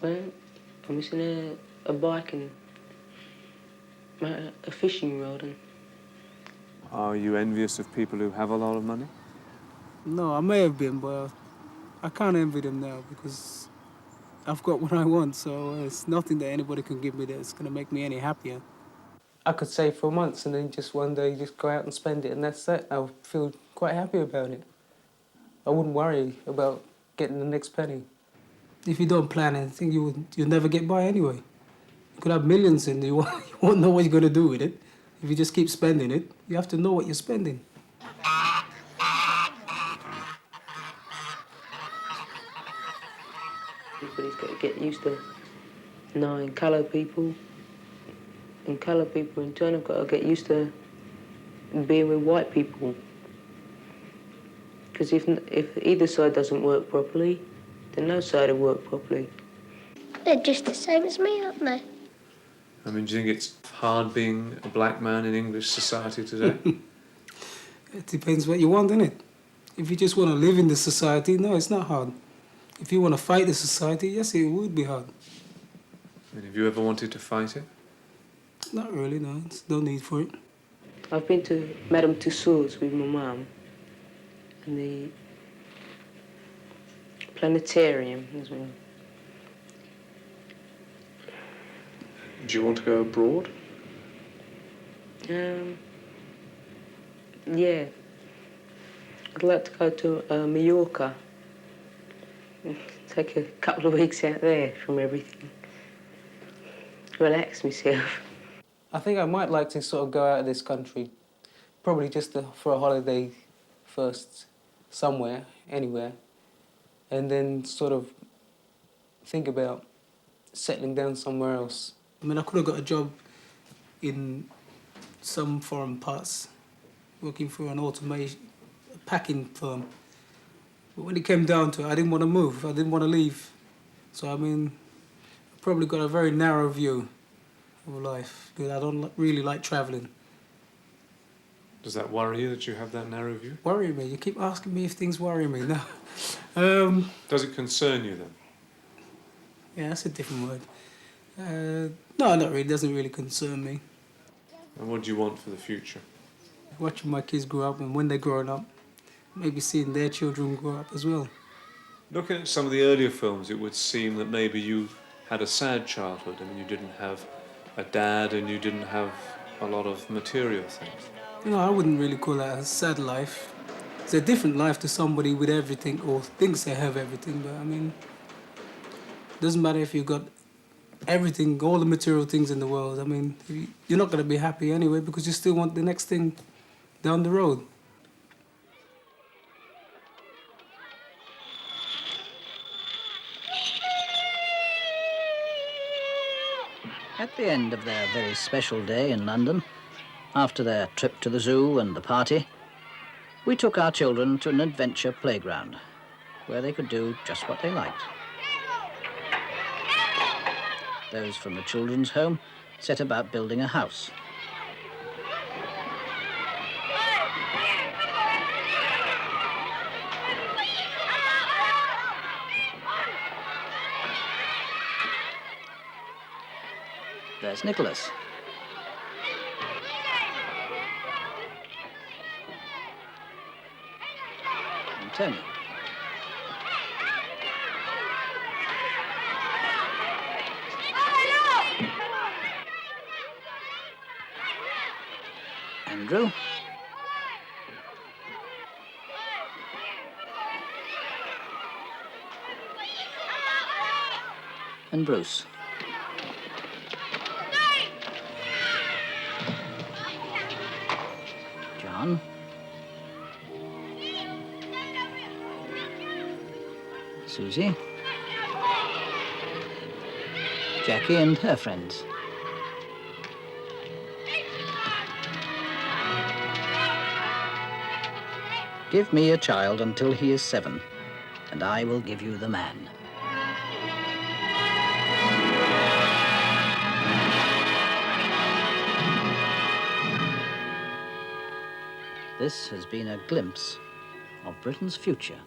Well, I'm missing a bike and a fishing rod. And Are you envious of people who have a lot of money? No, I may have been, but I can't envy them now because I've got what I want, so it's nothing that anybody can give me that's going to make me any happier. I could save for months and then just one day just go out and spend it, and that's it. I would feel quite happy about it. I wouldn't worry about getting the next penny. If you don't plan anything, you'll never get by anyway. You could have millions and you won't know what you're going to do with it. If you just keep spending it, you have to know what you're spending. everybody's got to get used to knowing coloured people, And coloured people in turn have got to get used to being with white people. Because if either side doesn't work properly, then no side will work properly. They're just the same as me, aren't they? I mean, do you think it's hard being a black man in English society today? It depends what you want, innit? If you just want to live in the society, no, it's not hard. If you want to fight the society, yes, it would be hard. I mean, have you ever wanted to fight it? Not really, no. There's no need for it. I've been to Madame Tussauds with my mum and the planetarium as well. Do you want to go abroad? Yeah. I'd like to go to Mallorca. Take a couple of weeks out there from everything. Relax myself. I think I might like to sort of go out of this country, probably just for a holiday first, somewhere, anywhere, and then sort of think about settling down somewhere else. I mean, I could have got a job in some foreign parts, working for an packing firm. But when it came down to it, I didn't want to move. I didn't want to leave. So, I mean, I probably got a very narrow view of life, because I don't really like travelling. Does that worry you that you have that narrow view? Worry me? You keep asking me if things worry me. No. Does it concern you then? Yeah, that's a different word. No, not really. It doesn't really concern me. And what do you want for the future? Watching my kids grow up, and when they're growing up, maybe seeing their children grow up as well. Looking at some of the earlier films, it would seem that maybe you had a sad childhood. I mean, you didn't have a dad and you didn't have a lot of material things. No, I wouldn't really call that a sad life. It's a different life to somebody with everything or thinks they have everything, but I mean, it doesn't matter if you've got everything, all the material things in the world. I mean, you're not going to be happy anyway because you still want the next thing down the road. At the end of their very special day in London, after their trip to the zoo and the party, we took our children to an adventure playground where they could do just what they liked. Those from the children's home set about building a house. There's Nicholas. And Tony. Andrew. And Bruce. John. Susie. Jackie and her friends. Give me a child until he is 7, and I will give you the man. This has been a glimpse of Britain's future.